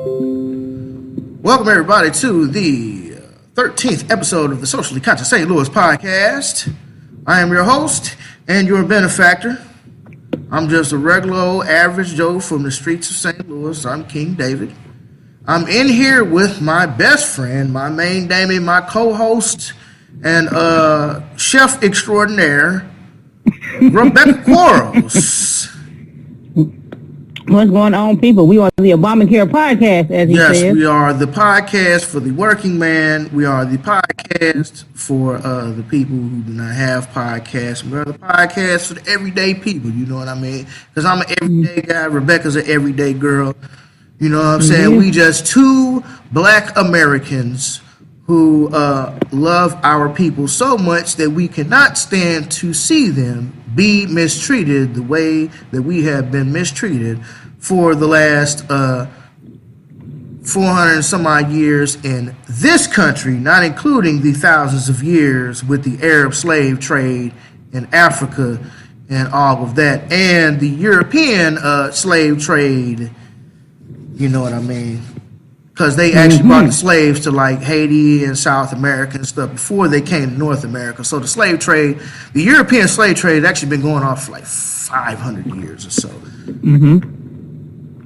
Welcome, everybody, to the 13th episode of the Socially Conscious St. Louis podcast. I am your host and your benefactor. I'm just a regular old average Joe from the streets of St. Louis. I'm King David. I'm in here with my best friend, my main dame, my co-host, and chef extraordinaire, Rebecca Quarles. What's going on, people? We are the Obamacare podcast, as he says. Yes, we are the podcast for the working man. We are the podcast for the people who do not have podcasts. We are the podcast for the everyday people, you know what I mean? Because I'm an everyday guy. Rebecca's an everyday girl. You know what I'm saying? We just two black Americans who love our people so much that we cannot stand to see them be mistreated the way that we have been mistreated for the last 400 and some odd years in this country, not including the thousands of years with the Arab slave trade in Africa and all of that, and the European slave trade, you know what I mean? Because they actually brought the slaves to like Haiti and South America and stuff before they came to North America. So the slave trade, the European slave trade has actually been going on for like 500 years or so.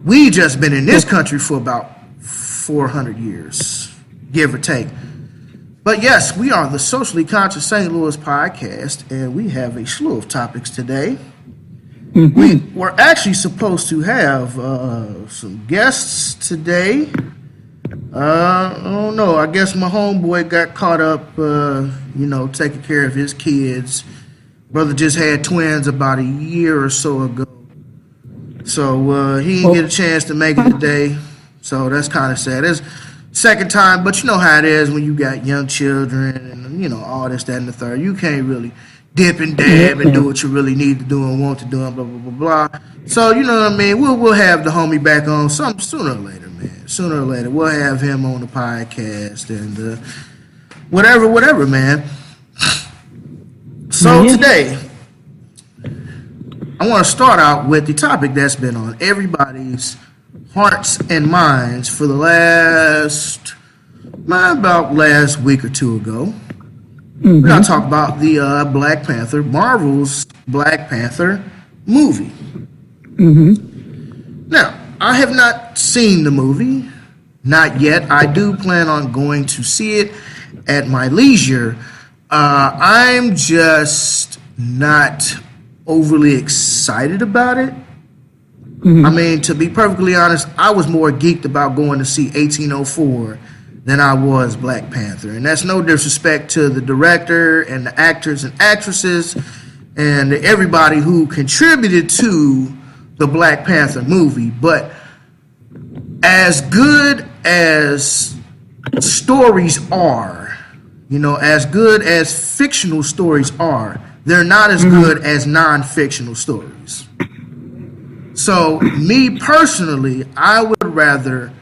We just been in this country for about 400 years, give or take. But yes, we are the Socially Conscious St. Louis podcast, and we have a slew of topics today. We were actually supposed to have some guests today. I don't know. I guess my homeboy got caught up, taking care of his kids. Brother just had twins about a year or so ago. So he didn't get a chance to make it today. So that's kind of sad. It's second time, but you know how it is when you got young children and, you know, all this, that, and the third. You can't really dip and dab and do what you really need to do and want to do and blah, blah, blah, blah. So, you know what I mean? We'll have the homie back on some sooner or later, man. Sooner or later, we'll have him on the podcast and whatever, man. So today, I want to start out with the topic that's been on everybody's hearts and minds for the last week or two ago. We're going to talk about the Black Panther, Marvel's Black Panther movie. Now, I have not seen the movie, not yet. I do plan on going to see it at my leisure. I'm just not overly excited about it. I mean, to be perfectly honest, I was more geeked about going to see 1804 than I was Black Panther. And that's no disrespect to the director and the actors and actresses and everybody who contributed to the Black Panther movie. But as good as stories are, you know, as good as fictional stories are, they're not as good as non-fictional stories. So, me personally, I would rather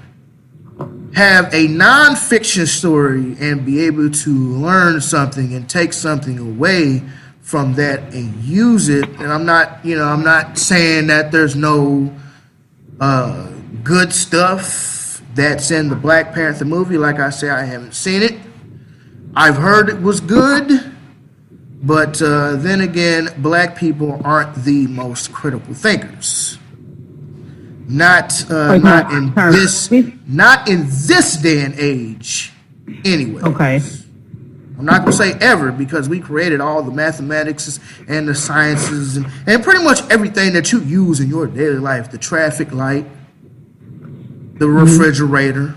have a non-fiction story and be able to learn something and take something away from that and use it. And I'm not saying that there's no good stuff that's in the Black Panther movie. Like I say, I haven't seen it. I've heard it was good. But then again, black people aren't the most critical thinkers. Not in this day and age. Anyway. Okay. I'm not gonna say ever because we created all the mathematics and the sciences and pretty much everything that you use in your daily life. The traffic light, the refrigerator,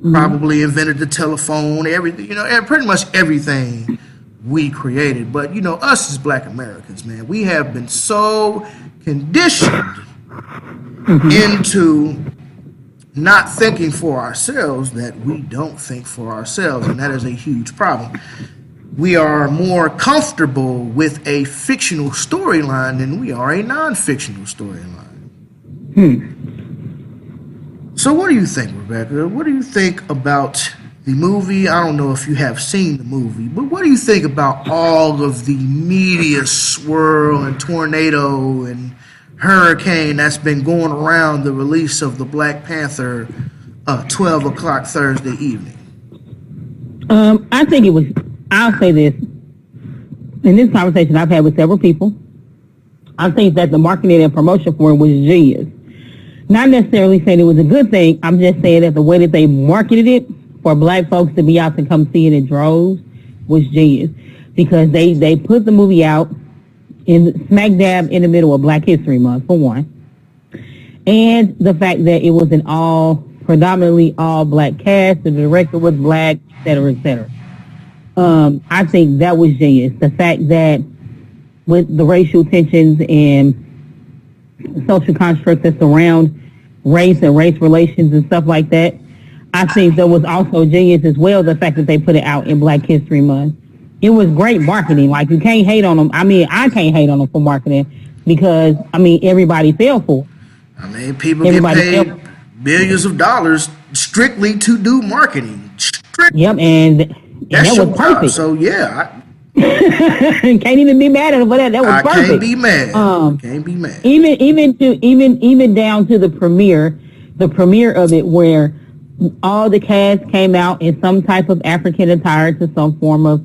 probably invented the telephone, everything. You know, pretty much everything we created. But you know, us as black Americans, man, we have been so conditioned into not thinking for ourselves that we don't think for ourselves, and that is a huge problem. We are more comfortable with a fictional storyline than we are a non-fictional storyline. So what do you think, Rebecca? What do you think about the movie? I don't know if you have seen the movie, but what do you think about all of the media swirl and tornado and hurricane that's been going around the release of the Black Panther 12 o'clock Thursday evening? I think it was, I'll say this, in this conversation I've had with several people, I think that the marketing and promotion for it was genius. Not necessarily saying it was a good thing, I'm just saying that the way that they marketed it for black folks to be out to come see it in droves was genius. Because they put the movie out in smack dab in the middle of Black History Month, for one. And the fact that it was an predominantly all black cast, the director was black, et cetera, et cetera. I think that was genius. The fact that with the racial tensions and social constructs that surround race and race relations and stuff like that, I think that was also genius as well, the fact that they put it out in Black History Month. It was great marketing. Like, you can't hate on them. I mean, I can't hate on them for marketing because, I mean, everybody fell for it. I mean, people get paid billions of dollars strictly to do marketing. Strictly. Yep, and that was perfect. So, yeah. Can't even be mad at them for that. That was perfect. Can't be mad. Can't be mad. Even down to the premiere of it, where all the cast came out in some type of African attire in some form of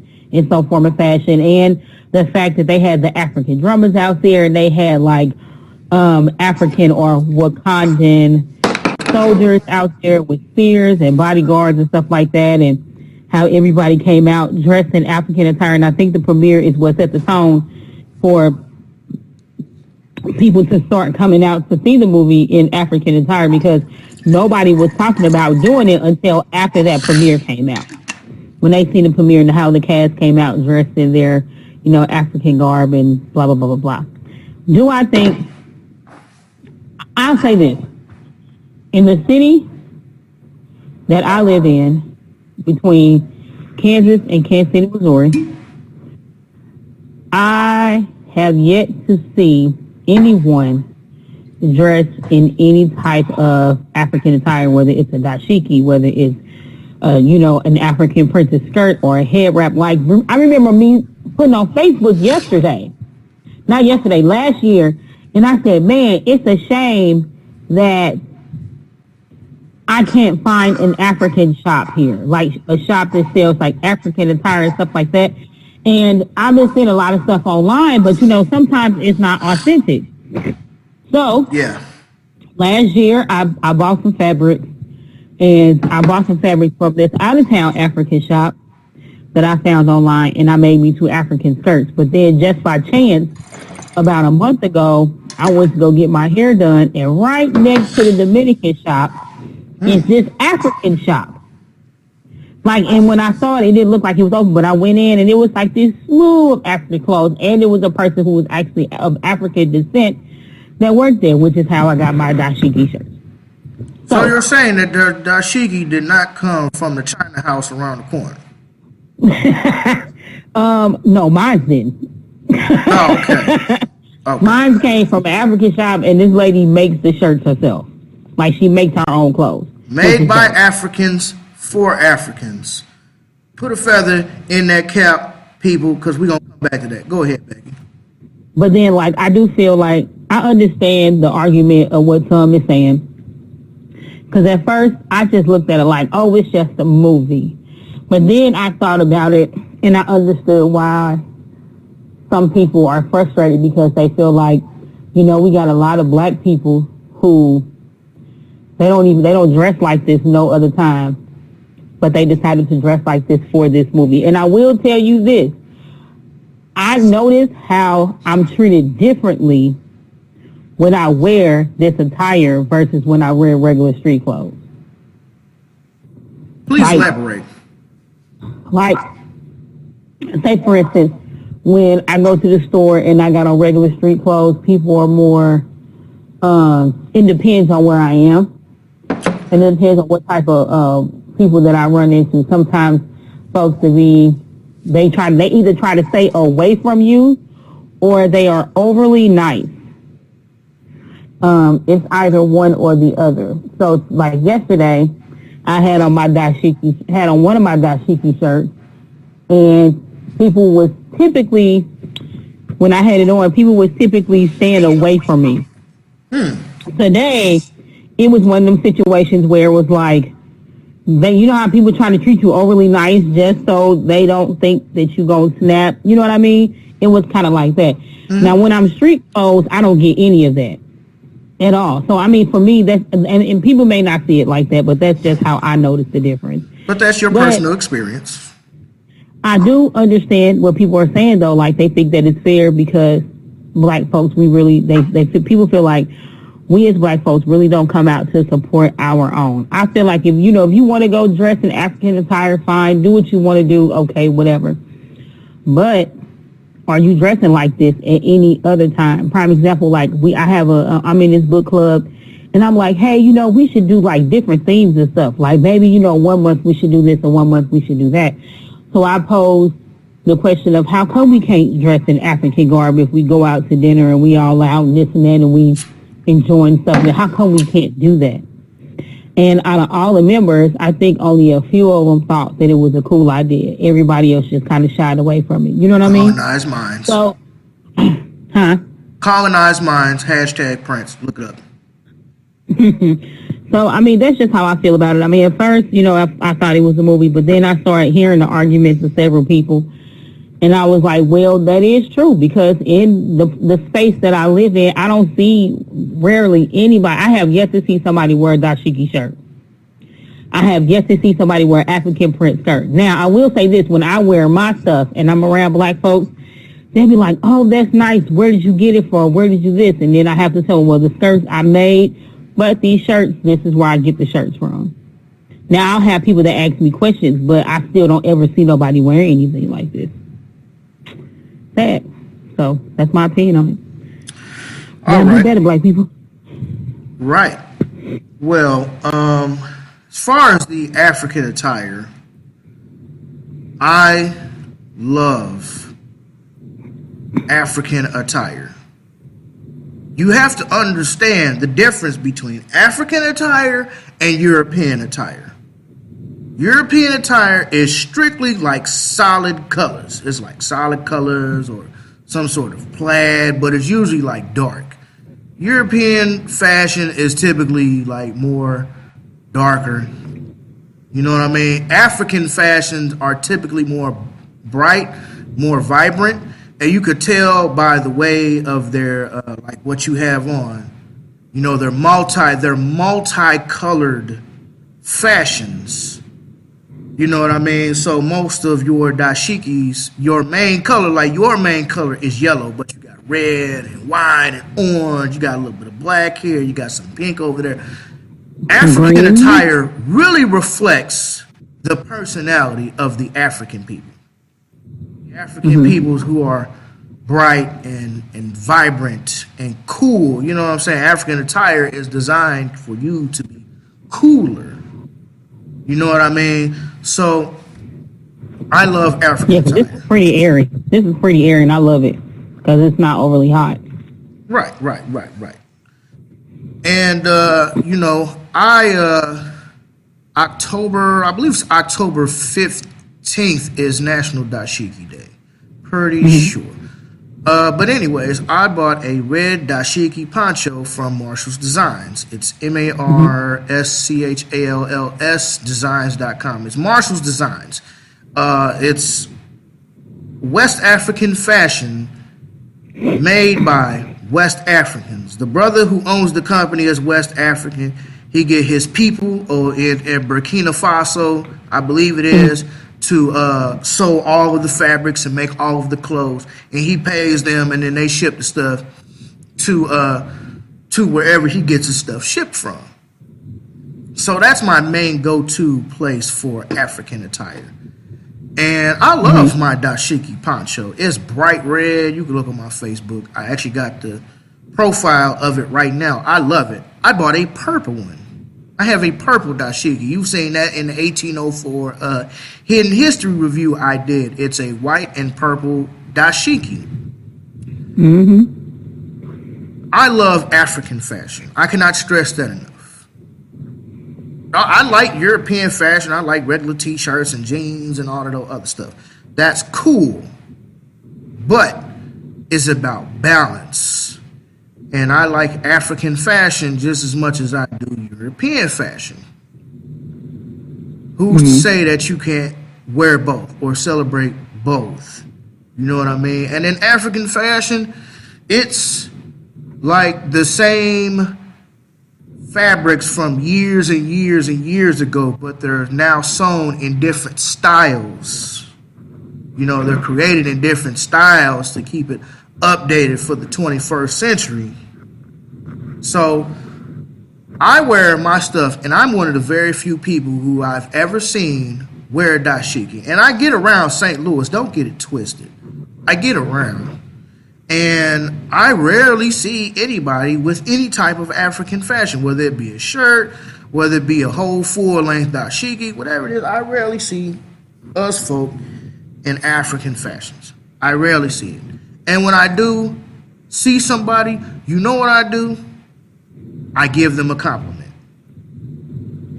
fashion, and the fact that they had the African drummers out there, and they had like African or Wakandan soldiers out there with spears and bodyguards and stuff like that, and how everybody came out dressed in African attire. And I think the premiere is what set the tone for people to start coming out to see the movie in African attire, because nobody was talking about doing it until after that premiere came out. When they seen the premiere and how the cast came out dressed in their, African garb and blah, blah, blah, blah, blah. Do I think, I'll say this, in the city that I live in, between Kansas and Kansas City, Missouri, I have yet to see anyone dressed in any type of African attire, whether it's a dashiki, whether it's an African printed skirt or a head wrap. Like, I remember me putting on Facebook last year, and I said, man, it's a shame that I can't find an African shop here, like a shop that sells like African attire and stuff like that. And I've been seeing a lot of stuff online, but sometimes it's not authentic. So yeah, last year I bought some fabric, and I bought some fabric from this out-of-town African shop that I found online, and I made me 2 African skirts. But then just by chance, about a month ago, I went to go get my hair done, and right next to the Dominican shop is this African shop. Like, and when I saw it, it didn't look like it was open, but I went in, and it was like this slew of African clothes, and it was a person who was actually of African descent that worked there, which is how I got my dashiki shirts. So you're saying that the dashiki did not come from the China house around the corner? No, mine didn't. Oh, okay. Mine came from an African shop, and this lady makes the shirts herself. Like, she makes her own clothes. Made by Africans for Africans. Put a feather in that cap, people, because we're going to come back to that. Go ahead, Becky. But then, like, I do feel like I understand the argument of what Tom is saying. Because at first, I just looked at it like, oh, it's just a movie. But then I thought about it, and I understood why some people are frustrated, because they feel like, we got a lot of black people who they don't dress like this no other time, but they decided to dress like this for this movie. And I will tell you this, I noticed how I'm treated differently when I wear this attire versus when I wear regular street clothes. Please elaborate. Like, say for instance, when I go to the store and I got on regular street clothes, people are more, it depends on where I am. And it depends on what type of people that I run into. Sometimes folks they either try to stay away from you, or they are overly nice. It's either one or the other. So like yesterday, I had on one of my dashiki shirts, and people was typically, when I had it on, people was typically staying away from me. Today, it was one of them situations where it was like, you know how people trying to treat you overly nice just so they don't think that you gonna snap. You know what I mean? It was kind of like that. Now, when I'm street clothes, I don't get any of that at all. So, I mean, for me, that's and people may not see it like that, but that's just how I notice the difference. But that's your personal experience. I do understand what people are saying, though. Like, they think that it's fair because black folks, people feel like we as black folks really don't come out to support our own. I feel like if you want to go dress in African attire, fine. Do what you want to do. Okay, whatever. But are you dressing like this at any other time? Prime example, like I'm in this book club, and I'm like, hey, we should do like different themes and stuff. Like maybe, 1 month we should do this and 1 month we should do that. So I posed the question of how come we can't dress in African garb if we go out to dinner and we all out and this and that and we enjoying stuff? How come we can't do that? And out of all the members, I think only a few of them thought that it was a cool idea. Everybody else just kind of shied away from it. You know what I mean? Colonized minds. So, Colonized minds, #Prince. Look it up. So, I mean, that's just how I feel about it. I mean, at first, I thought it was a movie, but then I started hearing the arguments of several people. And I was like, well, that is true, because in the space that I live in, I don't see rarely anybody. I have yet to see somebody wear a dashiki shirt. I have yet to see somebody wear African print skirt. Now, I will say this, when I wear my stuff and I'm around black folks, they'll be like, oh, that's nice. Where did you get it from? Where did you this? And then I have to tell them, well, the skirts I made, but these shirts, this is where I get the shirts from. Now, I'll have people that ask me questions, but I still don't ever see nobody wearing anything like this. Sad. So that's my opinion on it. All right. Do better, black people. Right. Well, as far as the African attire, I love African attire. You have to understand the difference between African attire and European attire. European attire is strictly like solid colors. It's like solid colors or some sort of plaid, but it's usually like dark. European fashion is typically like more darker. You know what I mean? African fashions are typically more bright, more vibrant, and you could tell by the way of their like what you have on. They're multicolored fashions. You know what I mean? So most of your dashikis, your main color is yellow, but you got red and white and orange. You got a little bit of black here. You got some pink over there. African attire really reflects the personality of the African people. The African peoples who are bright and vibrant and cool. You know what I'm saying? African attire is designed for you to be cooler. You know what I mean? So, I love African attire. This is pretty airy. And I love it because it's not overly hot. Right. And, I believe it's October 15th is National Dashiki Day. Pretty sure. But anyways, I bought a red dashiki poncho from Marshall's Designs. It's MARSCHALLS Designs.com. It's Marshall's Designs. It's West African fashion made by West Africans. The brother who owns the company is West African. He get his people in Burkina Faso, I believe it is, to sew all of the fabrics and make all of the clothes, and he pays them, and then they ship the stuff to wherever he gets his stuff shipped from. So that's my main go-to place for African attire. And I love my dashiki poncho. It's bright red. You can look on my Facebook. I actually got the profile of it right now. I love it. I bought a purple one. I have a purple dashiki. You've seen that in the 1804 Hidden History review I did. It's a white and purple dashiki. I love African fashion. I cannot stress that enough. I like European fashion. I like regular t-shirts and jeans and all of that other stuff. That's cool. But it's about balance. And I like African fashion just as much as I do European fashion. Who's to say that you can't wear both or celebrate both? You know what I mean? And in African fashion, it's like the same fabrics from years and years and years ago, but they're now sewn in different styles. You know, they're created in different styles to keep it updated for the 21st century. So I wear my stuff, and I'm one of the very few people who I've ever seen wear a dashiki. And I get around St. Louis, don't get it twisted. I get around. And I rarely see anybody with any type of African fashion, whether it be a shirt, whether it be a whole full-length dashiki, whatever it is. I rarely see us folk in African fashions. I rarely see it. And when I do see somebody, you know what I do? I give them a compliment.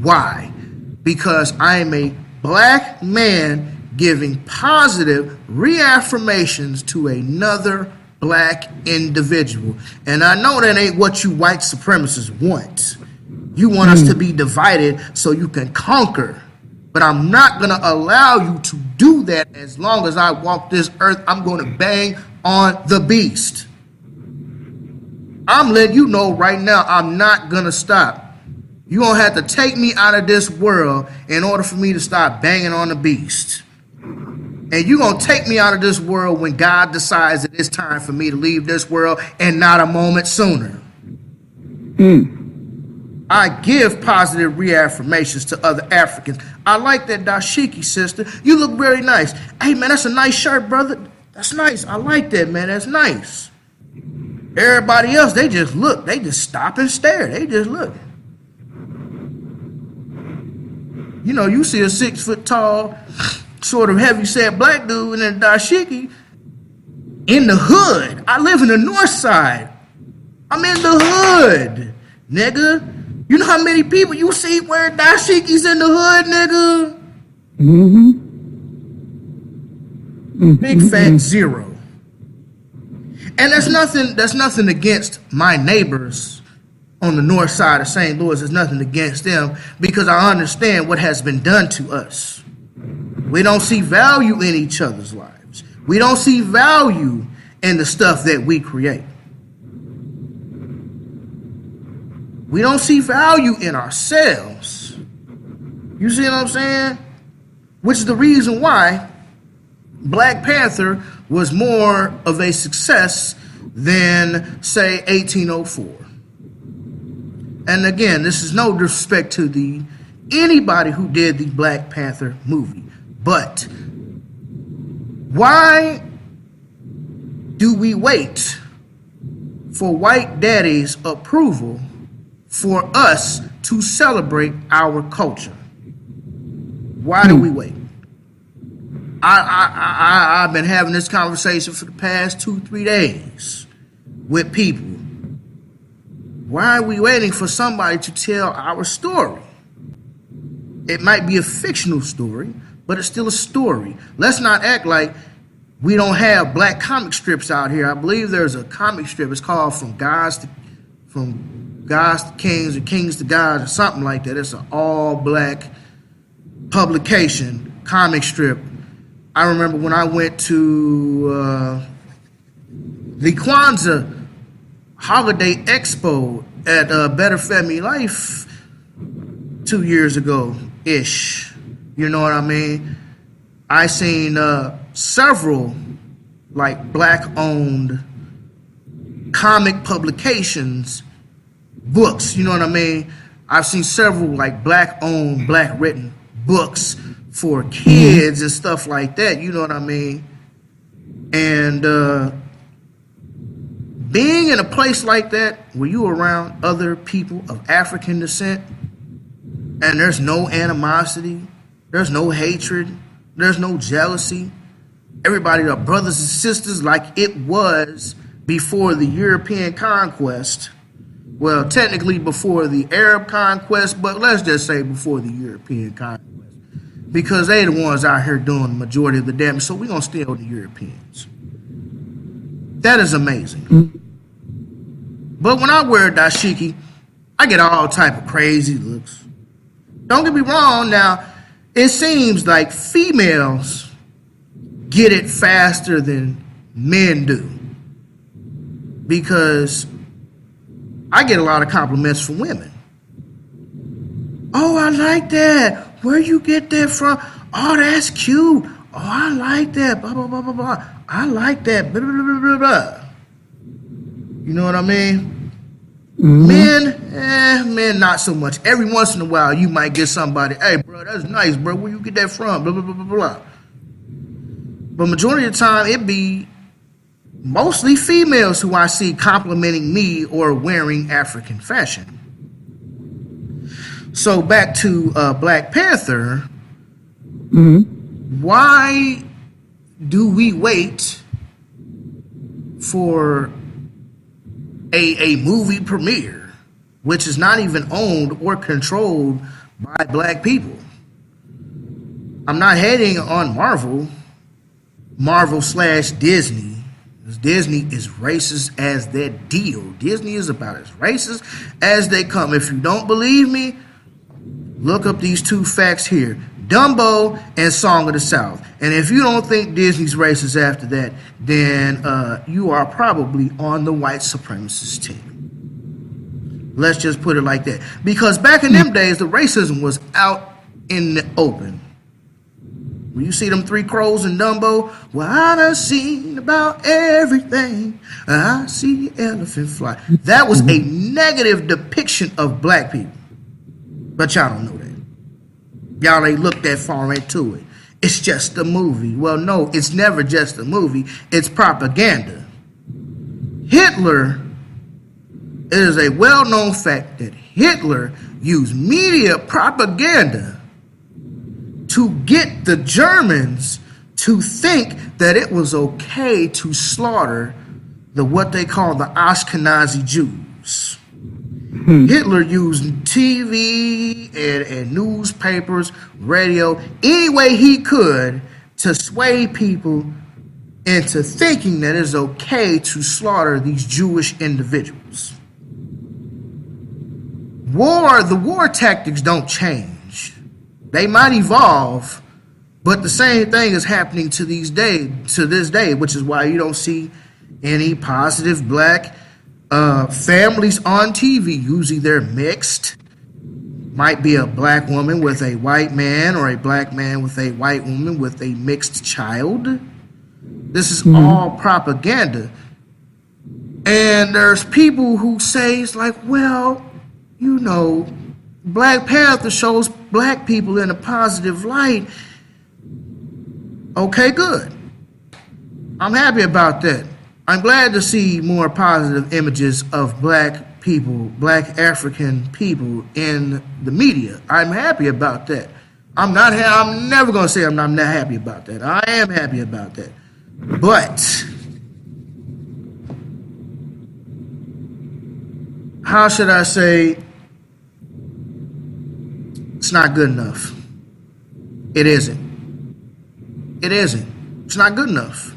Why? Because I am a black man giving positive reaffirmations to another black individual. And I know that ain't what you white supremacists want. You want us to be divided so you can conquer. But I'm not going to allow you to do that. As long as I walk this earth, I'm going to bang on the beast. I'm letting you know right now, I'm not going to stop. You're going to have to take me out of this world in order for me to stop banging on the beast. And you're going to take me out of this world when God decides that it's time for me to leave this world and not a moment sooner. I give positive reaffirmations to other Africans. I like that dashiki, sister. You look very nice. Hey, man, that's a nice shirt, brother. That's nice. I like that, man. That's nice. Everybody else, they just look. They just stop and stare. They just look. You know, you see a 6 foot tall, sort of heavy set black dude in a dashiki in the hood. I live in the north side. I'm in the hood, nigga. You know how many people you see wearing dashikis in the hood, nigga? Big fat zero. And that's nothing against my neighbors on the north side of St. Louis. There's nothing against them because I understand what has been done to us. We don't see value in each other's lives. We don't see value in the stuff that we create. We don't see value in ourselves. You see what I'm saying? Which is the reason why Black Panther was more of a success than, say, 1804. And again, this is no disrespect to anybody who did the Black Panther movie. But why do we wait for white daddy's approval for us to celebrate our culture? Why do we wait? I've been having this conversation for the past 2-3 days with people. Why are we waiting for somebody to tell our story? It might be a fictional story, but it's still a story. Let's not act like we don't have black comic strips out here. I believe there's a comic strip. It's called From Gods to Kings or Kings to Gods or something like that. It's an all-black publication, comic strip. I remember when I went to the Kwanzaa Holiday Expo at Better Family Life 2 years ago-ish. You know what I mean? I seen several like black-owned comic publications, books, you know what I mean? I've seen several like black-owned, black-written books for kids and stuff like that, you know what I mean? And being in a place like that where you're around other people of African descent and there's no animosity, there's no hatred, there's no jealousy, everybody are brothers and sisters like it was before the European conquest. Well, technically before the Arab conquest, but let's just say before the European conquest. Because they the ones out here doing the majority of the damage, so we're going to steal the Europeans. That is amazing. But when I wear a dashiki, I get all type of crazy looks. Don't get me wrong. Now, it seems like females get it faster than men do, because I get a lot of compliments from women. Oh, I like that. Where you get that from? Oh, that's cute. Oh, I like that. Blah, blah, blah, blah, blah. I like that. Blah, blah, blah, blah, blah. You know what I mean? Mm-hmm. Men, not so much. Every once in a while, you might get somebody, hey, bro, that's nice, bro. Where you get that from? Blah, blah, blah, blah, blah. But majority of the time, it be mostly females who I see complimenting me or wearing African fashion. So back to Black Panther. Mm-hmm. Why do we wait for a movie premiere, which is not even owned or controlled by black people? I'm not hating on Marvel/Disney. Disney is racist as that deal. Disney is about as racist as they come. If you don't believe me, look up these two facts here: Dumbo and Song of the South. And if you don't think Disney's racist after that, then you are probably on the white supremacist team. Let's just put it like that. Because back in them days, the racism was out in the open. When you see them three crows in Dumbo, well, I done seen about everything. I see elephant fly. That was a negative depiction of black people. But y'all don't know that. Y'all ain't looked that far into it. It's just a movie. Well, no, it's never just a movie. It's propaganda. Hitler, it is a well-known fact that Hitler used media propaganda to get the Germans to think that it was okay to slaughter what they call the Ashkenazi Jews. Hitler used TV and newspapers, radio, any way he could to sway people into thinking that it's okay to slaughter these Jewish individuals. The war tactics don't change. They might evolve, but the same thing is happening to this day, which is why you don't see any positive black families on TV. Usually they're mixed. Might be a black woman with a white man, or a black man with a white woman with a mixed child. This is all propaganda. And there's people who say, it's like, well, you know, Black Panther shows black people in a positive light. Okay, good. I'm happy about that. I'm glad to see more positive images of black people, black African people in the media. I'm happy about that. I'm never going to say I'm not happy about that. I am happy about that. But how should I say? It's not good enough. It isn't. It isn't. It's not good enough.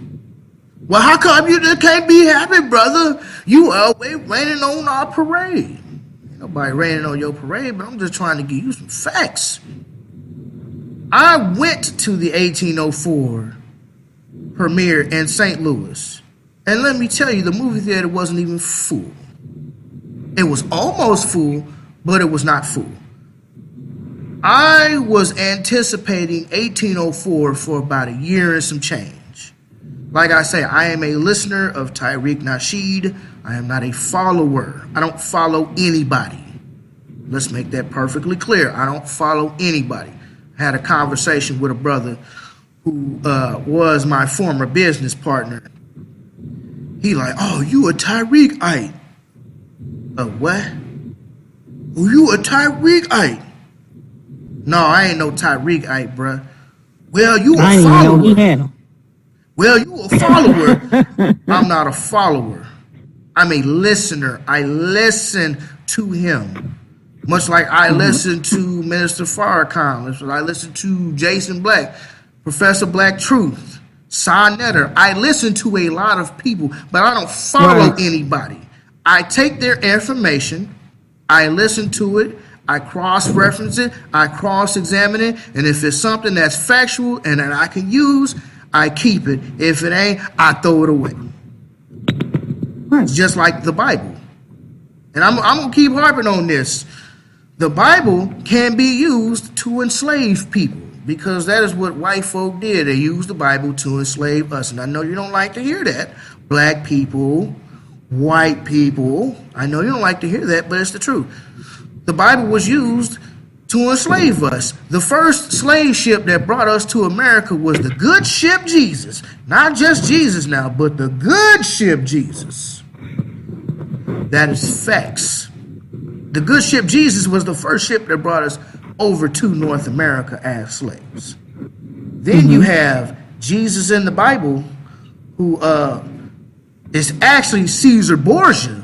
Well, how come you just can't be happy, brother? You always raining on our parade. Ain't nobody raining on your parade, but I'm just trying to give you some facts. I went to the 1804 premiere in St. Louis. And let me tell you, the movie theater wasn't even full. It was almost full, but it was not full. I was anticipating 1804 for about a year and some change. Like I say, I am a listener of Tariq Nasheed. I am not a follower. I don't follow anybody. Let's make that perfectly clear. I don't follow anybody. I had a conversation with a brother who was my former business partner. He like, oh, you a Tariqite. A what? Oh, you a Tariqite. No, I ain't no Tariqite, bruh. Well, you a follower. I didn't know he had him. Well, you a follower. I'm not a follower. I'm a listener. I listen to him. Much like I listen to Minister Farrakhan. I listen to Jason Black, Professor Black Truth, Son Netter. I listen to a lot of people, but I don't follow anybody. I take their information, I listen to it, I cross-reference it, I cross-examine it, and if it's something that's factual and that I can use, I keep it. If it ain't, I throw it away. Right. It's just like the Bible. And I'm going to keep harping on this. The Bible can be used to enslave people because that is what white folk did. They used the Bible to enslave us. And I know you don't like to hear that. Black people, white people. I know you don't like to hear that, but it's the truth. The Bible was used to enslave us. The first slave ship that brought us to America was the good ship Jesus. Not just Jesus now, but the good ship Jesus. That is facts. The good ship Jesus was the first ship that brought us over to North America as slaves. Then you have Jesus in the Bible, who is actually Caesar Borgia,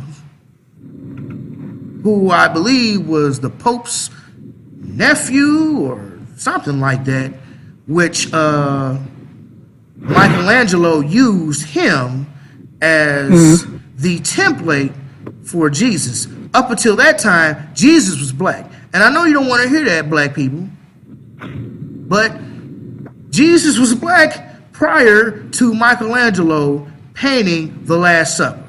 who I believe was the Pope's nephew or something like that, which Michelangelo used him as the template for Jesus. Up until that time, Jesus was black. And I know you don't want to hear that, black people, but Jesus was black prior to Michelangelo painting the Last Supper.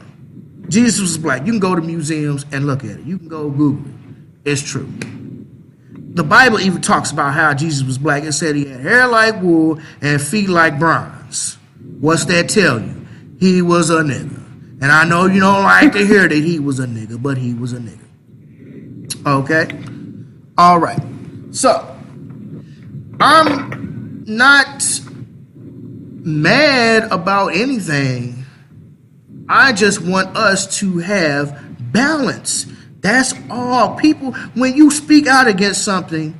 Jesus was black. You can go to museums and look at it. You can go Google it. It's true. The Bible even talks about how Jesus was black. It said he had hair like wool and feet like bronze. What's that tell you? He was a nigga. And I know you don't like to hear that he was a nigga, but he was a nigga. Okay? All right. So, I'm not mad about anything. I just want us to have balance. That's all. People, when you speak out against something,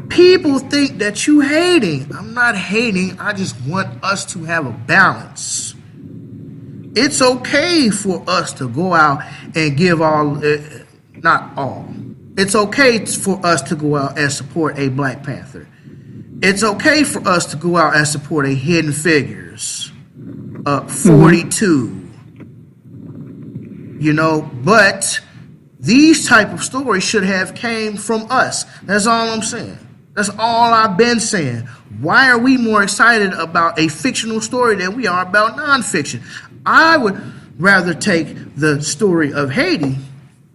people think that you hating. I'm not hating. I just want us to have a balance. It's okay for us to go out and give all, not all. It's okay for us to go out and support a Black Panther. It's okay for us to go out and support a Hidden Figures, 42. You know, but these type of stories should have came from us. That's all I'm saying. That's all I've been saying. Why are we more excited about a fictional story than we are about nonfiction? I would rather take the story of Haiti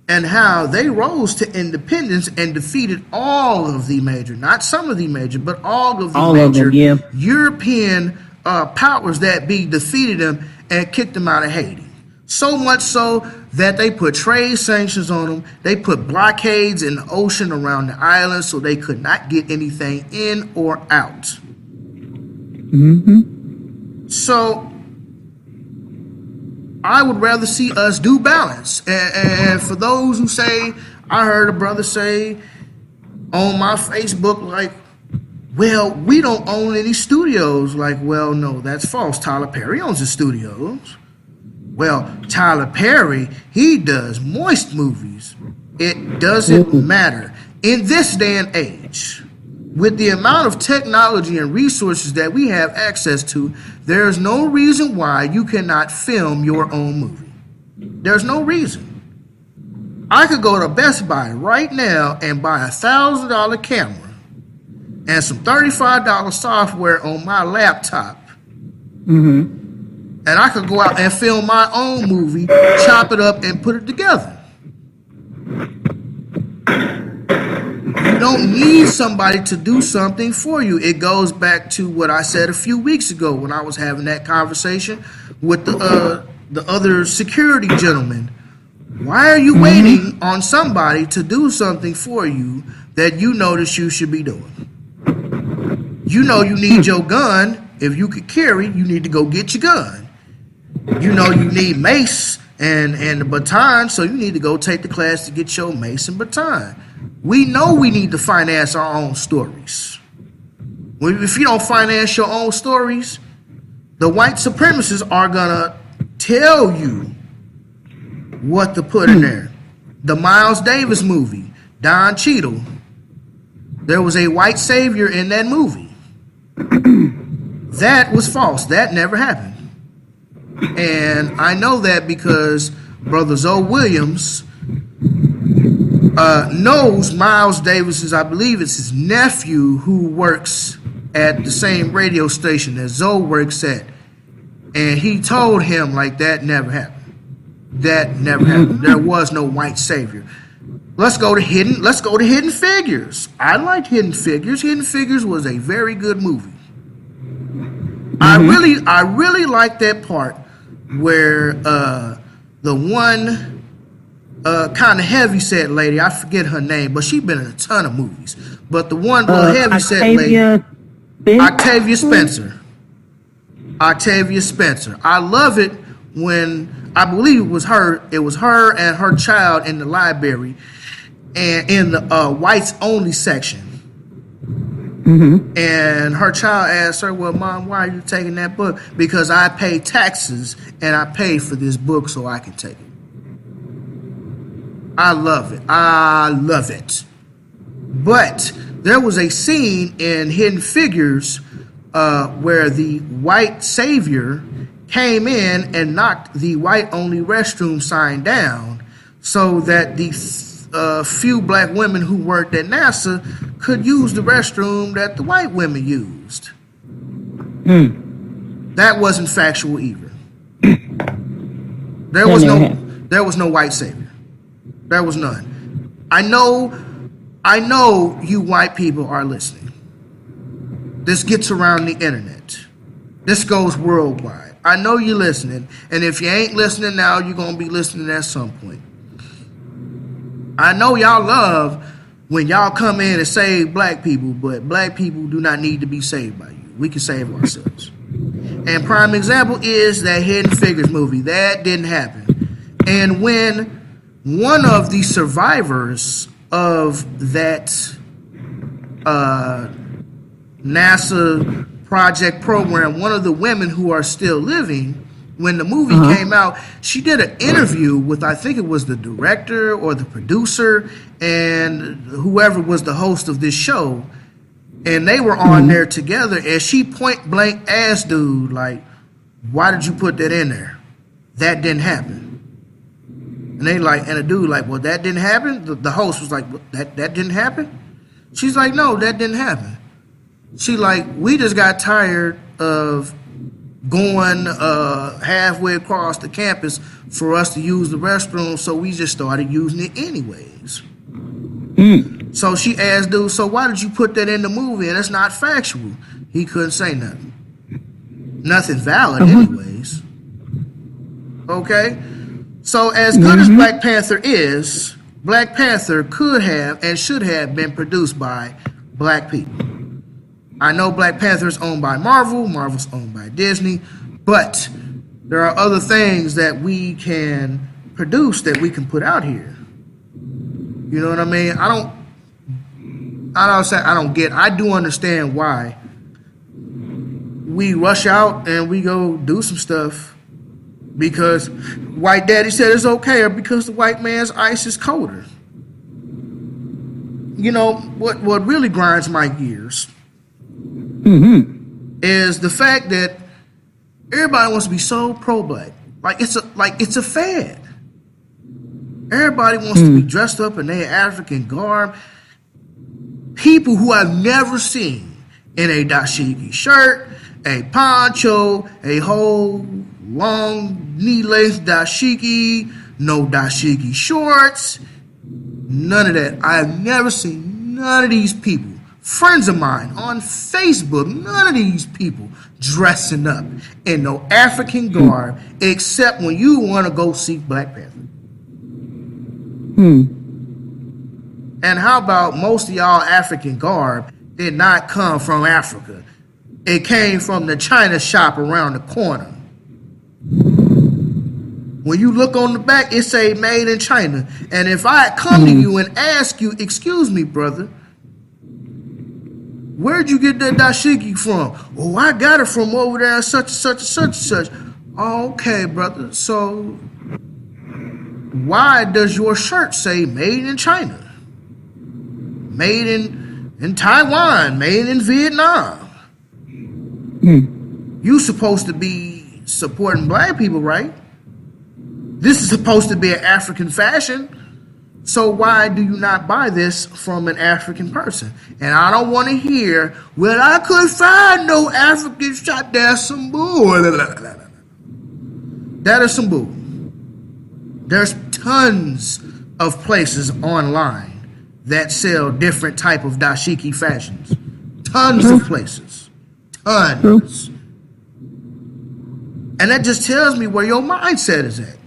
and how they rose to independence and defeated all of the major, not some of the major, but all of the major European powers that be defeated them and kicked them out of Haiti. So much so that they put trade sanctions on them. They put blockades in the ocean around the island so they could not get anything in or out. So I would rather see us do balance. And for those who say, I heard a brother say on my Facebook, like, well, we don't own any studios. Like, well, no, that's false. Tyler Perry owns the studios. Well, Tyler Perry, he does moist movies. It doesn't matter. In this day and age, with the amount of technology and resources that we have access to, there's no reason why you cannot film your own movie. There's no reason. I could go to Best Buy right now and buy $1,000 camera and some $35 software on my laptop. And I could go out and film my own movie, chop it up, and put it together. You don't need somebody to do something for you. It goes back to what I said a few weeks ago when I was having that conversation with the other security gentleman. Why are you waiting on somebody to do something for you that you know that you should be doing? You know you need your gun. If you could carry, you need to go get your gun. You know you need mace and the baton, so you need to go take the class to get your mace and baton. We know we need to finance our own stories. If you don't finance your own stories, the white supremacists are gonna tell you what to put in there. The Miles Davis movie, Don Cheadle, there was a white savior in that movie. That was false. That never happened. And I know that because Brother Zoe Williams knows Miles Davis's, I believe it's his nephew, who works at the same radio station that Zoe works at. And he told him, like, that never happened. That never happened. There was no white savior. Let's go to Hidden Figures. I liked Hidden Figures. Hidden Figures was a very good movie. I really liked that part where the one kind of heavyset lady, I forget her name, but she's been in a ton of movies. But the one heavyset lady, Octavia Spencer. Octavia Spencer. I love it when, I believe it was her and her child in the library and in the whites only section. And her child asked her, well, Mom, why are you taking that book? Because I pay taxes and I pay for this book so I can take it. I love it. I love it. But there was a scene in Hidden Figures where the white savior came in and knocked the white-only restroom sign down so that the few black women who worked at NASA could use the restroom that the white women used. That wasn't factual either. There was no white savior. There was none. I know you white people are listening. This gets around the internet. This goes worldwide. I know you're listening, and if you ain't listening now, you're going to be listening at some point. I know y'all love when y'all come in and save black people, but black people do not need to be saved by you. We can save ourselves. And prime example is that Hidden Figures movie. That didn't happen. And when one of the survivors of that NASA project program, one of the women who are still living, when the movie came out, she did an interview with, I think it was the director or the producer and whoever was the host of this show, and they were on there together, and she point blank asked dude, like, why did you put that in there? That didn't happen. And they like, and the dude like, well, that didn't happen? The host was like, that didn't happen? She's like, no, that didn't happen. She like, we just got tired of going halfway across the campus for us to use the restroom, so we just started using it anyways. So she asked dude, so why did you put that in the movie? And it's not factual. He couldn't say nothing. Nothing valid anyways. Okay? So as good as Black Panther is, Black Panther could have and should have been produced by black people. I know Black Panther is owned by Marvel, Marvel's owned by Disney, but there are other things that we can produce that we can put out here. You know what I mean? I do understand why we rush out and we go do some stuff because white daddy said it's okay, or because the white man's ice is colder. You know, what really grinds my gears is the fact that everybody wants to be so pro-black. Like it's a fad. Everybody wants to be dressed up in their African garb. People who I've never seen in a dashiki shirt, a poncho, a whole long knee-length dashiki, no dashiki shorts, none of that. I've never seen none of these people. Friends of mine on Facebook, none of these people dressing up in no African garb except when you want to go see Black Panther. And how about most of y'all African garb did not come from Africa? It came from the China shop around the corner. When you look on the back, it say made in China. And if I come to you and ask you, excuse me, brother, where'd you get that dashiki from? Oh, I got it from over there, such and such and such and such. Okay, brother. So why does your shirt say made in China? Made in Taiwan, made in Vietnam. You supposed to be supporting black people, right? This is supposed to be an African fashion. So why do you not buy this from an African person? And I don't want to hear, well, I couldn't find no African shop. There's some bull. That is some bull. There's tons of places online that sell different type of dashiki fashions. Tons of places. Tons. And that just tells me where your mindset is at.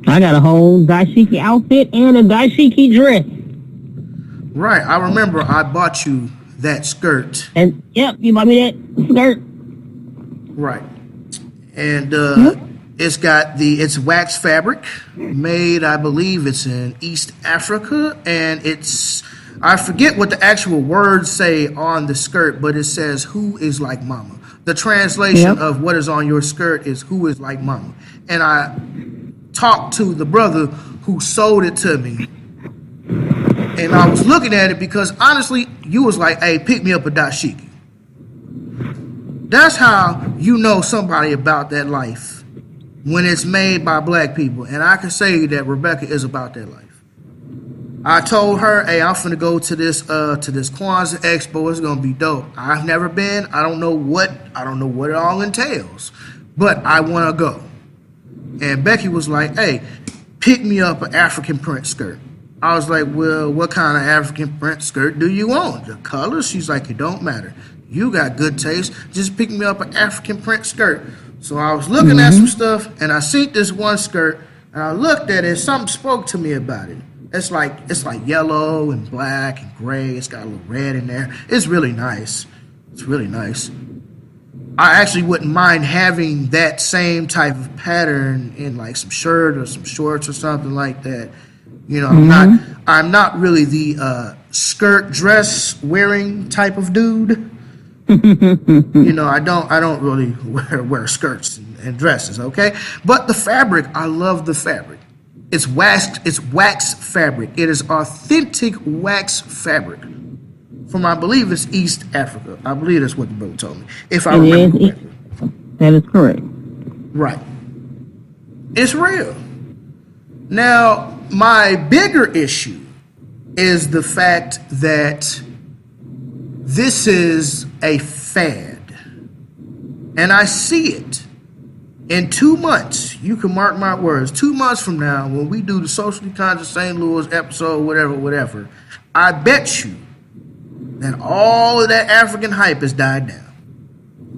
I got a whole dashiki outfit and a dashiki dress. Right. I remember I bought you that skirt. And, yep, you bought me that skirt. Right. And it's wax fabric made, I believe it's in East Africa. And I forget what the actual words say on the skirt, but it says, who is like mama? The translation of what is on your skirt is who is like mama. And I talked to the brother who sold it to me, and I was looking at it because honestly, you was like, hey, pick me up a dashiki. That's how you know somebody about that life, when it's made by black people. And I can say that Rebecca is about that life. I told her, hey, I'm finna go to this Kwanzaa Expo. It's gonna be dope. I've never been. I don't know what it all entails, but I wanna go. And Becky was like, hey, pick me up an African print skirt. I was like, well, what kind of African print skirt do you want? The color? She's like, it don't matter. You got good taste. Just pick me up an African print skirt. So I was looking at some stuff, and I seen this one skirt, and I looked at it, and something spoke to me about it. It's like yellow and black and gray. It's got a little red in there. It's really nice. It's really nice. I actually wouldn't mind having that same type of pattern in like some shirt or some shorts or something like that. You know, I'm not really the skirt dress wearing type of dude. You know, I don't really wear skirts and dresses, okay? But the fabric, I love the fabric. It's wax fabric. It is authentic wax fabric. From, I believe it's East Africa. I believe that's what the brother told me, if I remember correctly. That is correct. Right. It's real. Now, my bigger issue is the fact that this is a fad. And I see it. In 2 months, you can mark my words, 2 months from now, when we do the Socially Conscious St. Louis episode, whatever, I bet you that all of that African hype has died down.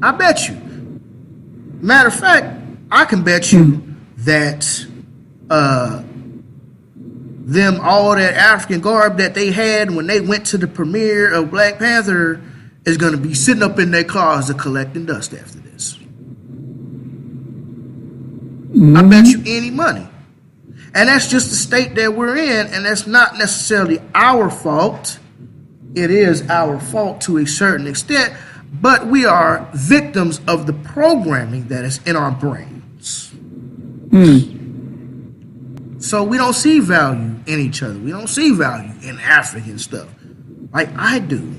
I bet you. Matter of fact, I can bet you that all that African garb that they had when they went to the premiere of Black Panther is going to be sitting up in their closet collecting dust after this. I bet you any money. And that's just the state that we're in, and that's not necessarily our fault. It is our fault to a certain extent, but we are victims of the programming that is in our brains. So we don't see value in each other. We don't see value in African stuff like I do.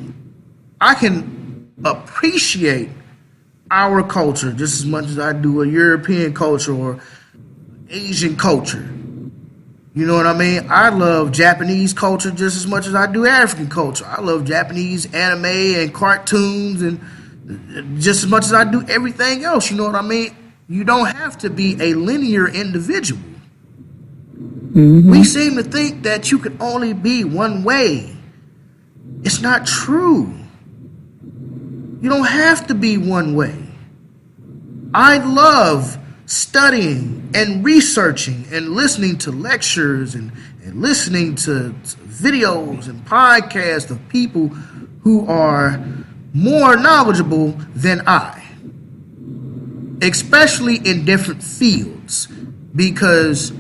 I can appreciate our culture just as much as I do a European culture or Asian culture. You know what I mean? I love Japanese culture just as much as I do African culture. I love Japanese anime and cartoons and just as much as I do everything else. You know what I mean? You don't have to be a linear individual. We seem to think that you can only be one way. It's not true. You don't have to be one way. I love studying and researching and listening to lectures and listening to videos and podcasts of people who are more knowledgeable than I, especially in different fields, because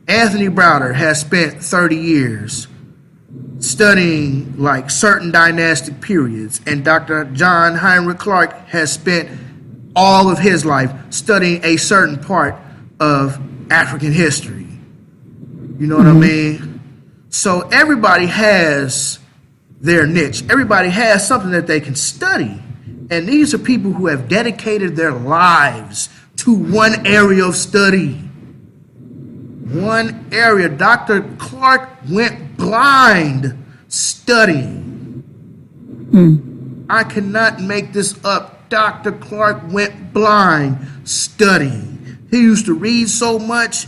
Anthony Browder has spent 30 years studying like certain dynastic periods, and Dr. John Heinrich Clark has spent all of his life studying a certain part of African history. You know what I mean? So everybody has their niche. Everybody has something that they can study. And these are people who have dedicated their lives to one area of study. One area. Dr. Clark went blind studying. I cannot make this up. Dr. Clark went blind studying. He used to read so much,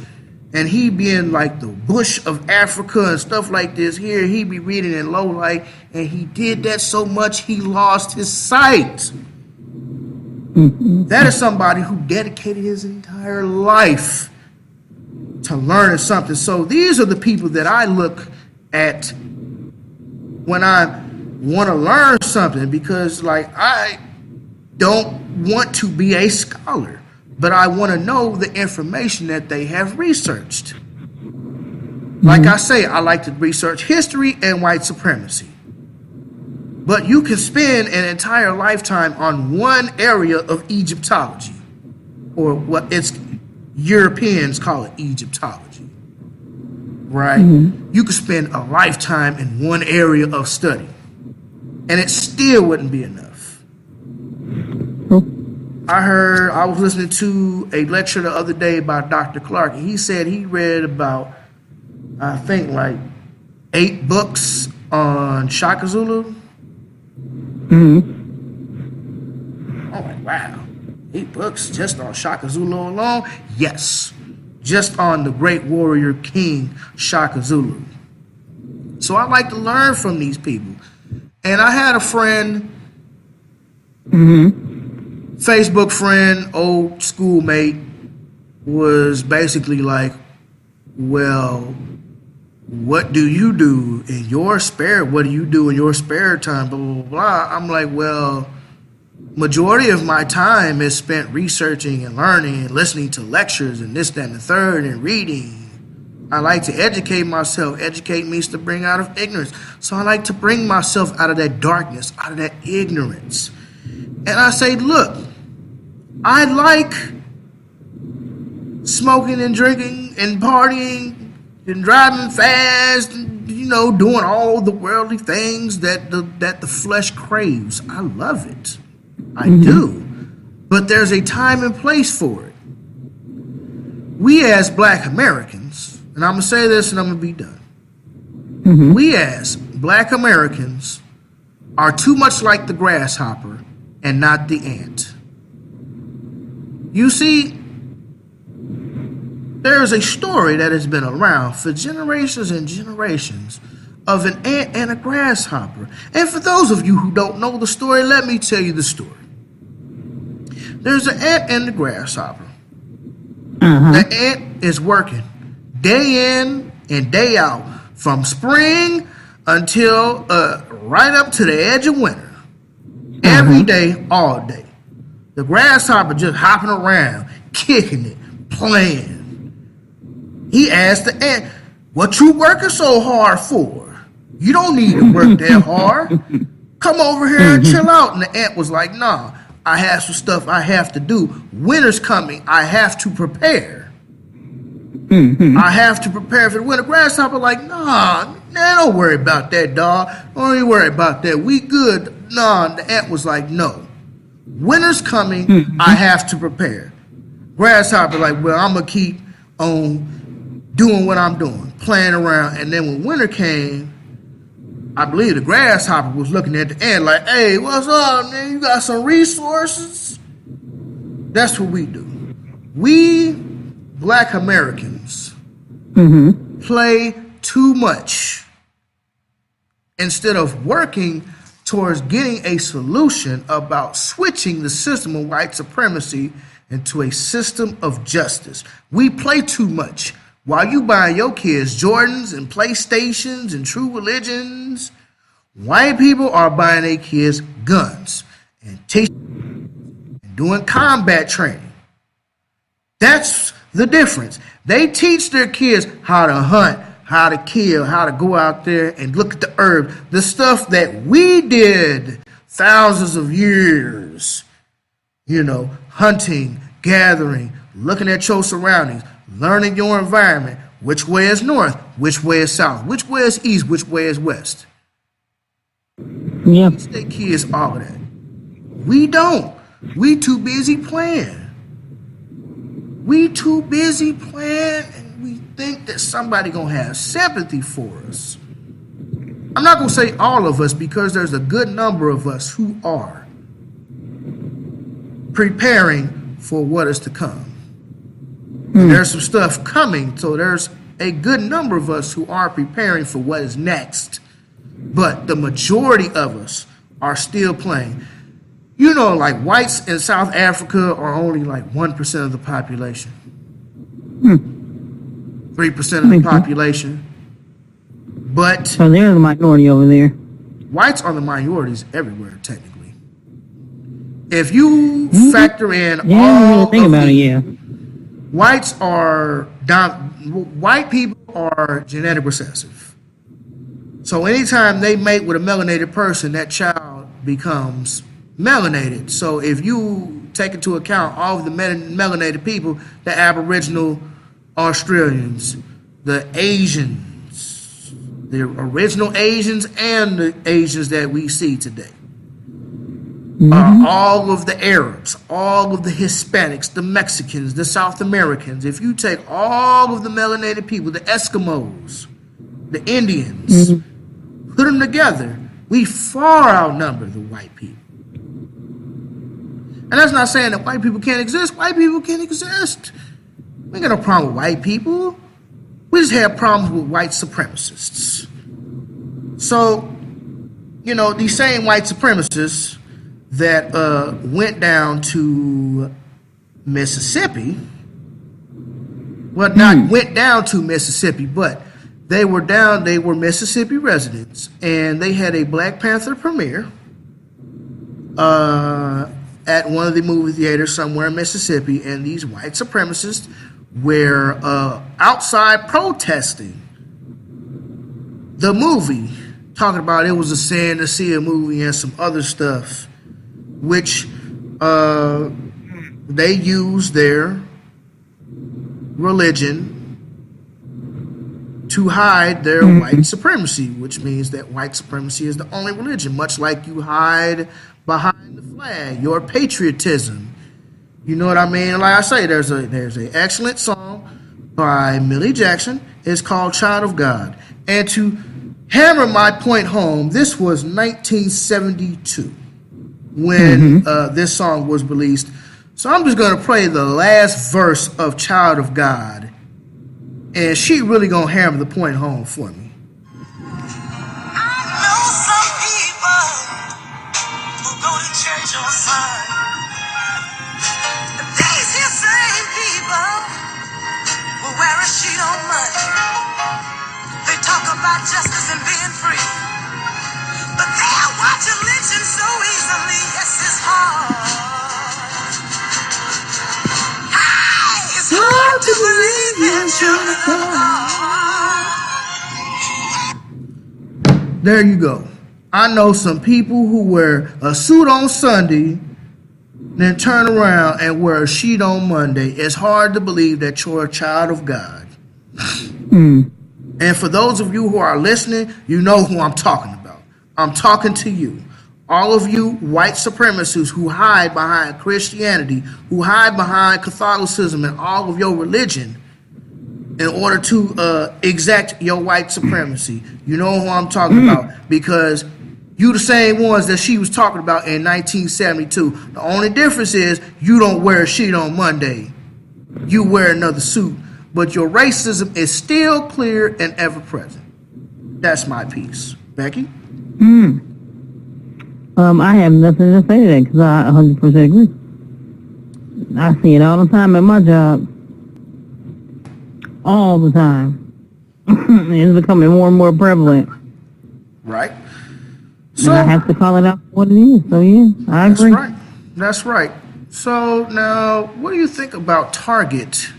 and he be in like the bush of Africa and stuff like this. Here, he be reading in low light, and he did that so much he lost his sight. That is somebody who dedicated his entire life to learning something. So these are the people that I look at when I want to learn something, because like I don't want to be a scholar, but I want to know the information that they have researched. Like I say, I like to research history and white supremacy. But you can spend an entire lifetime on one area of Egyptology, or what it's Europeans call it Egyptology, right? You could spend a lifetime in one area of study, and it still wouldn't be enough. I was listening to a lecture the other day by Dr. Clark, and he said he read about, I think, like 8 books on Shaka Zulu. I'm like, wow, 8 books just on Shaka Zulu alone? Yes, just on the great warrior king Shaka Zulu. So I like to learn from these people. And I had a friend, Facebook friend, old schoolmate, was basically like, well, what do you do in your spare time, blah, blah, blah, blah. I'm like, well, majority of my time is spent researching and learning and listening to lectures and this, that, and the third, and reading. I like to educate myself. Educate means to bring out of ignorance. So I like to bring myself out of that darkness, out of that ignorance. And I say, look, I like smoking and drinking and partying and driving fast and, you know, doing all the worldly things that the flesh craves. I love it. I do. But there's a time and place for it. We as Black Americans, and I'm going to say this and I'm going to be done. We as Black Americans are too much like the grasshopper and not the ant. You see, there is a story that has been around for generations and generations of an ant and a grasshopper. And for those of you who don't know the story, let me tell you the story. There's an ant and a grasshopper. The ant is working day in and day out from spring until right up to the edge of winter. Every day, all day. The grasshopper just hopping around, kicking it, playing. He asked the ant, what you working so hard for? You don't need to work that hard. Come over here and chill out. And the ant was like, nah, I have some stuff I have to do. Winter's coming. I have to prepare. I have to prepare for the winter. Grasshopper like, nah, don't worry about that, dog. Don't even worry about that. We good. Nah, the ant was like, no. Winter's coming. I have to prepare. Grasshopper like, well, I'm going to keep on doing what I'm doing, playing around. And then when winter came, I believe the grasshopper was looking at the ant like, hey, what's up, man? You got some resources? That's what we do. We, Black Americans, play too much instead of working towards getting a solution about switching the system of white supremacy into a system of justice. We play too much. While you buy your kids Jordans and PlayStations and True Religions, white people are buying their kids guns and teaching and doing combat training. That's the difference. They teach their kids how to hunt, how to kill, how to go out there and look at the herb, the stuff that we did thousands of years, you know, hunting, gathering, looking at your surroundings, learning your environment, which way is north, which way is south, which way is east, which way is west. Yeah. Teach their kids all of that. We don't. We too busy playing. We too busy playing, and we think that somebody gonna have sympathy for us. I'm not gonna say all of us, because there's a good number of us who are preparing for what is to come. There's some stuff coming, so there's a good number of us who are preparing for what is next. But the majority of us are still playing. You know, like whites in South Africa are only like 1% of the population. 3% of the population. But so they're the minority over there. Whites are the minorities everywhere, technically. If you factor in all think of about it, yeah. Whites are white people are genetic recessive. So anytime they mate with a melanated person, that child becomes melanated. So if you take into account all of the melanated people, the Aboriginal Australians, the Asians, the original Asians, and the Asians that we see today, all of the Arabs, all of the Hispanics, the Mexicans, the South Americans, if you take all of the melanated people, the Eskimos, the Indians, put them together, we far outnumber the white people. And that's not saying that white people can't exist. White people can exist. We ain't got no problem with white people. We just have problems with white supremacists. So, you know, these same white supremacists that went down to Mississippi, well, not went down to Mississippi, but they were Mississippi residents, and they had a Black Panther premiere at one of the movie theaters somewhere in Mississippi, and these white supremacists were outside protesting the movie, talking about it was a sin to see a movie and some other stuff, which they use their religion to hide their white supremacy, which means that white supremacy is the only religion, much like you hide behind the flag, your patriotism. You know what I mean? Like I say, there's an excellent song by Millie Jackson. It's called Child of God. And to hammer my point home, this was 1972 when this song was released. So I'm just going to play the last verse of Child of God, and she really going to hammer the point home for me. I know some people who go to church on Sunday. These here same people who wear a sheet on Monday. They talk about justice and being free, but they'll watch a lynching so easily. Yes, it's hard. It's hard to believe in children of God. There you go. I know some people who wear a suit on Sunday, then turn around and wear a sheet on Monday. It's hard to believe that you're a child of God. And for those of you who are listening, you know who I'm talking about. I'm talking to you. All of you white supremacists who hide behind Christianity, who hide behind Catholicism and all of your religion in order to exact your white supremacy. You know who I'm talking about, because you the same ones that she was talking about in 1972. The only difference is you don't wear a sheet on Monday. You wear another suit. But your racism is still clear and ever present. That's my piece. Becky? I have nothing to say to that because I 100% agree. I see it all the time at my job. All the time. It's becoming more and more prevalent. Right. So, and I have to call it out for what it is. So, yeah, I agree. That's right. That's right. So, now, what do you think about Target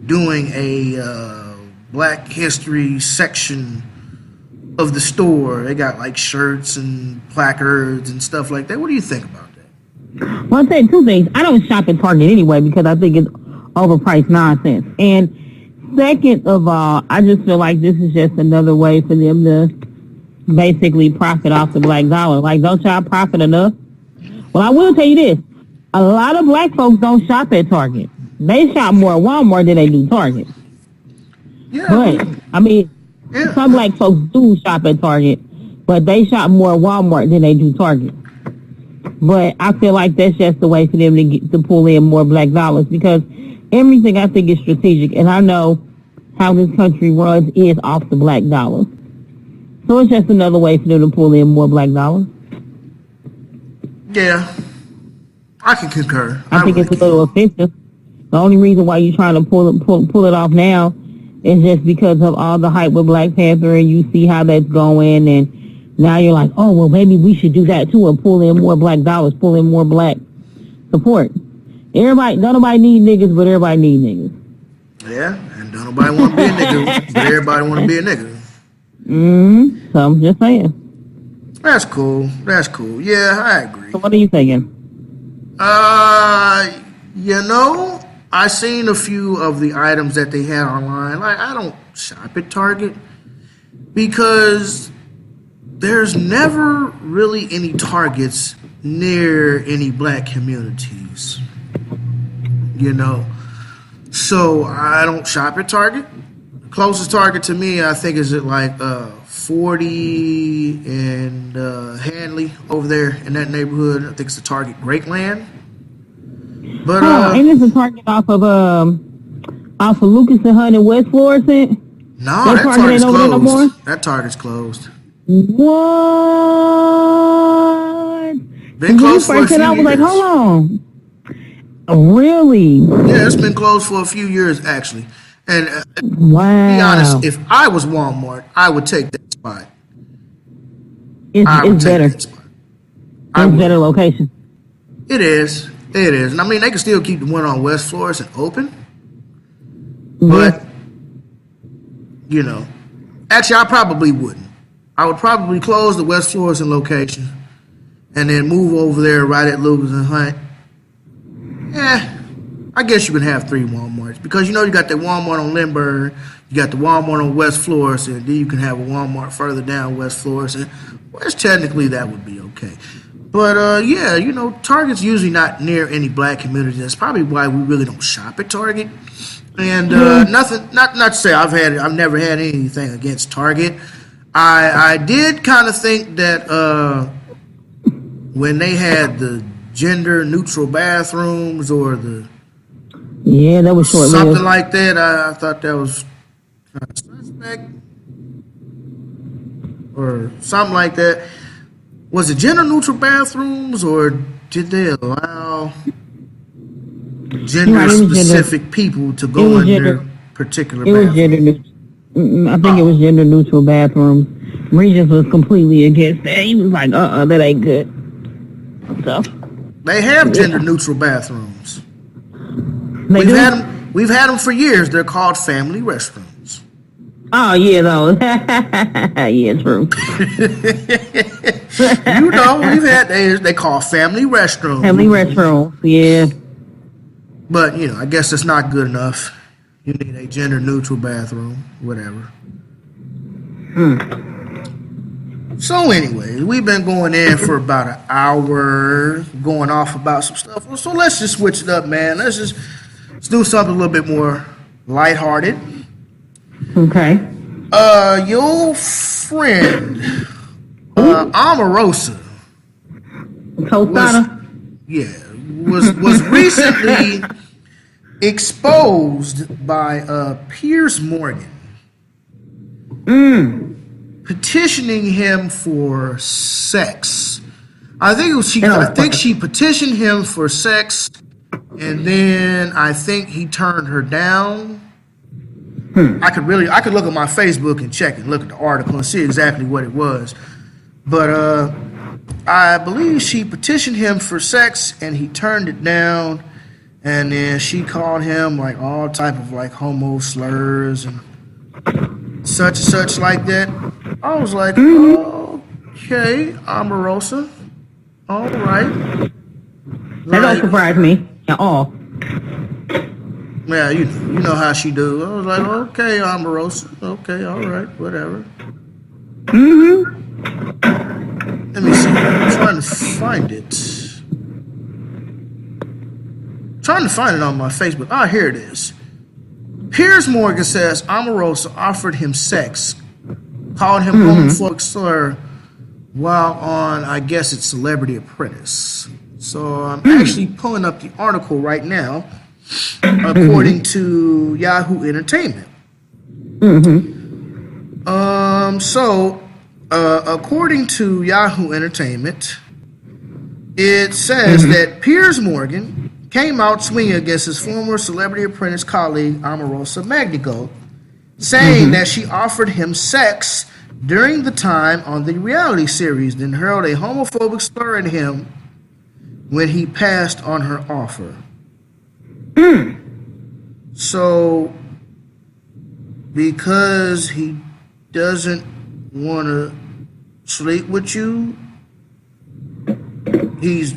doing a Black History section of the store? They got like shirts and placards and stuff like that. What do you think about that? Well, I'll tell you two things. I don't shop at Target anyway because I think it's overpriced nonsense. And second of all, I just feel like this is just another way for them to basically profit off the black dollar. Like, don't y'all profit enough? Well, I will tell you this. A lot of black folks don't shop at Target. They shop more at Walmart than they do Target. Yeah. But I mean, Yeah. some black folks do shop at Target, but they shop more at Walmart than they do Target. But I feel like that's just the way for them to pull in more black dollars, because everything I think is strategic, and I know how this country runs is off the black dollar. So it's just another way for them to pull in more black dollars. Yeah. I can concur. I think it's a little offensive. The only reason why you're trying to pull it off now is just because of all the hype with Black Panther, and you see how that's going, and now you're like, oh, well, maybe we should do that too and pull in more black dollars, pull in more black support. Don't nobody need niggas, but everybody need niggas. Yeah, and don't nobody want to be a nigga, but everybody want to be a nigga. So I'm just saying. That's cool. Yeah, I agree. So what are you thinking? I seen a few of the items that they had online. Like, I don't shop at Target because there's never really any Targets near any black communities, So I don't shop at Target. The closest Target to me, I think, is at like 40 and Hanley over there in that neighborhood. I think it's the Target Greatland. But ain't this a Target off of Lucas and Hunt and West Florissant? No, that Target's ain't over there no more? closed. That Target's closed. What? Been closed for a few years. I was like, hold on. Really? Yeah, it's been closed for a few years, actually. And wow. To be honest, if I was Walmart, I would take that spot. It's better. That spot. It's better location. It is. And I mean, they can still keep the one on West Florissant open. But, actually, I probably wouldn't. I would probably close the West Florissant location and then move over there right at Lucas and Hunt. I guess you can have 3 Walmarts because, you got that Walmart on Lindbergh, you got the Walmart on West Florissant, then you can have a Walmart further down West Florissant, which technically that would be okay. But, Target's usually not near any black communities. That's probably why we really don't shop at Target. And not to say I've never had anything against Target. I did kind of think that when they had the gender neutral bathrooms or that was short-lived. Something like that, I thought that was kind of suspect or something like that. Was it gender neutral bathrooms or did they allow gender specific people to go in their particular bathrooms? It was gender neutral. I think it was gender neutral bathrooms. Regis was completely against that. He was like, that ain't good. So they have gender neutral bathrooms. We've had them for years. They're called family restrooms. Oh yeah, though. Yeah, true. We've had they call family restrooms. Family restrooms, yeah. But I guess it's not good enough. You need a gender neutral bathroom, whatever. So anyway, we've been going in for about an hour, going off about some stuff. So let's just switch it up, man. Let's do something a little bit more lighthearted. Okay. Your friend, Omarosa. Was recently exposed by Piers Morgan. Petitioning him for sex. I think she petitioned him for sex, and then I think he turned her down. I could look at my Facebook and check and look at the article and see exactly what it was. But I believe she petitioned him for sex and he turned it down, and then she called him like all type of like homo slurs and such and such like that. I was like, okay, Omarosa, all right. That don't surprise me at all. Yeah, you know how she do. I was like, okay, Omarosa, okay, all right, whatever. Let me see. I'm trying to find it. Trying to find it on my Facebook. Ah, here it is. Piers Morgan says Omarosa offered him sex, called him homophobic slur while on, I guess it's Celebrity Apprentice. So I'm actually pulling up the article right now, according to Yahoo Entertainment. According to Yahoo Entertainment, it says that Piers Morgan came out swinging against his former Celebrity Apprentice colleague Omarosa Magnigo, saying that she offered him sex during the time on the reality series, then hurled a homophobic slur at him when he passed on her offer. So, because he doesn't want to sleep with you, he's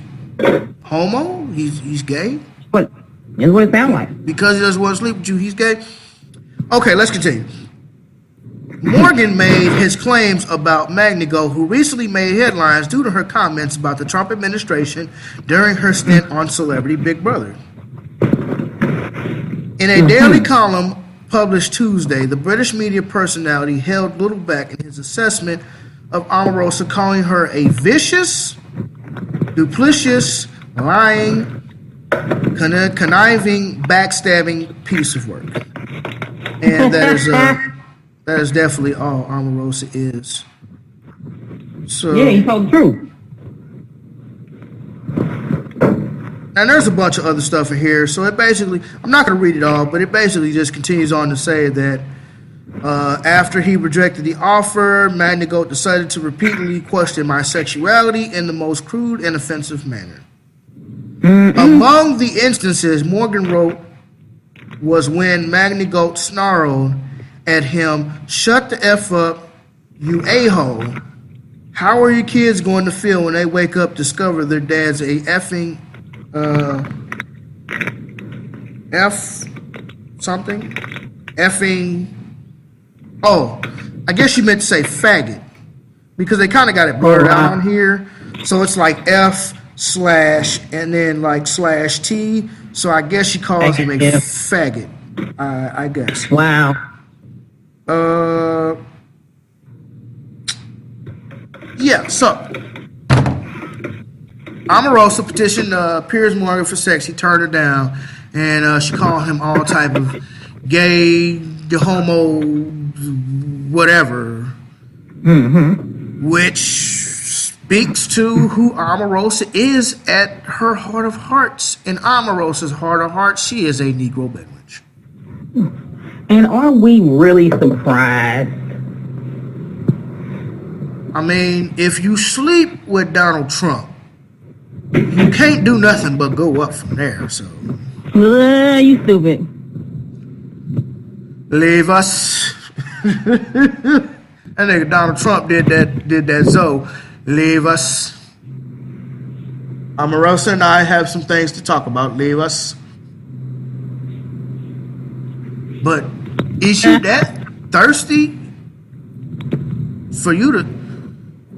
homo? He's gay? But that's what it sounds like. Because he doesn't want to sleep with you, he's gay? Okay, let's continue. Morgan made his claims about Magnigo, who recently made headlines due to her comments about the Trump administration during her stint on Celebrity Big Brother. In a daily column published Tuesday, the British media personality held little back in his assessment of Omarosa, calling her a vicious, duplicitous, lying, conniving, backstabbing piece of work. And that is definitely all Omarosa is. So Yeah, he told the truth. And there's a bunch of other stuff in here. So it basically, I'm not going to read it all, but it basically just continues on to say that after he rejected the offer, Magnigo decided to repeatedly question my sexuality in the most crude and offensive manner. Among the instances Morgan wrote was when Magnigo snarled at him, "Shut the F up, you a-hole. How are your kids going to feel when they wake up, discover their dad's a effing F something? Effing, oh, I guess you meant to say faggot, because they kind of got it blurred out on here. So it's like F slash and then like slash T. So I guess she calls him a faggot, I guess. Wow. Yeah, so Omarosa petitioned Piers Morgan for sex. He turned her down, and she called him all type of gay, homo, whatever, which speaks to who Omarosa is at her heart of hearts. In Omarosa's heart of hearts, she is a Negro Bedouin. And are we really surprised? I mean, if you sleep with Donald Trump, you can't do nothing but go up from there. So, You stupid. leave us. That nigga Donald Trump did that. So, leave us. Omarosa and I have some things to talk about. Leave us. But is you that thirsty for you to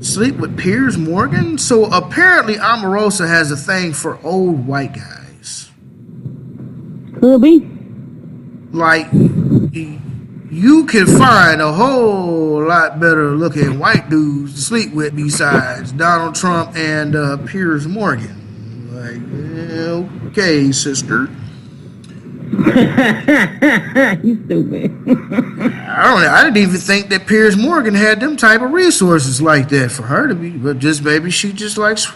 sleep with Piers Morgan? So apparently Omarosa has a thing for old white guys. Could be. Like, you can find a whole lot better looking white dudes to sleep with besides Donald Trump and Piers Morgan. Like, okay, sister. You stupid. I didn't even think that Piers Morgan had them type of resources like that for her to be, but just maybe she just likes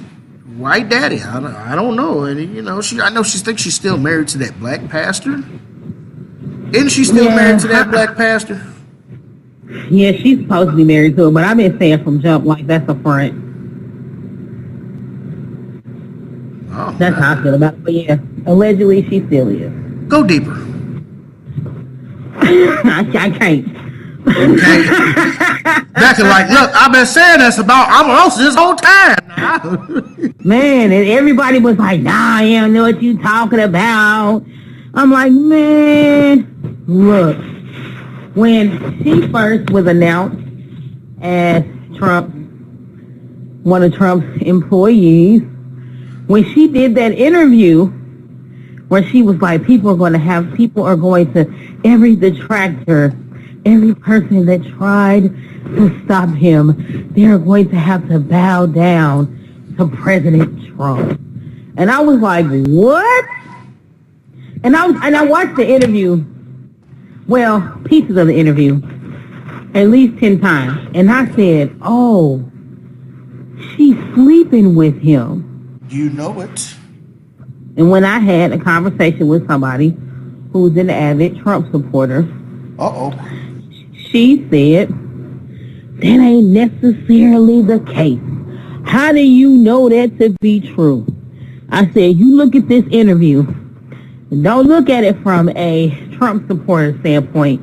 white daddy. I don't know. And you know, I know she thinks she's still married to that black pastor. Isn't she still married to that black pastor? Yeah, she's supposed to be married to him, but I've been saying from jump, like, that's a front. Oh, that's how I feel about it. But yeah, allegedly she still is. Go deeper. I can't. Okay. Becky, like, look, I've been saying this about Omarosa this whole time. Man, and everybody was like, nah, I don't know what you talking about. I'm like, man, look, when she first was announced as one of Trump's employees, when she did that interview where she was like, every detractor, every person that tried to stop him, they're going to have to bow down to President Trump. And I was like, what? And I watched the interview, well, pieces of the interview, at least 10 times. And I said, oh, she's sleeping with him. You know it. And when I had a conversation with somebody who's an avid Trump supporter, she said, that ain't necessarily the case. How do you know that to be true? I said, you look at this interview, and don't look at it from a Trump supporter standpoint.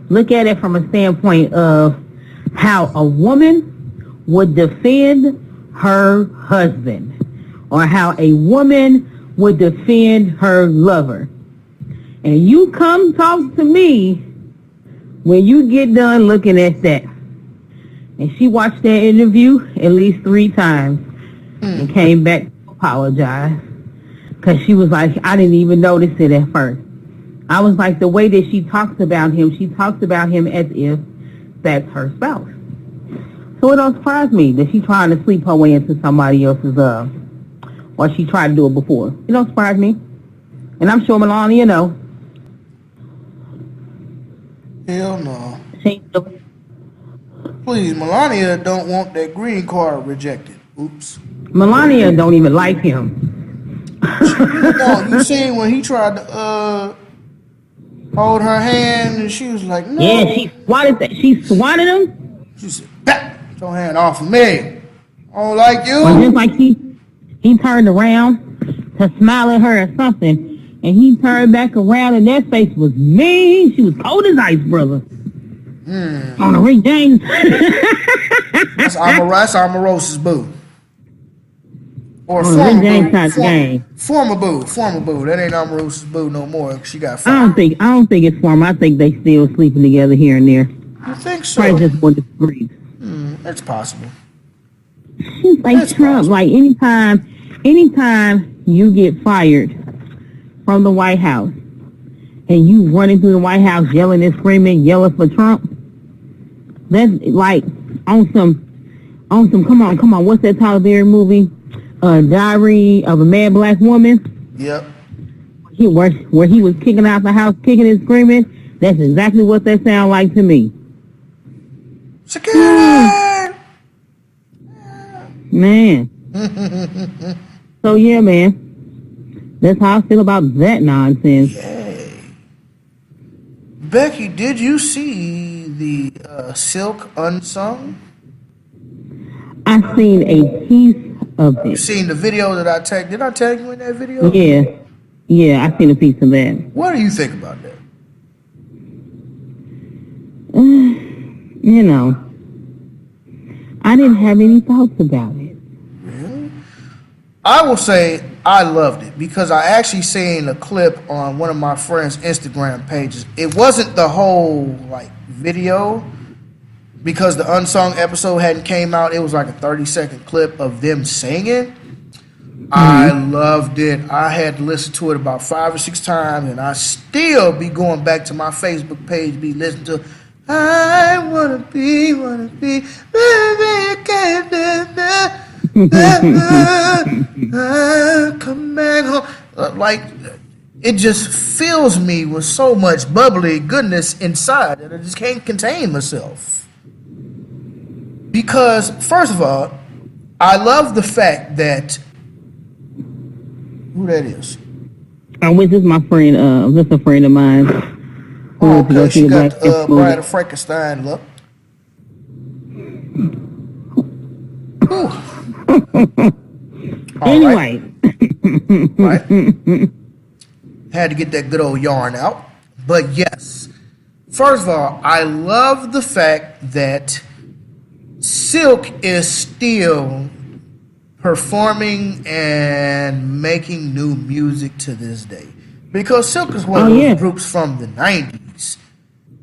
Look at it from a standpoint of how a woman would defend her husband, or how a woman would defend her lover. And you come talk to me when you get done looking at that. And she watched that interview at least 3 times and came back to apologize. Because she was like, I didn't even notice it at first. I was like, the way that she talks about him as if that's her spouse. So it don't surprise me that she's trying to sleep her way into somebody else's or she tried to do it before. It don't surprise me. And I'm sure Melania know. Hell no. She Please, Melania don't want that green card rejected. Oops. Melania don't even like him. No, you seen when he tried to hold her hand and she was like, no. Yeah, she swatted him. She said, back your hand off of me. I don't like you. Or just like he turned around to smile at her or something, and he turned back around and that face was mean. She was cold as ice, brother. On the Rick James. That's Omarosa's boo. Or on former Rick James boo. type game. Former boo. That ain't Omarosa's boo no more. She got I fired. don't think it's formal. I think they still sleeping together here and there. You think so? Probably just more disagreed. That's possible. She's like That's Trump. possible. Like anytime you get fired from the White House and you running through the White House yelling and screaming, yelling for Trump, that's like on some come on, what's that Tyler Perry movie? Diary of a Mad Black Woman. Yep. Where he was kicking out the house, kicking and screaming. That's exactly what that sound like to me. Security! Man. So yeah, man. That's how I feel about that nonsense. Yay. Becky, did you see the Silk Unsung? I seen a piece of You it. seen the video that I tagged? Did I tag you in that video? Yeah, I seen a piece of that. What do you think about that? You know, I didn't have any thoughts about it. Really? I will say I loved it because I actually seen a clip on one of my friend's Instagram pages. It wasn't the whole like video because the unsung episode hadn't came out. It was like a 30-second clip of them singing. I loved it. I had to listen to it about 5 or 6 times, and I still be going back to my Facebook page, be listening to I wanna be, baby, can't come back home. Like, it just fills me with so much bubbly goodness inside that I just can't contain myself. Because, first of all, I love the fact that who that is? This is my friend. This a friend of mine. Oh, okay, she got Bride of Frankenstein look. Anyway. Right. Had to get that good old yarn out. But yes, first of all, I love the fact that Silk is still performing and making new music to this day. Because Silk is one of those groups from the 90s.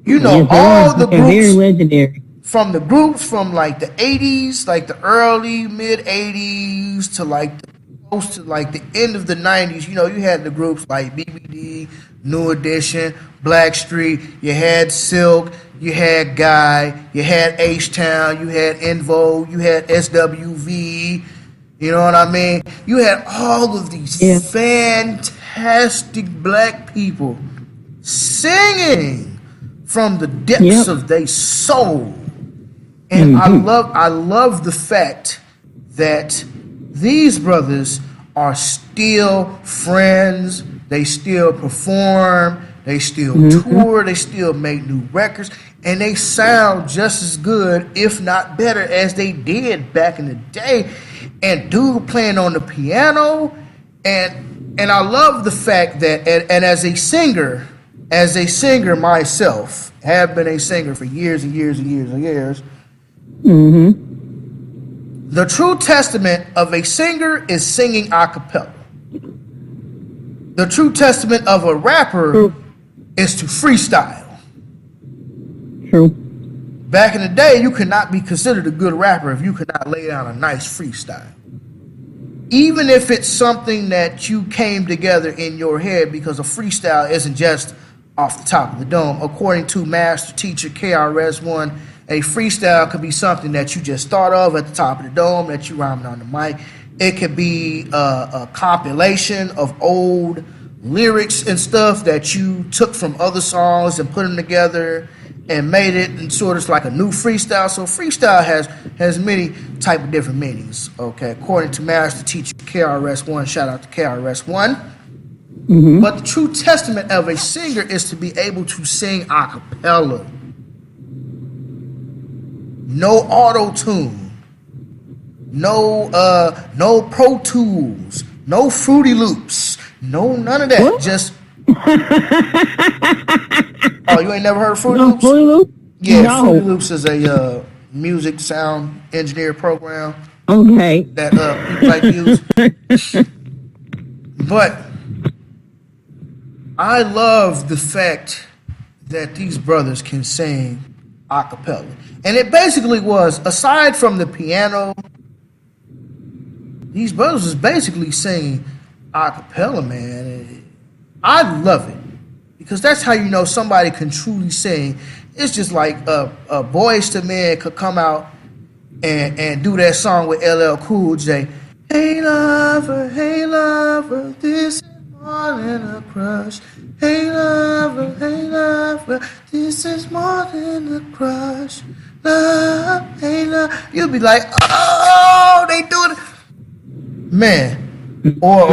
You know, all the groups very legendary. From the groups from like the 80s, like the early, mid 80s to like the close to like the end of the 90s, you know, you had the groups like BBD, New Edition, Blackstreet, you had Silk, you had Guy, you had H-Town, you had En Vogue, you had SWV, you know what I mean? You had all of these fantastic black people singing from the depths of their soul. And I love the fact that these brothers are still friends, they still perform, they still tour, they still make new records, and they sound just as good, if not better, as they did back in the day. And dude playing on the piano, and I love the fact that, and as a singer myself, have been a singer for years and years and years and years. The true testament of a singer is singing a cappella. The true testament of a rapper is to freestyle. True. Back in the day, you could not be considered a good rapper if you could not lay down a nice freestyle. Even if it's something that you came together in your head, because a freestyle isn't just off the top of the dome. According to master teacher KRS-One, a freestyle could be something that you just thought of at the top of the dome that you rhyming on the mic. It could be a compilation of old lyrics and stuff that you took from other songs and put them together and made it and sort of like a new freestyle. So freestyle has many type of different meanings. Okay, according to master teacher KRS-One, shout out to KRS-One. But the true testament of a singer is to be able to sing a cappella. No auto-tune, no Pro Tools, no Fruity Loops, no none of that. What? Just oh, you ain't never heard of Fruity Loops? Fruity Loops? Yeah, No. Fruity Loops is a music sound engineer program Okay. that people like to use. But I love the fact that these brothers can sing a cappella. And it basically was, aside from the piano, these brothers was basically singing a cappella, man. I love it, because that's how you know somebody can truly sing. It's just like Boys to Men could come out and do that song with LL Cool J. Hey lover, this is more than a crush. Hey lover, this is more than a crush. Love, hey love. You'll be like, oh, they do it, man. Or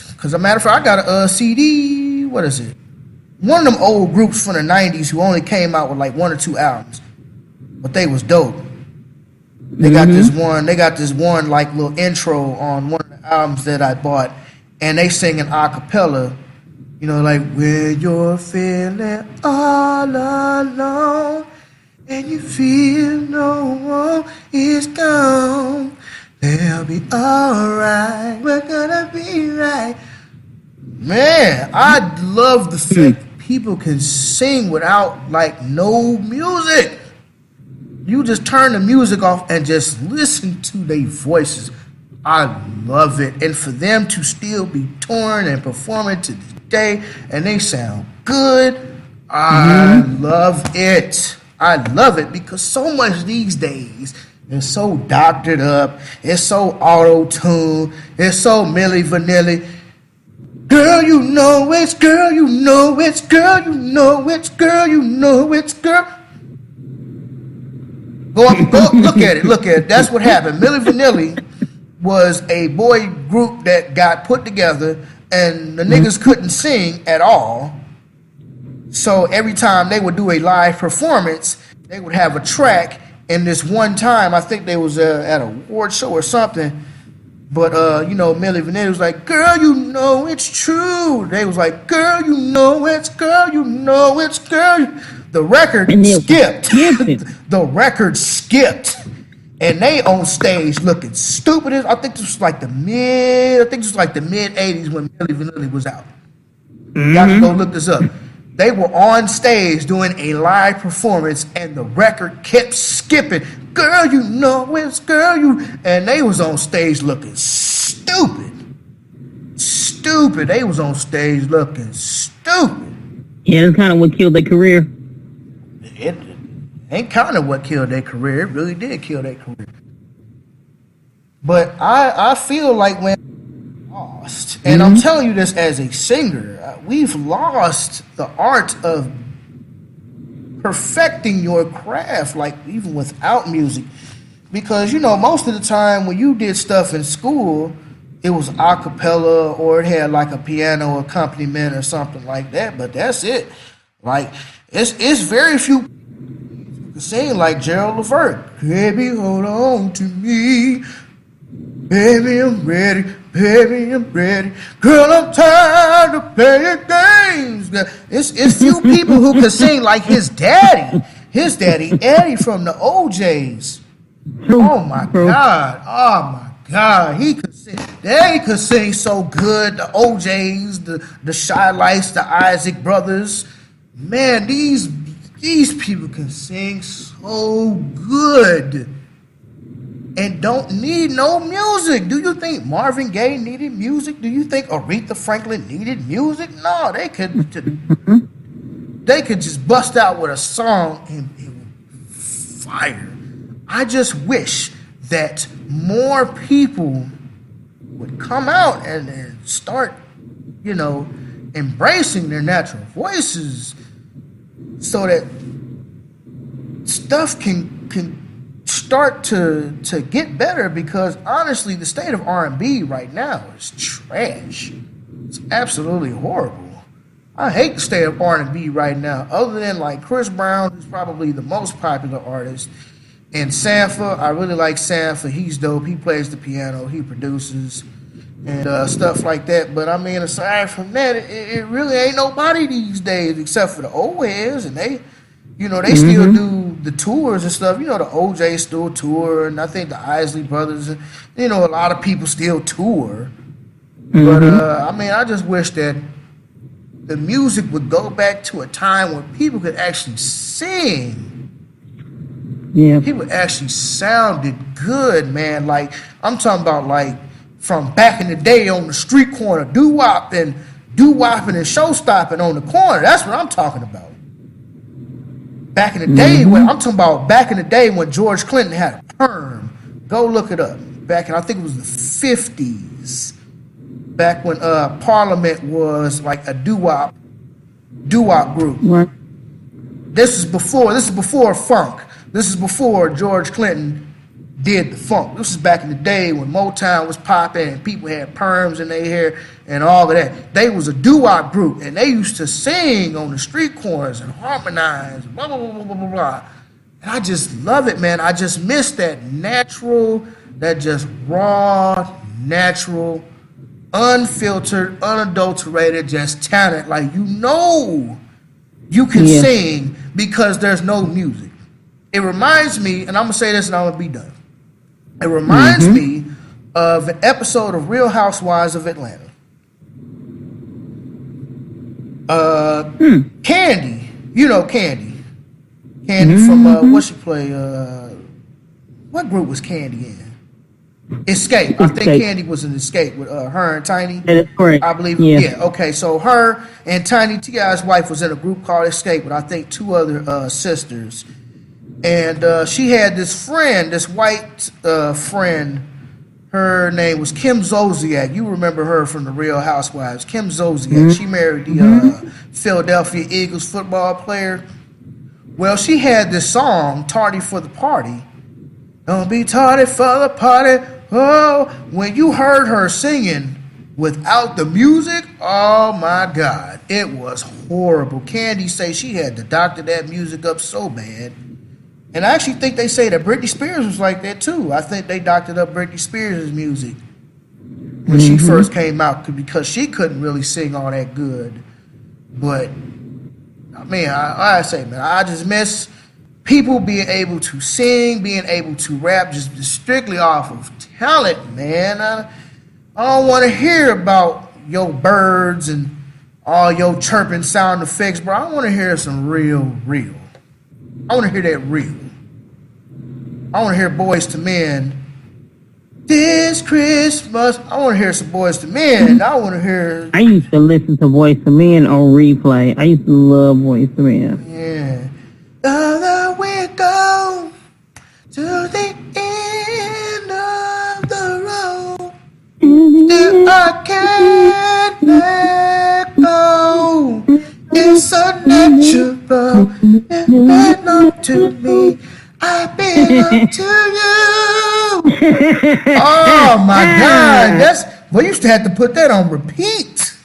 because as a matter of fact, I got a CD. What is it? One of them old groups from the 90s who only came out with like 1 or 2 albums, but they was dope. They got this one. They got this one like little intro on one of the albums that I bought, and they singing a cappella. You know, like when you're feeling all alone and you feel no one is gone, they'll be alright. We're gonna be right. Man, I love the fact people can sing without like no music. You just turn the music off and just listen to their voices. I love it. And for them to still be touring and performing to this day, and they sound good, I love it. I love it, because so much these days is so doctored up, it's so auto-tuned, it's so Milli Vanilli. Girl, you know it's, girl, you know it's, girl, you know it's, girl, you know it's, girl. Go look at it. That's what happened. Milli Vanilli was a boy group that got put together, and the niggas couldn't sing at all. So every time they would do a live performance, they would have a track. And this one time, I think they was at a award show or something. But you know, Milli Vanilli was like, "Girl, you know it's true." They was like, "Girl, you know it's, girl, you know it's, girl." The record skipped. The record skipped. And they on stage looking stupid as, I think this was like the mid 80s when Milli Vanilli was out. Y'all can go look this up. They were on stage doing a live performance, and the record kept skipping. Girl, you know it's, girl, you, and they was on stage looking Stupid. They was on stage looking stupid. Yeah, that's kind of what killed their career. It ain't kind of what killed their career. It really did kill their career. But I feel like when lost, and I'm telling you this as a singer, we've lost the art of perfecting your craft, like even without music. Because, you know, most of the time when you did stuff in school, it was a cappella or it had like a piano accompaniment or something like that, but that's it. Like, it's very few who can sing like Gerald Levert. Baby, hold on to me. Baby, I'm ready. Baby, I'm ready. Girl, I'm tired of playing games. It's few people who can sing like his daddy. His daddy, Eddie from the OJs. Oh my God. Oh my God. He could sing. They could sing so good. The OJs, the Shy Lights, the Isaac Brothers. Man, these people can sing so good. And don't need no music. Do you think Marvin Gaye needed music? Do you think Aretha Franklin needed music? No, they could just bust out with a song and it would fire. I just wish that more people would come out and start, you know, embracing their natural voices so that stuff can start to get better, because honestly the state of R&B right now is trash. It's absolutely horrible. I hate the state of R&B right now, other than like Chris Brown, who's probably the most popular artist, and Sanford. I really like Sanford. He's dope. He plays the piano, he produces and stuff like that. But I mean, aside from that, it really ain't nobody these days except for the old heads, and they, you know, they still do the tours and stuff. You know, the OJ still tour, and I think the Isley Brothers, and, you know, a lot of people still tour. But, I mean, I just wish that the music would go back to a time when people could actually sing. Yeah. People actually sounded good, man. Like, I'm talking about, like, from back in the day on the street corner, doo-wopping and show-stopping on the corner. That's what I'm talking about. Back in the day, when I'm talking about back in the day when George Clinton had a perm. Go look it up. Back in, I think it was the 50s. Back when Parliament was like a doo-wop group. Right. This is before funk. This is before George Clinton did the funk. This is back in the day when Motown was popping and people had perms in their hair and all of that. They was a doo-wop group, and they used to sing on the street corners and harmonize, blah, blah, blah, blah, blah, blah. And I just love it, man. I just miss that natural, that just raw, natural, unfiltered, unadulterated, just talent. Like, you know you can sing because there's no music. It reminds me, and I'm going to say this and I'm going to be done. It reminds me of an episode of Real Housewives of Atlanta. Candy, you know Candy from what she play? What group was Candy in? Escape. I think Candy was in Escape with her and Tiny. That is correct. I believe. Yeah. Okay. So her and Tiny T.I.'s wife was in a group called Escape with I think two other sisters. And she had this friend, this white friend. Her name was Kim Zolciak. You remember her from the Real Housewives. Kim Zolciak. She married the Philadelphia Eagles football player. Well, she had this song, Tardy for the Party. Don't be tardy for the party. Oh, when you heard her singing without the music, oh my God, it was horrible. Candy say she had to doctor that music up so bad. And I actually think they say that Britney Spears was like that too. I think they doctored up Britney Spears' music when she first came out because she couldn't really sing all that good. But, I mean, I say, man, I just miss people being able to sing, being able to rap just strictly off of talent, man. I don't want to hear about your birds and all your chirping sound effects, bro. I want to hear some real. I want to hear that real. I want to hear Boys to Men. this Christmas. I want to hear some Boys to Men. I want to hear. I used to listen to Voice to Men on replay. I used to love Voice to Men. Yeah. Other we go to the end of the road. Still I can't let go. It's unnatural. It belongs to me. I belong to you. Oh my God. We used to have to put that on repeat.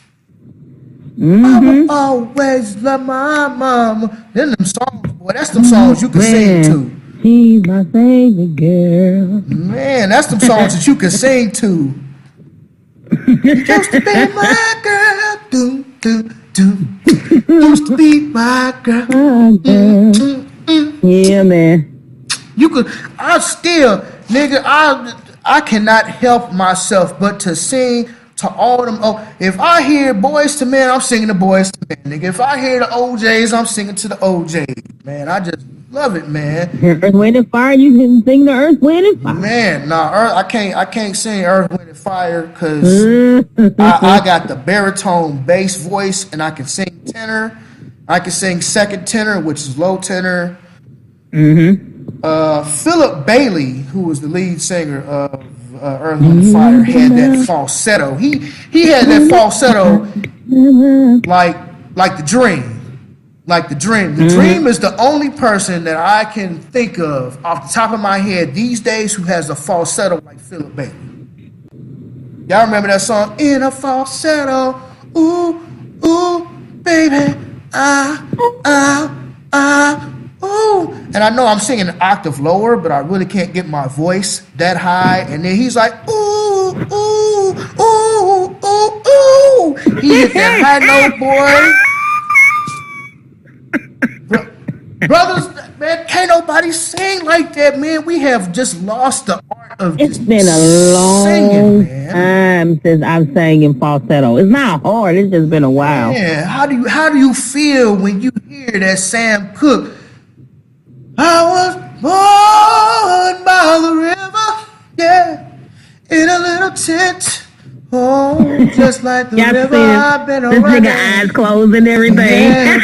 I will always love my mama. Then them songs, boy, that's them songs you can sing to. She's my favorite girl. Man, that's them songs that you can sing to. You used to be my girl. Do, do, do. Used to be my girl. Yeah, man. You could, I cannot help myself but to sing to all them. Oh, if I hear Boys to Men, I'm singing the Boys to Men, nigga. If I hear the OJs, I'm singing to the OJs, man. I just love it, man. Earth, Wind, and Fire, you can sing the Earth, Wind, and Fire. Man, I can't sing Earth, Wind, and Fire because I got the baritone bass voice and I can sing tenor. I can sing second tenor, which is low tenor. Philip Bailey, who was the lead singer of Earth, Wind, and Fire, had that falsetto. He had that falsetto like the Dream. Like the Dream. The Dream is the only person that I can think of off the top of my head these days who has a falsetto like Philip Bailey. Y'all remember that song? In a falsetto, ooh, ooh, baby, ooh. And I know I'm singing an octave lower, but I really can't get my voice that high. And then he's like, ooh, ooh, ooh, ooh, ooh. He hit that high note, boy. Brothers, man, can't nobody sing like that, man. We have just lost the art of It's been a long time since I've sang in falsetto. It's not hard. It's just been a while. Yeah, how do you feel when you hear that Sam Cooke? I was born by the river, yeah, in a little tent. Oh, just like the river I've been around. This nigga eyes closed and everything. Yeah,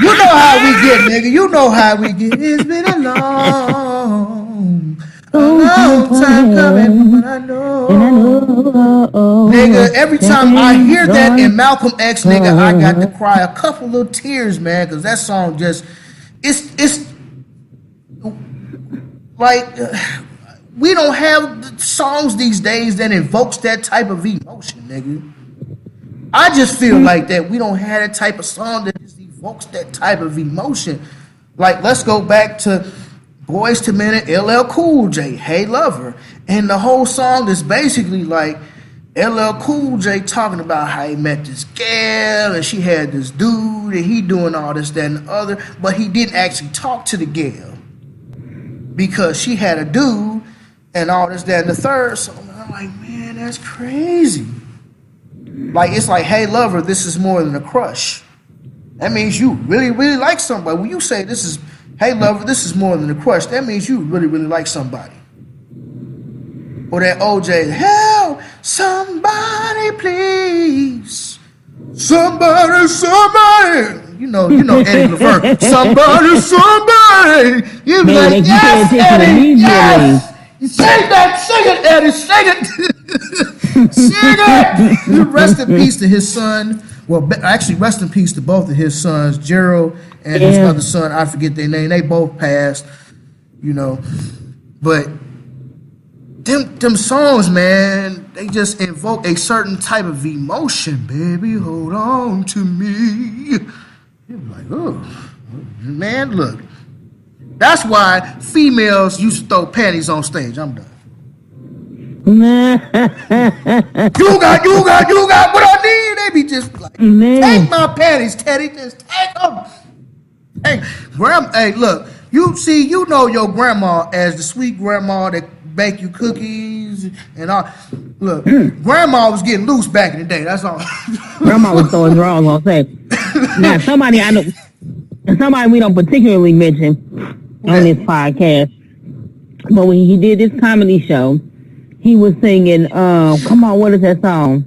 you know how we get, nigga. You know how we get. It's been a long time coming, but I know. Nigga, every time I hear that in Malcolm X, nigga, I got to cry a couple little tears, man, because that song just, it's like, we don't have songs these days that invokes that type of emotion, nigga. I just feel like that we don't have that type of song that just evokes that type of emotion. Like, let's go back to Boys to Men and LL Cool J, Hey Lover. And the whole song is basically like LL Cool J talking about how he met this gal and she had this dude and he doing all this, that, and the other. But he didn't actually talk to the gal because she had a dude and all this, that, and the third. So I'm like, man, that's crazy. Like, it's like, hey, lover, this is more than a crush. That means you really, really like somebody. When you say this is, hey, lover, this is more than a crush, that means you really, really like somebody. Or that OJ, help, somebody please. Somebody. You know Eddie Laverne. Somebody. You be like, yes, Eddie, yes. Sing it, Eddie, sing it. Sing it. Rest in peace to his son. Well, actually, rest in peace to both of his sons, Gerald and his other son. I forget their name. They both passed, you know. But them songs, man, they just invoke a certain type of emotion. Baby, hold on to me. You're like, oh, man, look. That's why females used to throw panties on stage. I'm done. you got what I need. They be just like, take my panties, Teddy. Just take them. Hey, look. You know your grandma as the sweet grandma that bake you cookies and all. Look, grandma was getting loose back in the day. That's all. Grandma was throwing draws on stage. Now, somebody I know, somebody we don't particularly mention on this podcast, but when he did this comedy show, he was singing, come on, what is that song?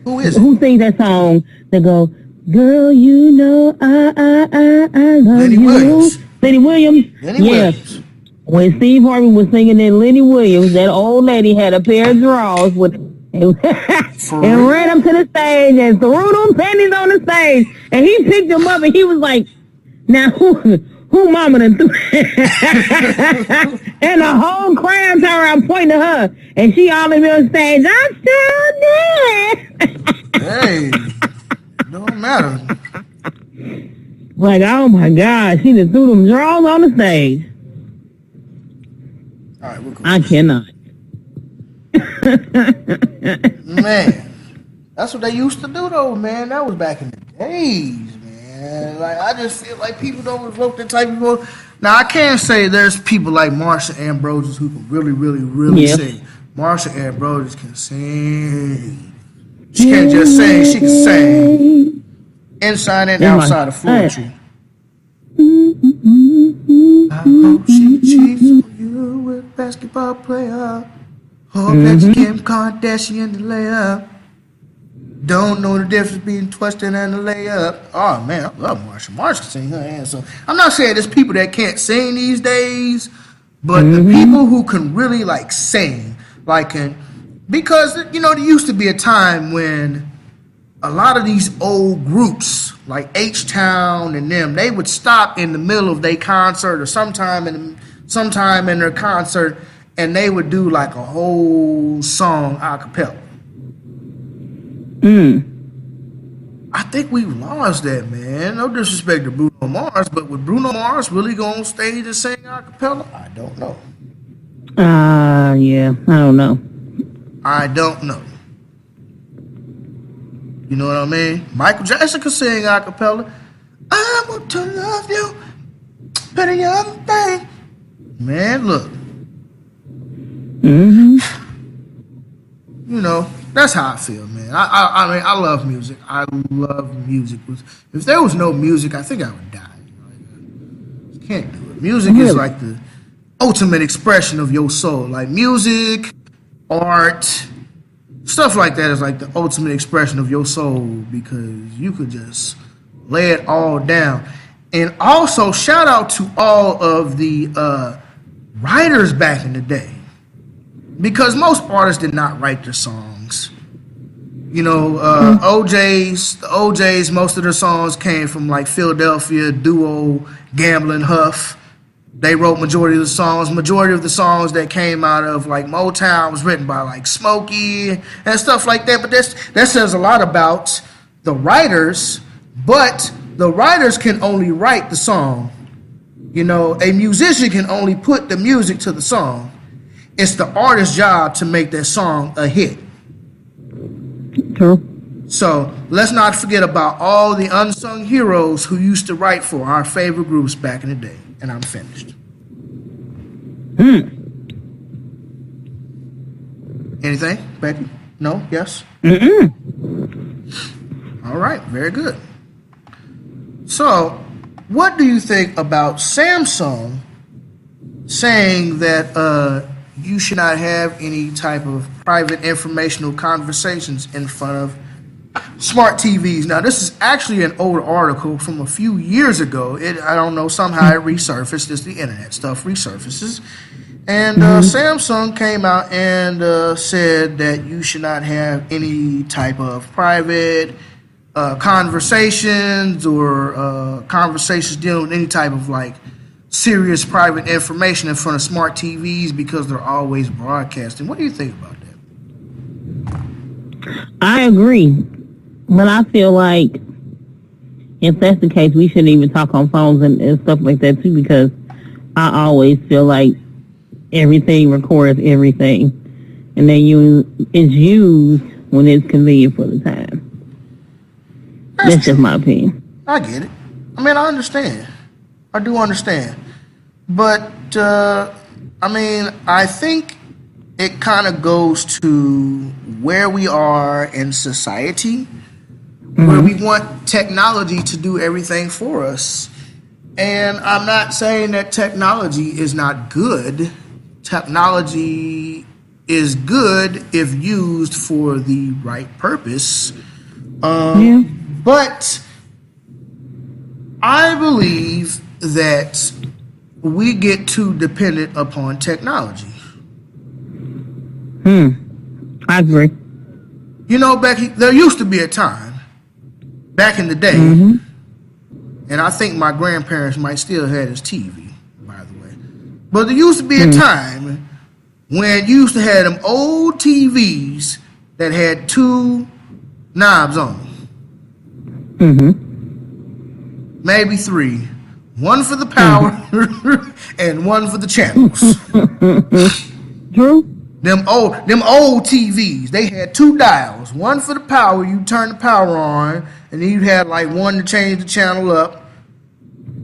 Who is it? Who sings that song that goes, girl, you know I love Lenny you. Williams. Lenny Williams? Lenny Williams. When Steve Harvey was singing that Lenny Williams, that old lady had a pair of drawers with and ran up to the stage and threw them panties on the stage. And he picked them up and he was like, now who mama done threw? And the whole crowd turned around pointing to her. And she all in the stage, I'm still there. Hey, don't matter. Like, oh my God, she just threw them drawers on the stage. All right, we're cool. I cannot. Man, that's what they used to do, though, man. That was back in the days, man. Like, I just feel like people don't revoke that type of people. Now, I can't say there's people like Marsha Ambrosius who can really sing. Marsha Ambrosius can sing. She can't just sing, she can sing. Inside and outside of Floetry. I hope she cheats on you with basketball player. Hope that you Kim Kardashian the layup. Don't know the difference between twisting and the layup. Oh man, I love Marsha. Marsha can sing her ass off. I'm not saying there's people that can't sing these days, but the people who can really like sing, like because you know there used to be a time when a lot of these old groups like H-Town and them, they would stop in the middle of their concert or sometime in their concert, and they would do like a whole song a cappella. I think we've lost that, man. No disrespect to Bruno Mars, but would Bruno Mars really go on stage and sing a cappella? I don't know. Yeah, I don't know. I don't know. You know what I mean? Michael Jackson could sing a cappella. I want to love you, better young thing. Man, look. You know, that's how I feel, man. I mean, I love music. I love music. If there was no music, I think I would die. You can't do it. Music is like the ultimate expression of your soul. Like music, art, stuff like that is like the ultimate expression of your soul because you could just lay it all down. And also, shout out to all of the writers back in the day. Because most artists did not write their songs. You know, OJ's, most of their songs came from like Philadelphia, Duo, Gamblin' Huff. They wrote majority of the songs. Majority of the songs that came out of like Motown was written by like Smokey and stuff like that. But that says a lot about the writers. But the writers can only write the song. You know, a musician can only put the music to the song. It's the artist's job to make that song a hit. True. So let's not forget about all the unsung heroes who used to write for our favorite groups back in the day. And I'm finished. Anything, Becky? No? Yes? All right, very good. So, what do you think about Samsung saying that you should not have any type of private informational conversations in front of smart TVs? Now, this is actually an old article from a few years ago. I don't know, somehow it resurfaced. It's the internet stuff resurfaces. And Samsung came out and said that you should not have any type of private conversations or conversations dealing with any type of like serious private information in front of smart TVs because they're always broadcasting. What do you think about that? I agree. But I feel like if that's the case, we shouldn't even talk on phones and stuff like that too, because I always feel like everything records everything. And then it's used when it's convenient for the time. That's just my opinion. I get it. I mean, I understand. I do understand. But, I mean, I think it kind of goes to where we are in society, where we want technology to do everything for us. And I'm not saying that technology is not good. Technology is good if used for the right purpose. Yeah. But I believe that we get too dependent upon technology. I agree. You know, Becky, there used to be a time back in the day, and I think my grandparents might still have this TV, by the way. But there used to be a time when you used to have them old TVs that had two knobs on them. Maybe three. One for the power and one for the channels. True. Them old TVs, they had two dials. One for the power, you turn the power on, and then you had like one to change the channel up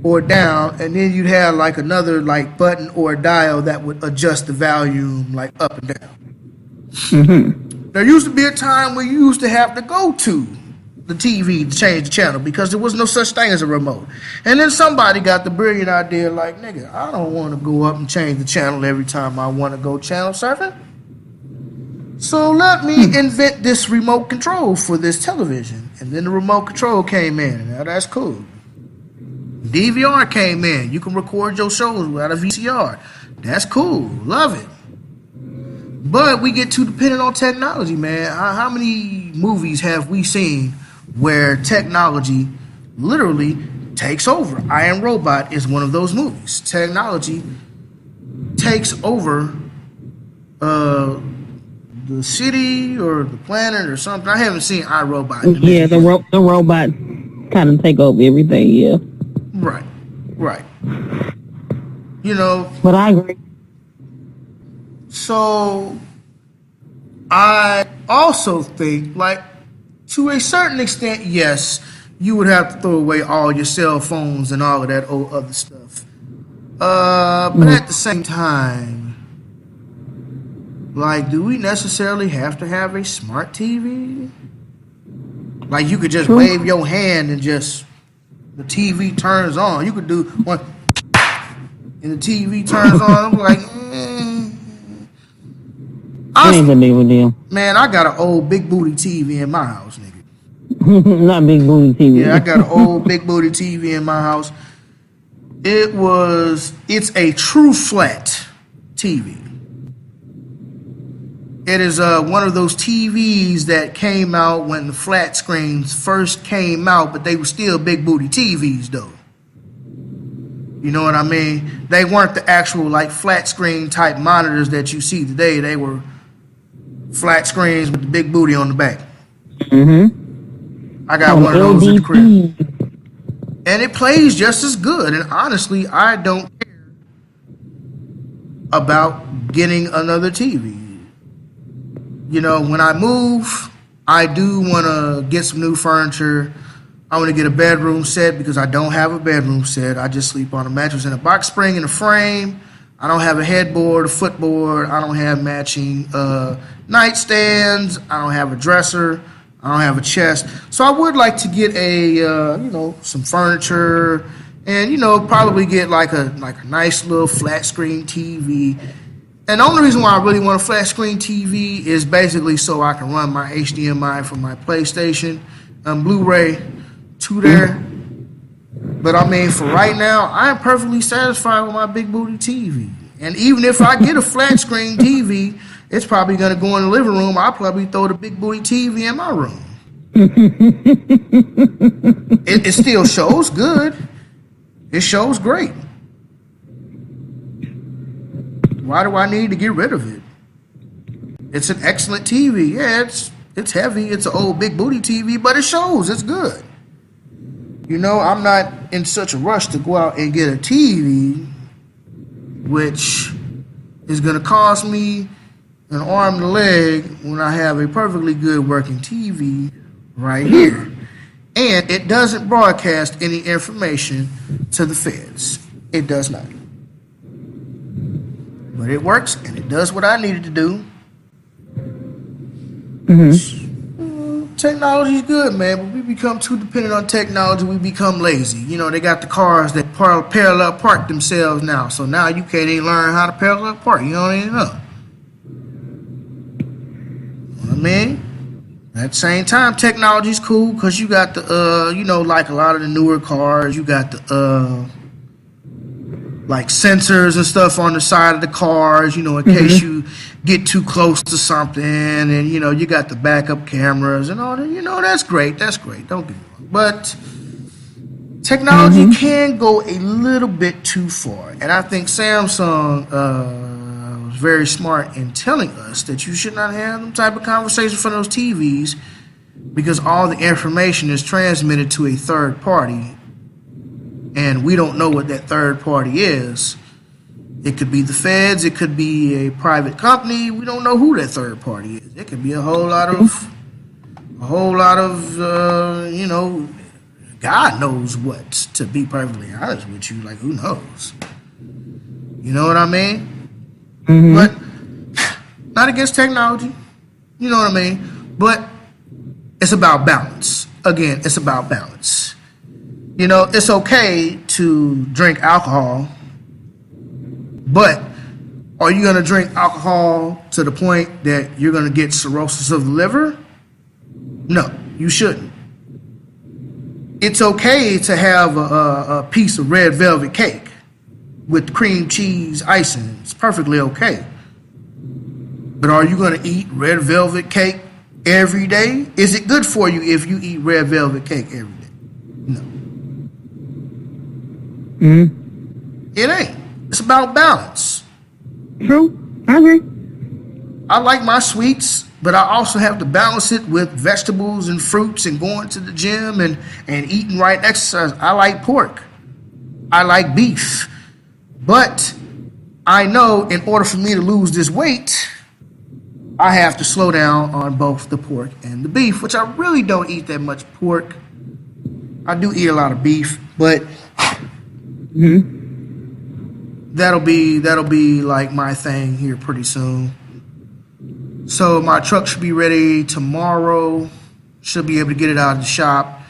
or down, and then you'd have like another like button or dial that would adjust the volume like up and down. There used to be a time where you used to have to go to the TV to change the channel because there was no such thing as a remote. And then somebody got the brilliant idea like, nigga, I don't want to go up and change the channel every time I want to go channel surfing. So let me invent this remote control for this television. And then the remote control came in. Now that's cool. DVR came in. You can record your shows without a VCR. That's cool. Love it. But we get too dependent on technology, man. How many movies have we seen where technology literally takes over? I Am Robot is one of those movies. Technology takes over the city or the planet or something. I haven't seen iRobot. Yeah, the robot kind of take over everything. Yeah. Right. You know. But I agree. So I also think, like, to a certain extent, yes, you would have to throw away all your cell phones and all of that old other stuff. But at the same time, like, do we necessarily have to have a smart TV? Like, you could just wave your hand and just the TV turns on. You could do one and the TV turns on. I'm like, It ain't a big deal. Man, I got an old big booty TV in my house, nigga. Not big booty TV. Yeah, I got an old big booty TV in my house. It's a true flat TV. It is one of those TVs that came out when the flat screens first came out, but they were still big booty TVs though. You know what I mean? They weren't the actual like flat screen type monitors that you see today. They were flat screens with the big booty on the back. I got one of those in the crib. And it plays just as good. And honestly, I don't care about getting another TV. You know, when I move, I do want to get some new furniture. I want to get a bedroom set because I don't have a bedroom set. I just sleep on a mattress and a box spring and a frame. I don't have a headboard, a footboard. I don't have matching nightstands. I don't have a dresser. I don't have a chest. So I would like to get some furniture and, probably get like a nice little flat screen TV. And the only reason why I really want a flat screen TV is basically so I can run my HDMI from my PlayStation and Blu-ray to there. But I mean, for right now, I am perfectly satisfied with my big booty TV. And even if I get a flat screen TV, it's probably going to go in the living room. I'll probably throw the big booty TV in my room. It still shows good. It shows great. Why do I need to get rid of it? It's an excellent TV. Yeah, it's heavy. It's an old big booty TV, but it shows. It's good. I'm not in such a rush to go out and get a TV, which is going to cost me an arm and a leg when I have a perfectly good working TV right here. And it doesn't broadcast any information to the feds. It does not. But it works and it does what I needed to do. Technology is good, man, but we become too dependent on technology. We become lazy. They got the cars that parallel park themselves now. So now you can't even learn how to parallel park. You don't even know. mean, at the same time, technology's cool because you got the, like a lot of the newer cars, you got the, like sensors and stuff on the side of the cars, in case you get too close to something, and you got the backup cameras and all that. That's great. Don't get me wrong, but technology can go a little bit too far, and I think Samsung was very smart in telling us that you should not have them type of conversation from those TVs because all the information is transmitted to a third party. And we don't know what that third party is. It could be the feds. It could be a private company. We don't know who that third party is. It could be a whole lot of, God knows what. To be perfectly honest with you, like who knows? You know what I mean? But not against technology. You know what I mean? But it's about balance. Again, it's about balance. It's okay to drink alcohol, but are you going to drink alcohol to the point that you're going to get cirrhosis of the liver? No, you shouldn't. It's okay to have a piece of red velvet cake with cream cheese icing. It's perfectly okay. But are you going to eat red velvet cake every day? Is it good for you if you eat red velvet cake every day? No. It ain't. It's about balance. True. I agree. I like my sweets, but I also have to balance it with vegetables and fruits and going to the gym and eating right exercise. I like pork. I like beef. But I know in order for me to lose this weight, I have to slow down on both the pork and the beef, which I really don't eat that much pork. I do eat a lot of beef, but that'll be like my thing here pretty soon. So my truck should be ready tomorrow. Should be able to get it out of the shop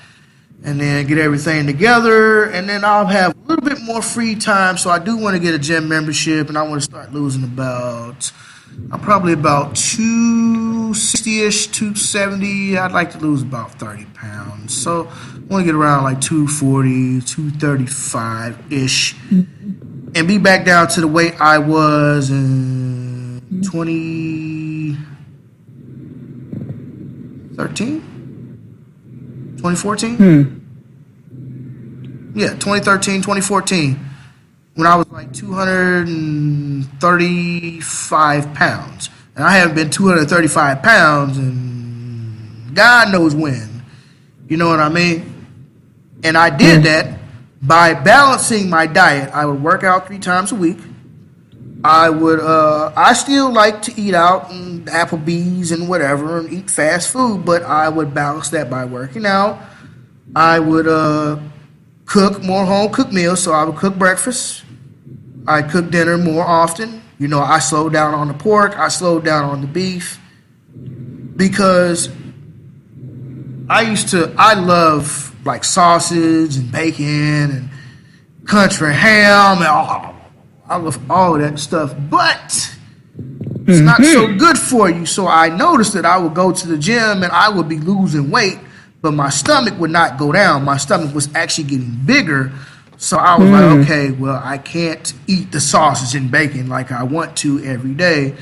and then get everything together, and then I'll have a little bit more free time. So I do want to get a gym membership, and I want to start losing I'm probably about 260-ish, 270. I'd like to lose about 30 pounds. So I want to get around like 240, 235-ish. And be back down to the weight I was in 2014? Yeah, 2013, 2014. When I was like 235 pounds. And I haven't been 235 pounds in God knows when. You know what I mean? And I did that by balancing my diet. I would work out 3 times a week. I still like to eat out and Applebee's and whatever and eat fast food, but I would balance that by working out. I would cook more home cooked meals, so I would cook breakfast. I cook dinner more often. I slowed down on the pork. I slowed down on the beef because I love like sausage and bacon and country ham and I love all of that stuff, but it's not so good for you. So I noticed that I would go to the gym and I would be losing weight, but my stomach would not go down. My stomach was actually getting bigger. So I was like, okay, well, I can't eat the sausage and bacon like I want to every day.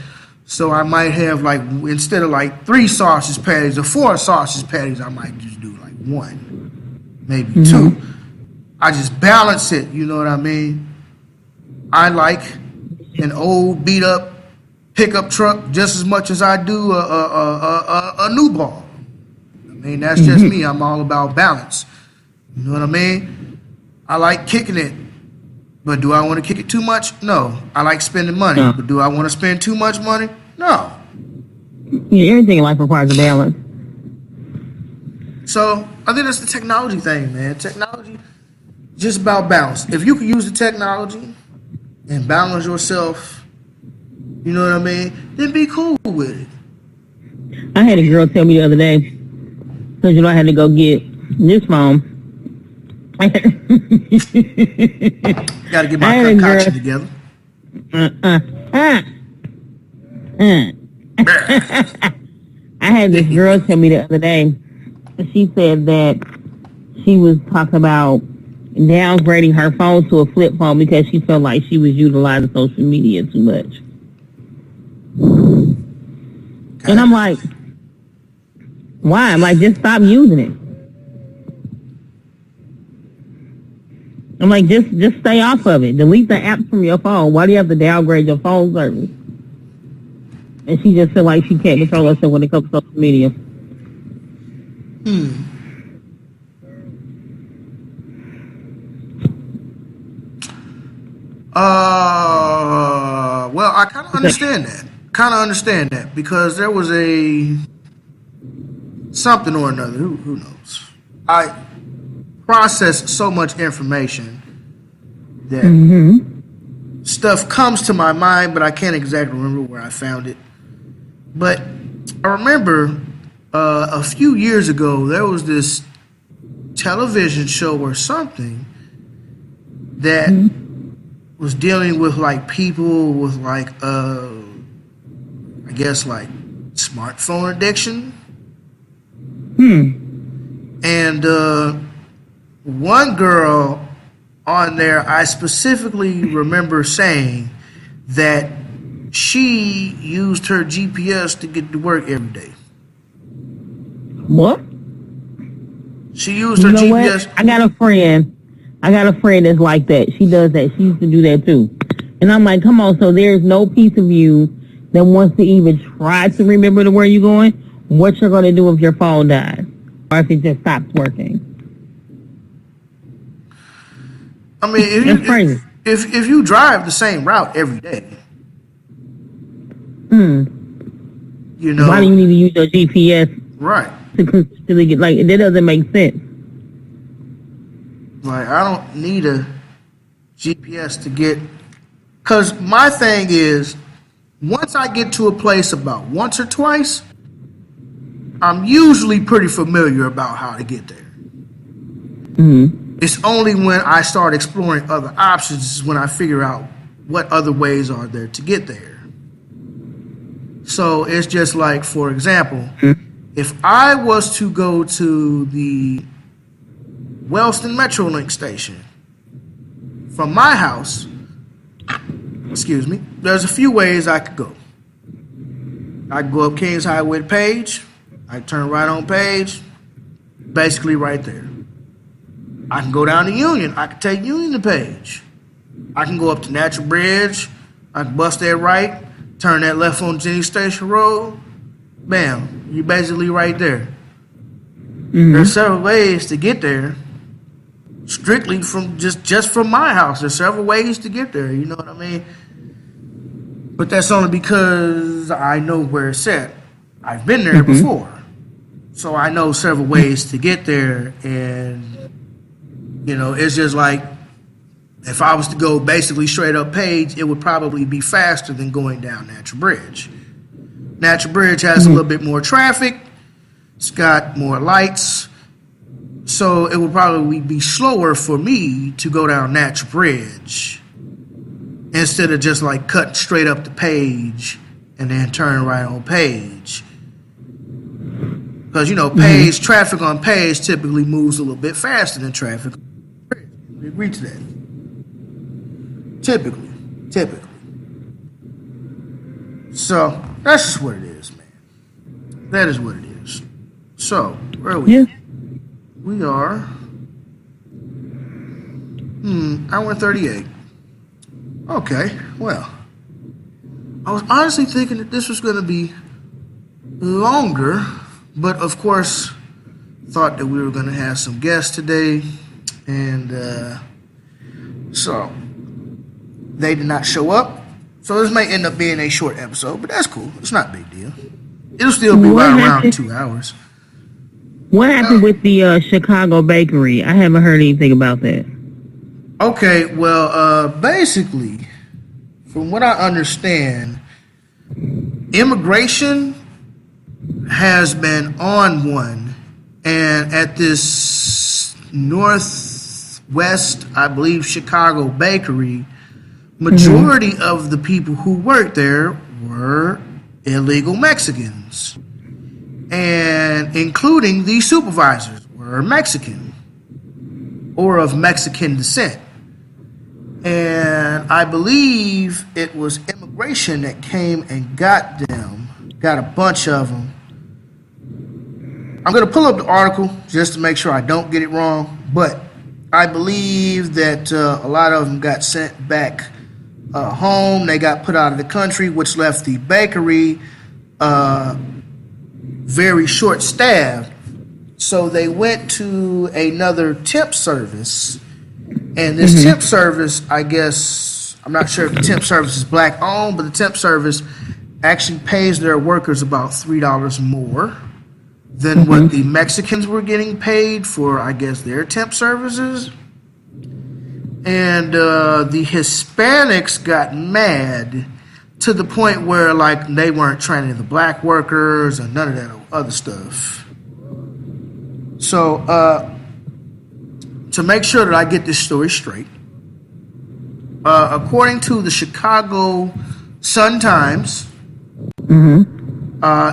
So I might have like, instead of like 3 sausage patties or 4 sausage patties, I might just do like 1, maybe 2. I just balance it, you know what I mean? I like an old beat up pickup truck just as much as I do a new ball. I mean, that's just me. I'm all about balance. You know what I mean? I like kicking it, but do I want to kick it too much? No. I like spending money, but do I want to spend too much money? No. Yeah, everything in life requires a balance. So I think that's the technology thing, man. Technology, just about balance. If you can use the technology and balance yourself, you know what I mean, then be cool with it. I had a girl tell me the other day, because I had to go get this phone. Got to get my concoction together. I had this girl tell me the other day. She said that she was talking about downgrading her phone to a flip phone because she felt like she was utilizing social media too much. And I'm like, why? I'm like, just stop using it. I'm like, just stay off of it. Delete the apps from your phone. Why do you have to downgrade your phone service? And she just feel like she can't control herself when it comes to social media. Well, I kind of understand that. Because there was a something or another. Who knows? I process so much information that stuff comes to my mind, but I can't exactly remember where I found it. But I remember a few years ago there was this television show or something that was dealing with like people with like I guess like smartphone addiction. And one girl on there, I specifically remember saying that she used her GPS to get to work every day. What? She used her GPS. What? I got a friend that's like that. She does that. She used to do that too. And I'm like, come on, so there's no piece of you that wants to even try to remember to where you're going, what you're going to do if your phone dies or if it just stops working. I mean, if you drive the same route every day, you know, why do you need to use your GPS? Right. To consistently get, like, that doesn't make sense. Like, I don't need a GPS to get, because my thing is, once I get to a place about once or twice, I'm usually pretty familiar about how to get there. It's only when I start exploring other options when I figure out what other ways are there to get there. So it's just like, for example, if I was to go to the Wellston Metrolink station from my house, there's a few ways I could go. I could go up Kings Highway to Page. I turn right on Page, basically right there. I can go down to Union. I can take Union to Page. I can go up to Natural Bridge. I can bust that right, turn that left on Jenny Station Road. Bam, you're basically right there. There's several ways to get there. Strictly from just from my house, there's several ways to get there. You know what I mean? But that's only because I know where it's at. I've been there before, so I know several ways to get there. And you know, it's just like if I was to go basically straight up Page, it would probably be faster than going down Natural Bridge. Natural Bridge has a little bit more traffic. It's got more lights. So it would probably be slower for me to go down Natural Bridge instead of just like cut straight up the Page and then turn right on Page. Because, you know, Page, traffic on Page typically moves a little bit faster than traffic on Bridge. We agree to that. Typically. So that's just what it is, man. That is what it is. So, where are we? Yeah. We are hour 38. Okay, well, I was honestly thinking that this was going to be longer, but of course, thought that we were going to have some guests today, and so they did not show up. So this may end up being a short episode, but that's cool. It's not a big deal. It'll still be right around 2 hours. What happened with the Chicago bakery? I haven't heard anything about that. Okay, well, basically, from what I understand, immigration has been on one, and at this northwest, I believe, Chicago bakery, majority of the people who worked there were illegal Mexicans. and including the supervisors were Mexican or of Mexican descent. And I believe it was immigration that came and got them, got a bunch of them. I'm going to pull up the article just to make sure I don't get it wrong, but I believe that a lot of them got sent back home. They got put out of the country, which left the bakery very short-staffed. So they went to another temp service. And this temp service, I guess, I'm not sure if the temp service is black owned, but the temp service actually pays their workers about $3 more than what the Mexicans were getting paid for, I guess, their temp services. And the Hispanics got mad to the point where, like, they weren't training the black workers and none of that other stuff. So, to make sure that I get this story straight, according to the Chicago Sun-Times,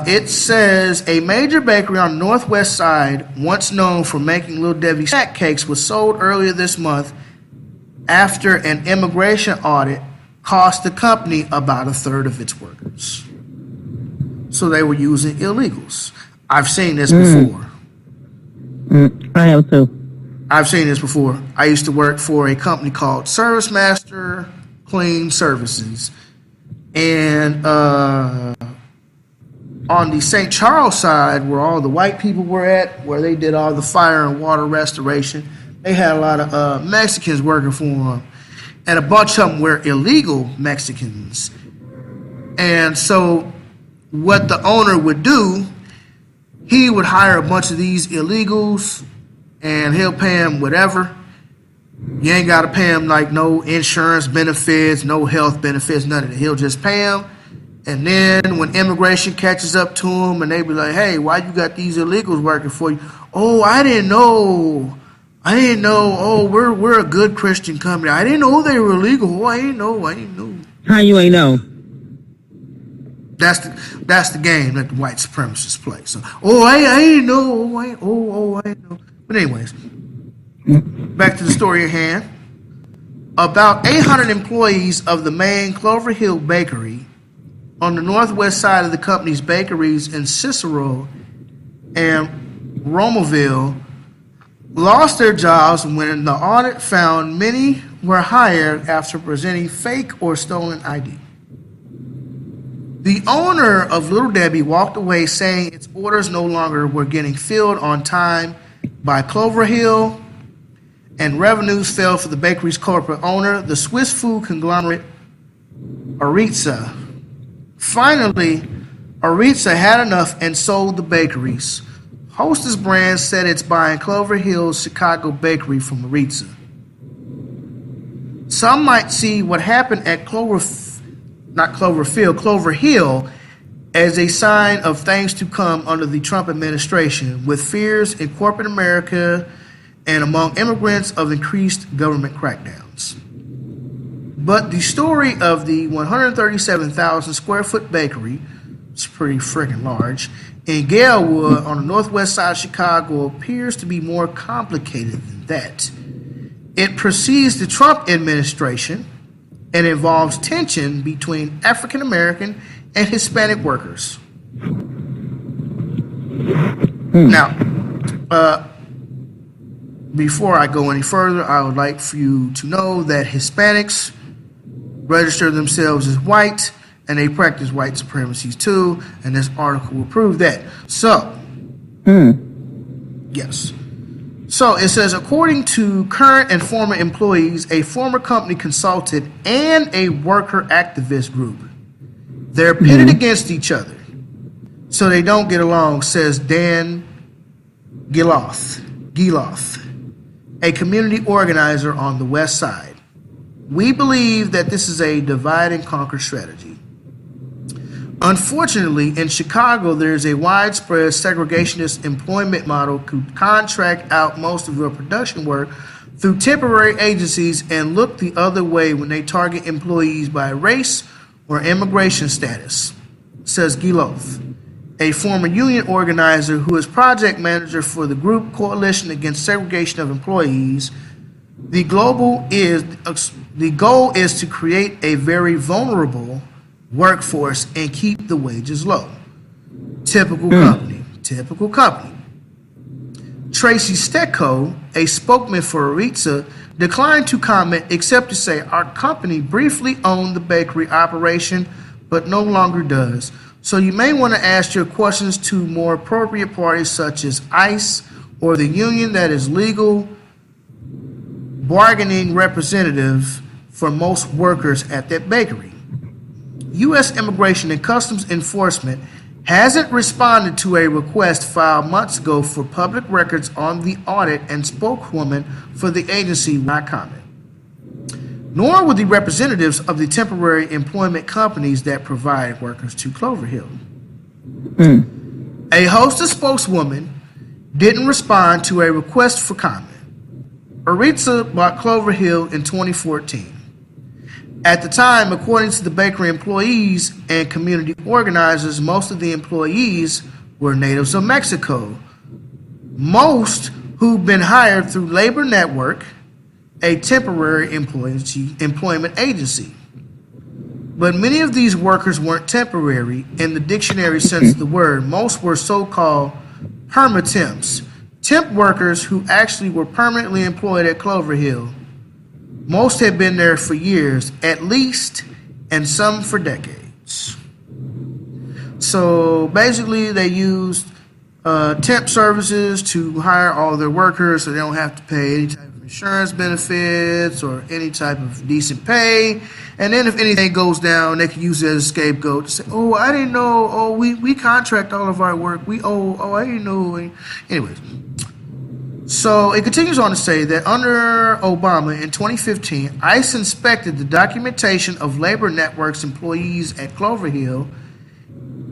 it says a major bakery on the northwest side, once known for making Little Debbie snack cakes, was sold earlier this month after an immigration audit cost the company about a third of its workers. So they were using illegals. I've seen this before. I have too. I've seen this before. I used to work for a company called Service Master Clean Services. And on the St. Charles side, where all the white people were at, where they did all the fire and water restoration, they had a lot of Mexicans working for them. And a bunch of them were illegal Mexicans. And so what the owner would do, he would hire a bunch of these illegals, and he'll pay them whatever. You ain't got to pay him like no insurance benefits, no health benefits, none of that. He'll just pay them. And then when immigration catches up to him and they be like, hey, why you got these illegals working for you? Oh, I didn't know. Oh, we're a good Christian company. I didn't know they were illegal. Oh, I didn't know. How you ain't know? That's the game that the white supremacists play. So, I didn't know. I didn't know. But anyways, back to the story at hand. About 800 employees of the main Cloverhill bakery on the northwest side of the company's bakeries in Cicero and Romoville lost their jobs when the audit found many were hired after presenting fake or stolen ID. The owner of Little Debbie walked away saying its orders no longer were getting filled on time by Cloverhill, and revenues fell for the bakery's corporate owner, the Swiss food conglomerate Omarosa. Finally, Omarosa had enough and sold the bakeries. Hostess Brands said it's buying Cloverhill's Chicago bakery from Omarosa. Some might see what happened at Cloverhill as a sign of things to come under the Trump administration, with fears in corporate America and among immigrants of increased government crackdowns. But the story of the 137,000 square foot bakery, it's pretty freaking large, in Galewood on the northwest side of Chicago appears to be more complicated than that. It precedes the Trump administration and involves tension between African American and Hispanic workers. Now, before I go any further, I would like for you to know that Hispanics register themselves as white, and they practice white supremacy too, and this article will prove that. So, yes. So it says, according to current and former employees, a former company consultant, and a worker activist group, they're pitted against each other, so they don't get along, says Dan Giloth, a community organizer on the west side. We believe that this is a divide and conquer strategy. Unfortunately, in Chicago, there is a widespread segregationist employment model to contract out most of your production work through temporary agencies and look the other way when they target employees by race or immigration status, says Giloth. a former union organizer who is project manager for the group Coalition Against Segregation of Employees. The goal is to create a very vulnerable workforce and keep the wages low. Typical company. Tracy Stecco, a spokesman for Aritza, declined to comment except to say, "Our company briefly owned the bakery operation, but no longer does. So you may want to ask your questions to more appropriate parties such as ICE or the union that is legal bargaining representative for most workers at that bakery." U.S. Immigration and Customs Enforcement hasn't responded to a request filed months ago for public records on the audit, and spokeswoman for the agency will not comment. Nor will the representatives of the temporary employment companies that provide workers to Cloverhill. A hostess spokeswoman didn't respond to a request for comment. Aritza bought Cloverhill in 2014. At the time, according to the bakery employees and community organizers, most of the employees were natives of Mexico, most who've been hired through Labor Network, a temporary employment agency. But many of these workers weren't temporary in the dictionary sense of the word. Most were so-called permatemps, temp workers who actually were permanently employed at Cloverhill. Most had been there for years, at least, and some for decades. So basically, they used temp services to hire all their workers so they don't have to pay any type of insurance benefits or any type of decent pay. And then if anything goes down, they can use it as a scapegoat to say, "Oh, I didn't know. Oh, we contract all of our work. I didn't know." Anyways. So it continues on to say that under Obama in 2015, ICE inspected the documentation of Labor Network's employees at Cloverhill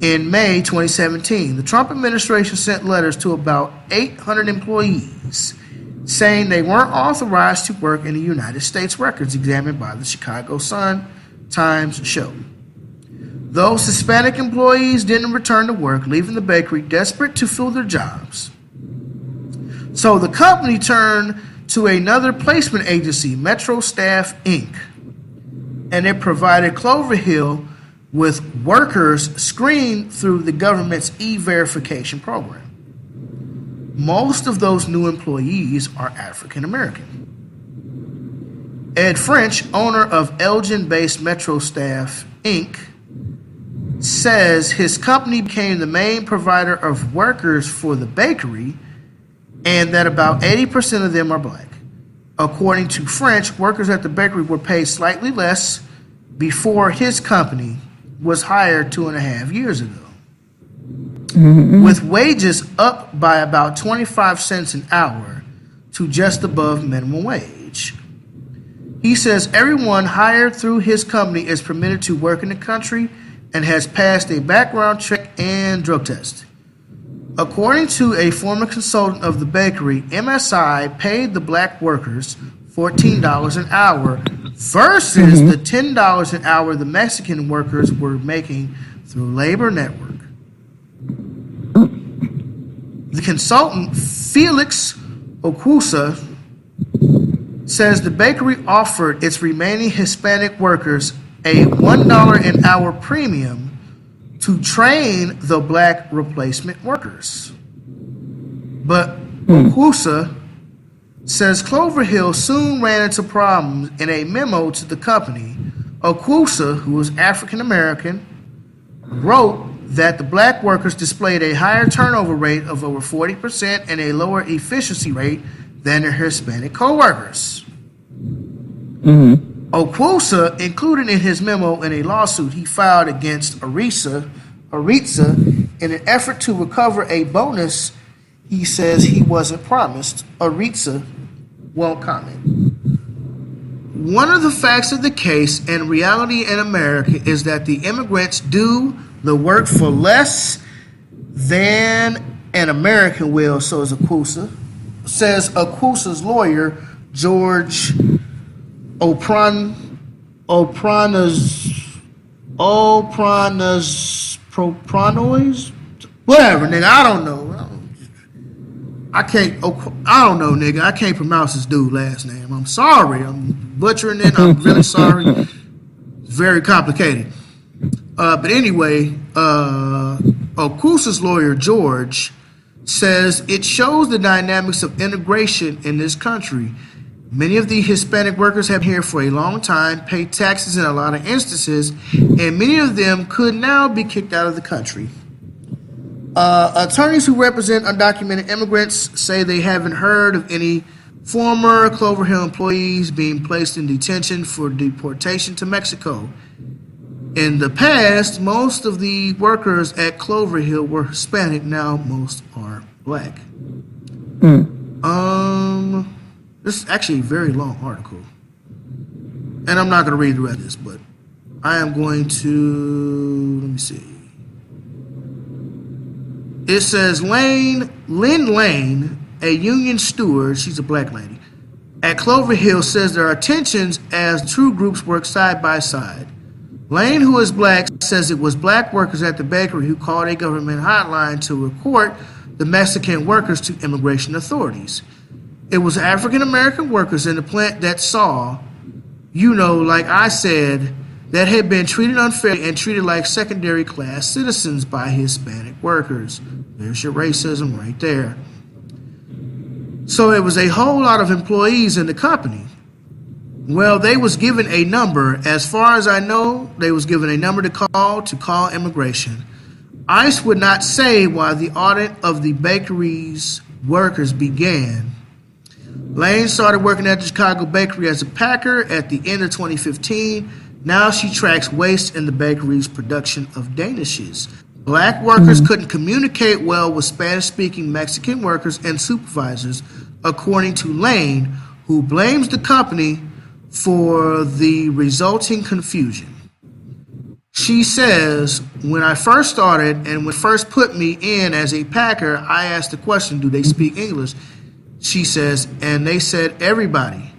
in May 2017. The Trump administration sent letters to about 800 employees saying they weren't authorized to work in the United States, records examined by the Chicago Sun-Times show. Those Hispanic employees didn't return to work, leaving the bakery desperate to fill their jobs. So the company turned to another placement agency, Metro Staff Inc., and it provided Cloverhill with workers screened through the government's e-verification program. Most of those new employees are African American. Ed French, owner of Elgin-based Metro Staff Inc., says his company became the main provider of workers for the bakery, and that about 80% of them are black. According to French, workers at the bakery were paid slightly less before his company was hired 2.5 years ago. With wages up by about 25 cents an hour to just above minimum wage. He says everyone hired through his company is permitted to work in the country and has passed a background check and drug test. According to a former consultant of the bakery, MSI paid the black workers $14 an hour versus the $10 an hour the Mexican workers were making through Labor Network. The consultant, Felix Okwusa, says the bakery offered its remaining Hispanic workers a $1 an hour premium to train the black replacement workers. But Okwusa says Cloverhill soon ran into problems. In a memo to the company, Okwusa, who was African American, wrote that the black workers displayed a higher turnover rate of over 40% and a lower efficiency rate than their Hispanic co-workers. Okwusa included in his memo in a lawsuit he filed against Aritza in an effort to recover a bonus he says he wasn't promised. Aritza won't comment. One of the facts of the case and reality in America is that the immigrants do the work for less than an American will, says Okwusa's lawyer, George Opranois. Whatever, nigga. I don't know. I don't know, nigga. I can't pronounce this dude's last name. I'm sorry. I'm butchering it. I'm really sorry. It's very complicated. But anyway, Okusa's lawyer, George, says it shows the dynamics of integration in this country. Many of the Hispanic workers have been here for a long time, pay taxes in a lot of instances, and many of them could now be kicked out of the country. Attorneys who represent undocumented immigrants say they haven't heard of any former Cloverhill employees being placed in detention for deportation to Mexico. In the past, most of the workers at Cloverhill were Hispanic. Now most are black. This is actually a very long article. And I'm not going to read the rest of this, but I am going to, let me see. It says Lynn Lane, a union steward, she's a black lady, at Cloverhill says there are tensions as two groups work side by side. Lane, who is black, says it was black workers at the bakery who called a government hotline to report the Mexican workers to immigration authorities. It was African American workers in the plant that saw, like I said, that had been treated unfairly and treated like secondary class citizens by Hispanic workers. There's your racism right there. So it was a whole lot of employees in the company. Well, they was given a number. As far as I know, they was given a number to call immigration. ICE would not say why the audit of the bakery's workers began. Lane started working at the Chicago bakery as a packer at the end of 2015. Now she tracks waste in the bakery's production of danishes. Black workers couldn't communicate well with Spanish-speaking Mexican workers and supervisors, according to Lane, who blames the company for the resulting confusion. She says, when I first started and when first put me in as a packer, I asked the question, do they speak English? She says, and they said everybody.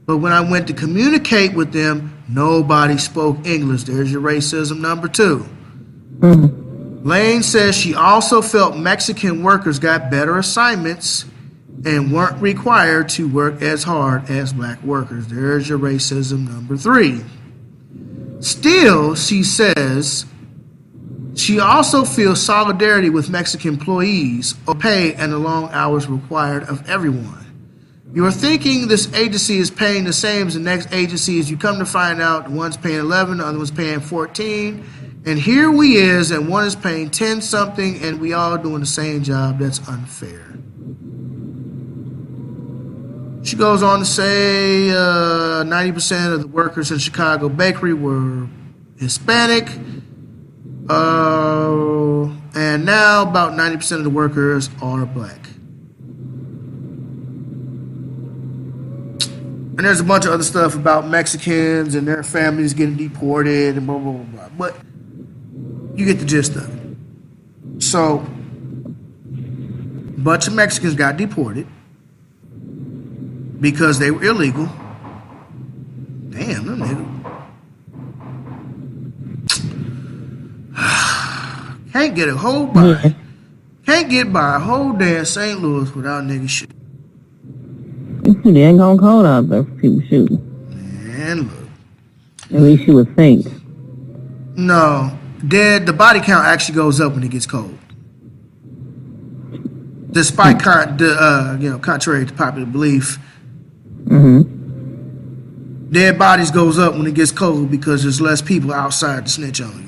But when I went to communicate with them, nobody spoke English. There's your racism number 2. Lane says she also felt Mexican workers got better assignments and weren't required to work as hard as black workers. There's your racism number 3. Still, she says she also feels solidarity with Mexican employees or pay and the long hours required of everyone. You're thinking this agency is paying the same as the next agency, as you come to find out one's paying 11, the other one's paying 14. And here we is, and one is paying 10 something, and we all doing the same job. That's unfair. She goes on to say 90% of the workers in Chicago bakery were Hispanic. And now about 90% of the workers are black. And there's a bunch of other stuff about Mexicans and their families getting deported and blah, blah, blah, blah. But you get the gist of it. So, a bunch of Mexicans got deported because they were illegal. Damn, them niggas. Can't get by a whole damn St. Louis without niggas shit. It ain't gonna cold out there for people shooting. Man, look. At least you would think. No, the body count actually goes up when it gets cold. Despite contrary to popular belief, dead bodies goes up when it gets cold because there's less people outside to snitch on you.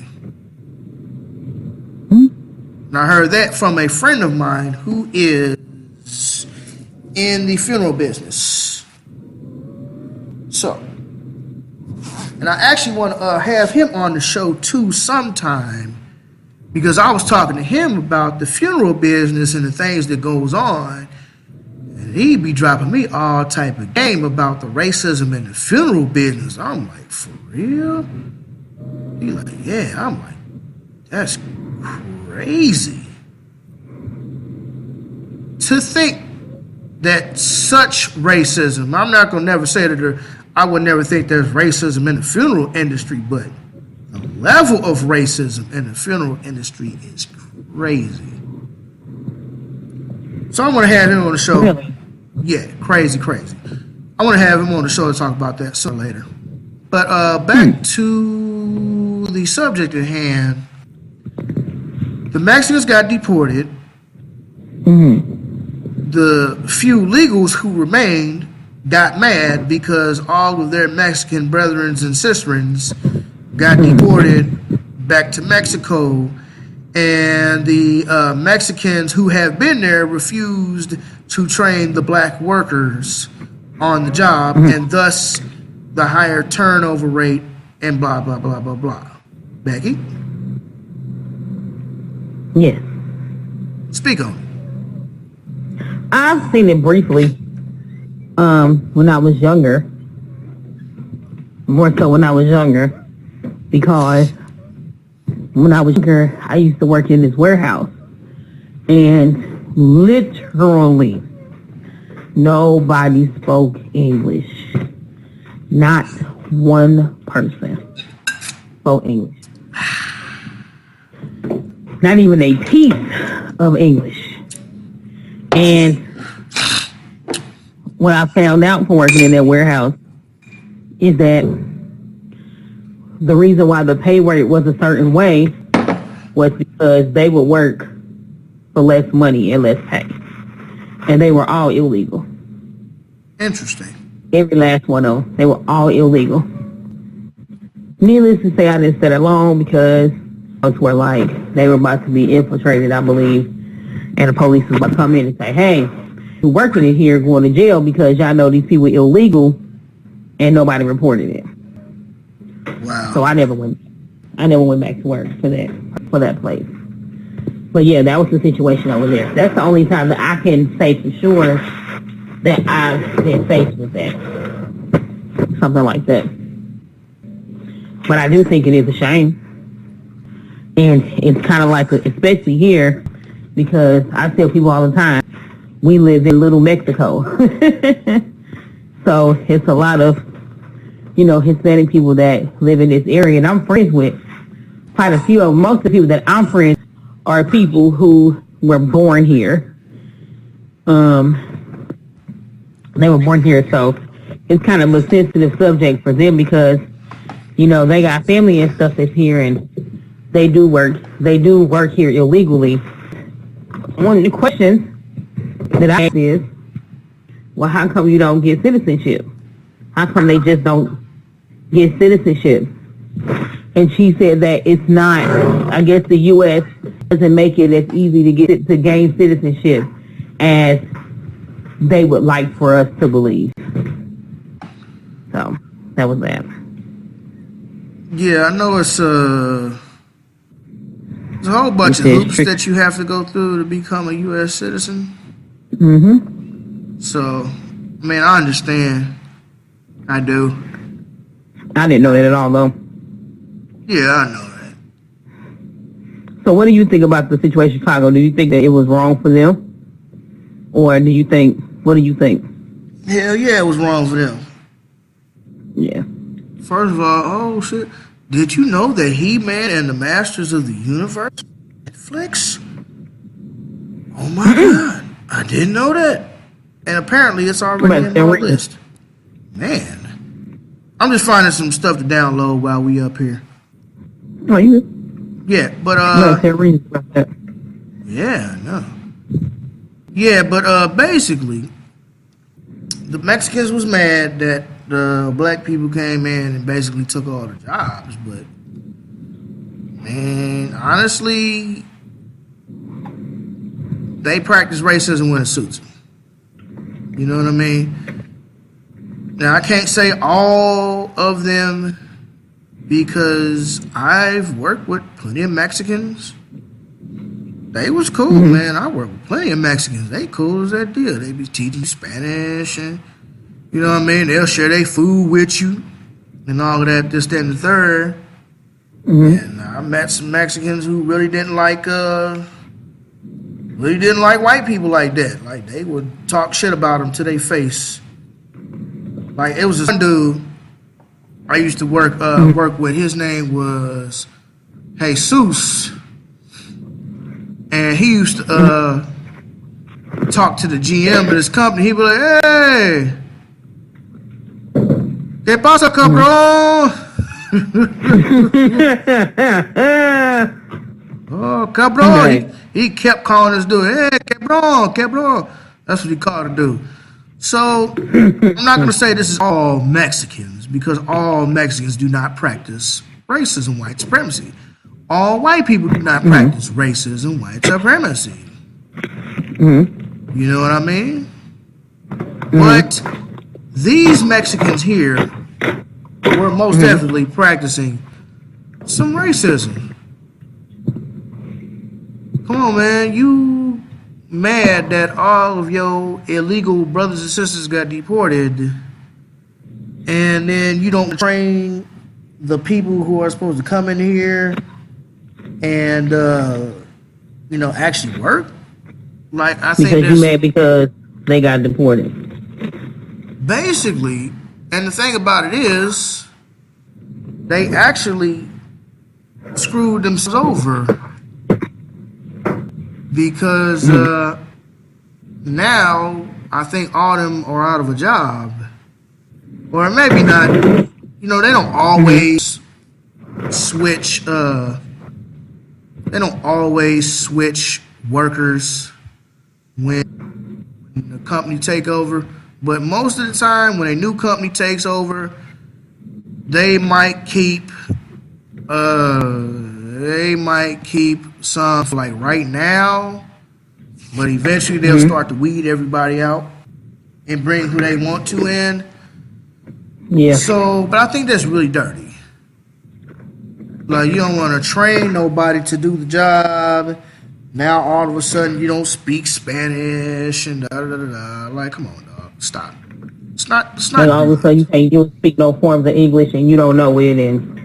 And I heard that from a friend of mine who is in the funeral business. So, and I actually want to have him on the show too sometime, because I was talking to him about the funeral business and the things that goes on, and he'd be dropping me all type of game about the racism in the funeral business. I'm like, for real? He's like, yeah. I'm like, that's crazy to think that such racism, I'm not going to never say that I would never think there's racism in the funeral industry, but the level of racism in the funeral industry is crazy. So I want to have him on the show. Really? Yeah, crazy. I want to have him on the show to talk about that some later. But back to the subject at hand. The Mexicans got deported. The few legals who remained got mad because all of their Mexican brethrens and sisterins got deported back to Mexico, and the Mexicans who have been there refused to train the black workers on the job, and thus the higher turnover rate and blah, blah, blah, blah, blah. Becky? Yes. Speak on it. I've seen it briefly when I was younger. More so when I was younger, because when I was younger, I used to work in this warehouse, and literally nobody spoke English. Not one person spoke English. Not even a piece of English. And what I found out from working in that warehouse is that the reason why the pay rate was a certain way was because they would work for less money and less pay. And they were all illegal. Interesting. Every last one of them. They were all illegal. Needless to say, I didn't stay that long because folks were like, they were about to be infiltrated, I believe. And the police was about to come in and say, hey, you working in here going to jail because y'all know these people illegal, and nobody reported it. Wow. So I never went back to work for that place. But yeah, that was the situation over there. That's the only time that I can say for sure that I've been faced with that. Something like that. But I do think it is a shame. And it's kind of like, especially here, because I tell people all the time, we live in Little Mexico. So it's a lot of, Hispanic people that live in this area. And I'm friends with quite a few of them. Most of the people that I'm friends are people who were born here. They were born here, so it's kind of a sensitive subject for them because, they got family and stuff that's here, and they do work here illegally. One of the questions that I ask is, well, how come you don't get citizenship? How come they just don't get citizenship? And she said that it's not, I guess the U.S. doesn't make it as easy to gain citizenship as they would like for us to believe. So, that was that. Yeah, I know it's a whole bunch of hoops that you have to go through to become a U.S. citizen. So, I understand. I do. I didn't know that at all, though. Yeah, I know that. So what do you think about the situation in Chicago? Do you think that it was wrong for them? Or what do you think? Hell yeah, it was wrong for them. Yeah. First of all, oh shit, did you know that He-Man and the Masters of the Universe Netflix? Oh my God, I didn't know that. And apparently it's already in my list. Man, I'm just finding some stuff to download while we up here. Oh, you? Yeah, but about that. Yeah, no. Yeah, but basically, the Mexicans was mad that the black people came in and basically took all the jobs. But man, honestly, they practice racism when it suits them. You know what I mean? Now, I can't say all of them because I've worked with plenty of Mexicans. They was cool, man. I worked with plenty of Mexicans. They cool as that deal. They be teaching Spanish and, you know what I mean? They'll share their food with you and all of that, this, that, and the third. And I met some Mexicans who really didn't like white people like that. Like, they would talk shit about them to their face. Like, it was this one dude I used to work with. His name was Jesus. And he used to talk to the GM of this company. He'd be like, "Hey, ¿qué pasa, cabrón?" Oh, cabrón. Right. He kept calling this dude, "Hey, cabrón, cabrón." That's what he called the dude. So, I'm not going to say this is all Mexicans, because all Mexicans do not practice racism, white supremacy. All white people do not practice racism, white supremacy. You know what I mean? But these Mexicans here were most definitely practicing some racism. Come on, man. You mad that all of your illegal brothers and sisters got deported, and then you don't train the people who are supposed to come in here and actually work? Like, I think Because you mad because they got deported. basically, and the thing about it is, they actually screwed themselves over, because now I think all of them are out of a job, or maybe not. They don't always switch. They don't always switch workers when the company take over, but most of the time when a new company takes over, they might keep some for like right now, but eventually they'll start to weed everybody out and bring who they want to in. Yeah. So, but I think that's really dirty. Like, you don't want to train nobody to do the job. Now all of a sudden you don't speak Spanish and da da da da. Like, come on, dog, stop. It's not. And all of a sudden you don't speak no forms of English and you don't know it, and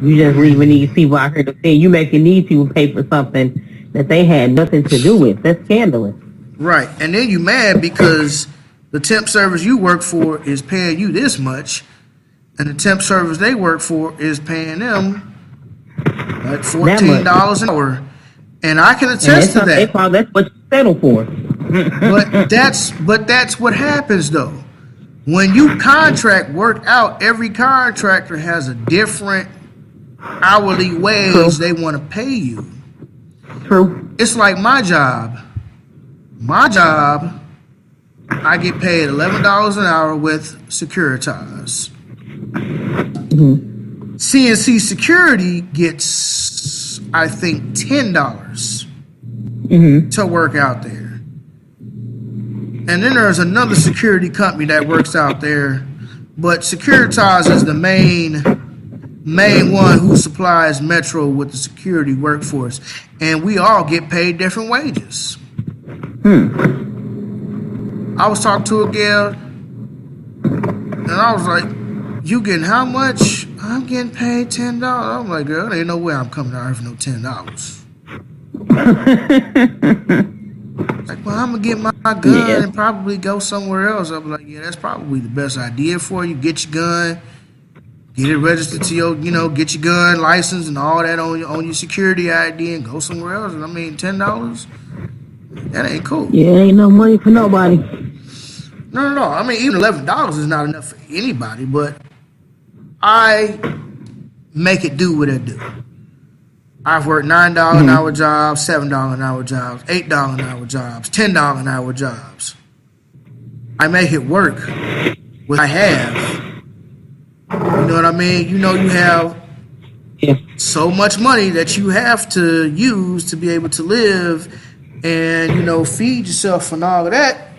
you just leaving these people out here to pay. You making these people pay for something that they had nothing to do with. That's scandalous. Right, and then you mad because the temp service you work for is paying you this much, and the temp service they work for is paying them like $14 an hour, and I can attest to that. That's what you settle for. But that's what happens though. When you contract work out, every contractor has a different hourly wage they want to pay you. True. It's like my job. My job, I get paid $11 an hour with Securitas. CNC Security gets, I think, $10 to work out there. And then there's another security company that works out there, but Securitas is the main one who supplies Metro with the security workforce, and we all get paid different wages. I was talking to a girl, and I was like, "You getting how much?" "I'm getting paid $10. I'm like, "Girl, there ain't no way I'm coming out here for no $10. Like, "Well, I'm gonna get my gun and probably go somewhere else." I'm like, "Yeah, that's probably the best idea for you. Get your gun, get it registered to your, get your gun license and all that on your security ID, and go somewhere else." And I mean, $10, that ain't cool. Yeah, ain't no money for nobody. No. I mean, even $11 is not enough for anybody, but I make it do what it do. I've worked $9 an hour jobs, $7 an hour jobs, $8 an hour jobs, $10 an hour jobs. I make it work with what I have. You know what I mean? You have so much money that you have to use to be able to live and, feed yourself and all of that.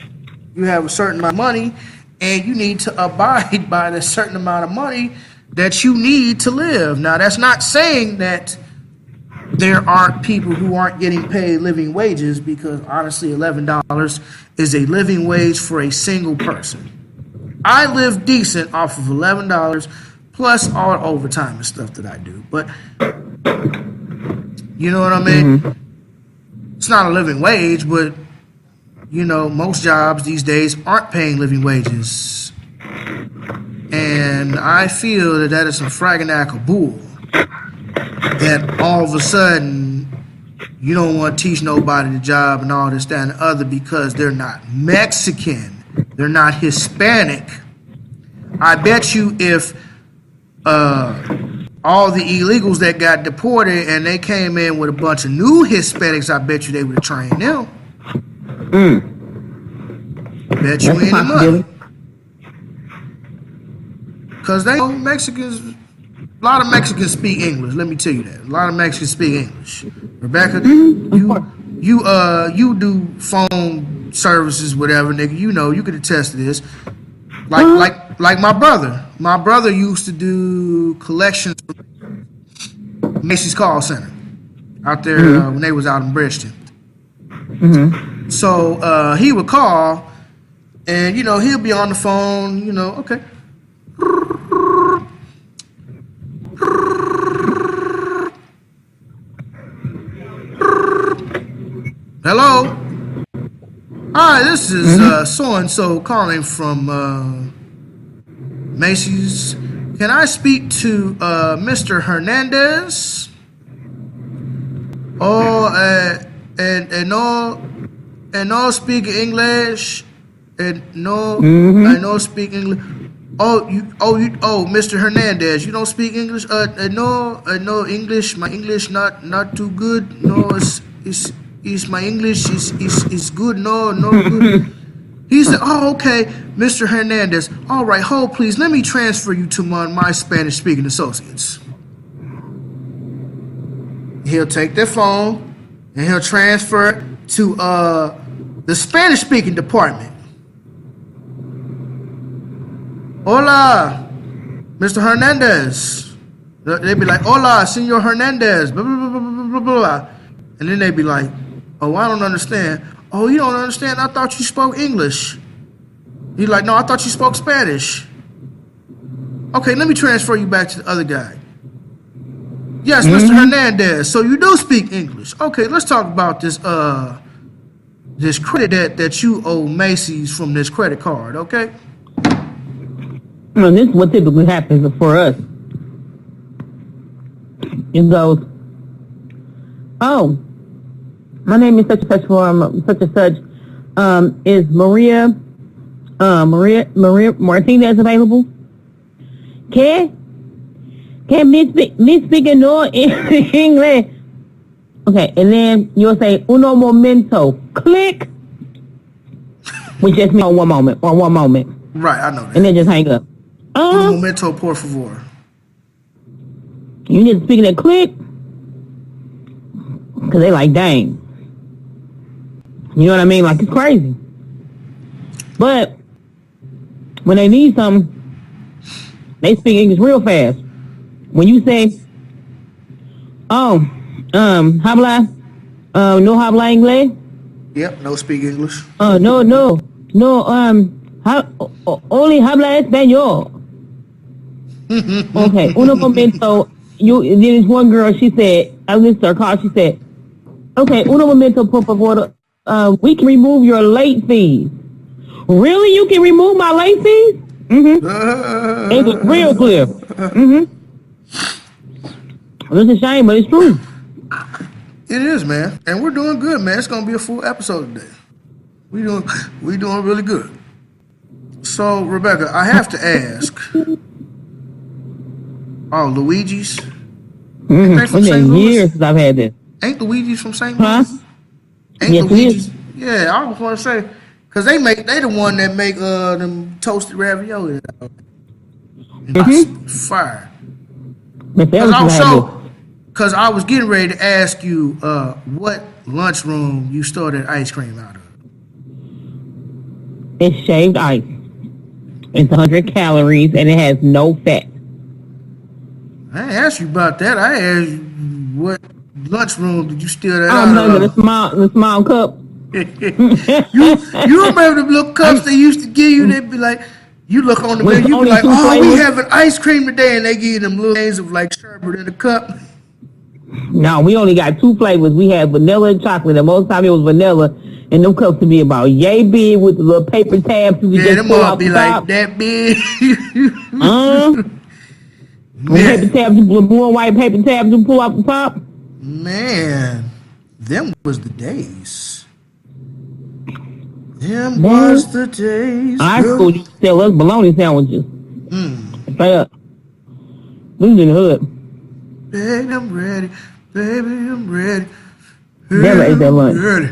You have a certain amount of money, and you need to abide by the certain amount of money that you need to live. Now, that's not saying that there aren't people who aren't getting paid living wages, because honestly, $11 is a living wage for a single person. I live decent off of $11 plus all the overtime and stuff that I do. But you know what I mean? It's not a living wage, but most jobs these days aren't paying living wages. And I feel that is some fragganackle bull. That all of a sudden you don't want to teach nobody the job and all this, that, and the other because they're not Mexican, they're not Hispanic. I bet you if all the illegals that got deported and they came in with a bunch of new Hispanics, I bet you they would have trained them. Bet you ain't the money. Because they know Mexicans, a lot of Mexicans speak English. Let me tell you that. A lot of Mexicans speak English. Rebecca, you do phone services, whatever, nigga. You know, you could attest to this. Like my brother. My brother used to do collections for Macy's call center out there when they was out in Bridgeton. So he would call, and you know he'll be on the phone. You know, okay. Hello. Hi, this is so and so calling from Macy's. Can I speak to Mr. Hernandez? Oh, and no speak English, and no, I no speak English. Oh, Mr. Hernandez, you don't speak English? No English. My English not too good. No, it's my English is good. No good. He said, oh, okay, Mr. Hernandez. All right, hold please. Let me transfer you to my Spanish-speaking associates. He'll take their phone and he'll transfer it to the Spanish-speaking department. Hola, Mr. Hernandez. They'd be like, hola, Senor Hernandez, blah, blah, blah, blah, blah, blah. And then they'd be like, oh, I don't understand. Oh, you don't understand? I thought you spoke English. He's like, no, I thought you spoke Spanish. Okay, let me transfer you back to the other guy. Yes, Mr. Hernandez, so you do speak English. Okay, let's talk about this this credit that you owe Macy's from this credit card, okay? Well, this is what typically happens for us. It goes, oh, my name is such and such for such and such. Is Maria Martinez available? Can me speak no English? Okay, and then you'll say uno momento, click, which just means one moment. Right, I know that. And then just hang up. Un momento, por favor. You need to speak that click, because they like, dang. You know what I mean? Like, it's crazy. But when they need something, they speak English real fast. When you say, oh, habla, no habla inglés? Yep, no speak English. No, only habla español. Okay, uno momento. There's one girl, she said, I listened to her call, she said, okay, uno momento, por favor, we can remove your late fees. Really? You can remove my late fees? It was real clear. It's a shame, but it's true. It is, man. And we're doing good, man. It's gonna be a full episode today. We doing really good. So, Rebecca, I have to ask. Oh, Luigi's? It's been years since I've had this. Ain't Luigi's from St. Huh? Louis? Ain't Yes, Luigi's? Yeah, I was gonna say, cause they the one that make them toasted ravioli. Fire. Cause I was getting ready to ask you what lunchroom you store that ice cream out of. It's shaved ice. It's 100 calories and it has no fat. I ain't asked you about that. I asked you what lunchroom did you steal that out No, of? the small cup. you remember the little cups they used to give you? They'd be like, you look on the menu, you be like, oh, we having ice cream today, and they give you them little things of like sherbet in a cup. No, we only got 2 flavors. We had vanilla and chocolate, and most of the time it was vanilla. And them cups would be about yay big with the little paper tabs. Yeah, them all be like that big. Paper tabs, blue and white paper tabs, you pull out the top. Man, Them was the days. Them was the days. Our school used to sell us bologna sandwiches. Straight up. We was in the hood. Baby, I'm ready. Baby, I'm ready. Never ate that lunch. Ready.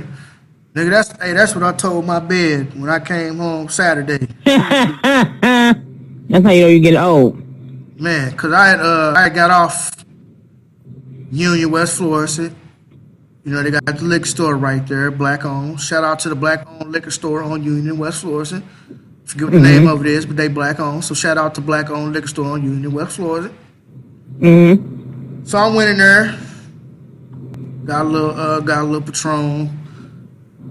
Nigga, that's what I told my bed when I came home Saturday. That's how you know you're getting old. Man, cause I got off Union West Florissant. You know, they got the liquor store right there, black owned. Shout out to the black owned liquor store on Union West Florissant. Forget what the name of it is, but they black owned. So shout out to black owned liquor store on Union West Florissant. So I went in there, got a little Patron,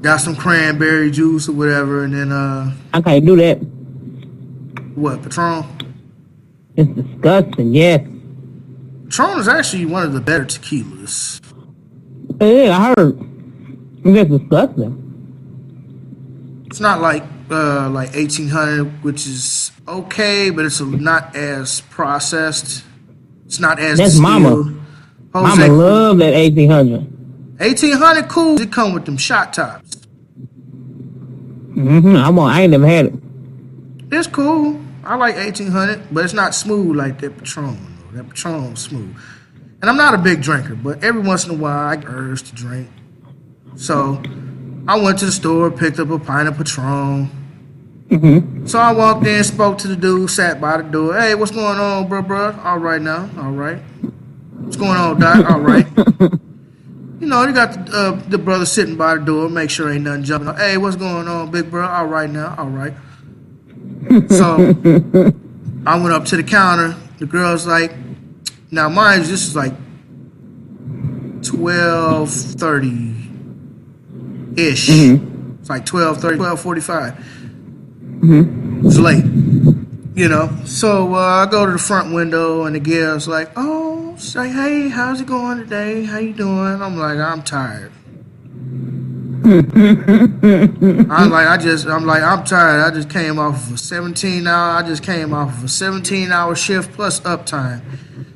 got some cranberry juice or whatever, and then I can't do that. what, Patron? It's disgusting, yes. Patron is actually one of the better tequilas. Yeah, I heard. It's disgusting. It's not like 1800, which is okay, but it's not as processed. It's not as That's distilled. Mama. Jose, Mama love that 1800. 1800 cool. It come with them shot tops. I ain't never had it. It's cool. I like 1800, but it's not smooth like that Patron. Though. That Patron's smooth. And I'm not a big drinker, but every once in a while I get urge to drink. So I went to the store, picked up a pint of Patron. So I walked in, spoke to the dude, sat by the door. Hey, what's going on, bro? All right now, all right. What's going on, Doc? All right. You know, you got the brother sitting by the door, make sure ain't nothing jumping. Hey, what's going on, big bro? All right now, all right. So I went up to the counter. The girl's like, now mind you, this is like 12:30-ish. It's like 12:30, 12:45. It's late, you know. So I go to the front window, and the girl's like, "Oh, say, hey, how's it going today? How you doing?" I'm like, "I'm tired." I'm tired. I just came off of a 17-hour shift plus uptime.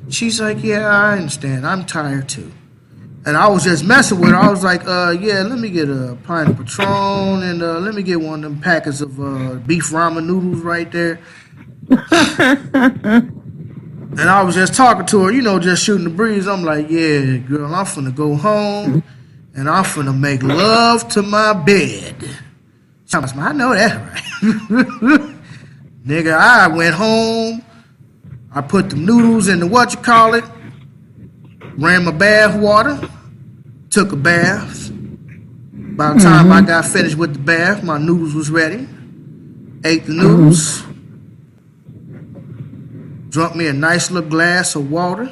She's like, "Yeah, I understand. I'm tired too." And I was just messing with her. I was like, yeah, let me get a pint of Patron and let me get one of them packets of beef ramen noodles right there. And I was just talking to her, you know, just shooting the breeze. I'm like, yeah, girl, I'm finna go home and I'm finna make love to my bed. She was like, I know that, right? Nigga, I went home. I put the noodles in the ran my bath water, took a bath. By the time I got finished with the bath, my noodles was ready. Ate the noodles. Drunk me a nice little glass of water.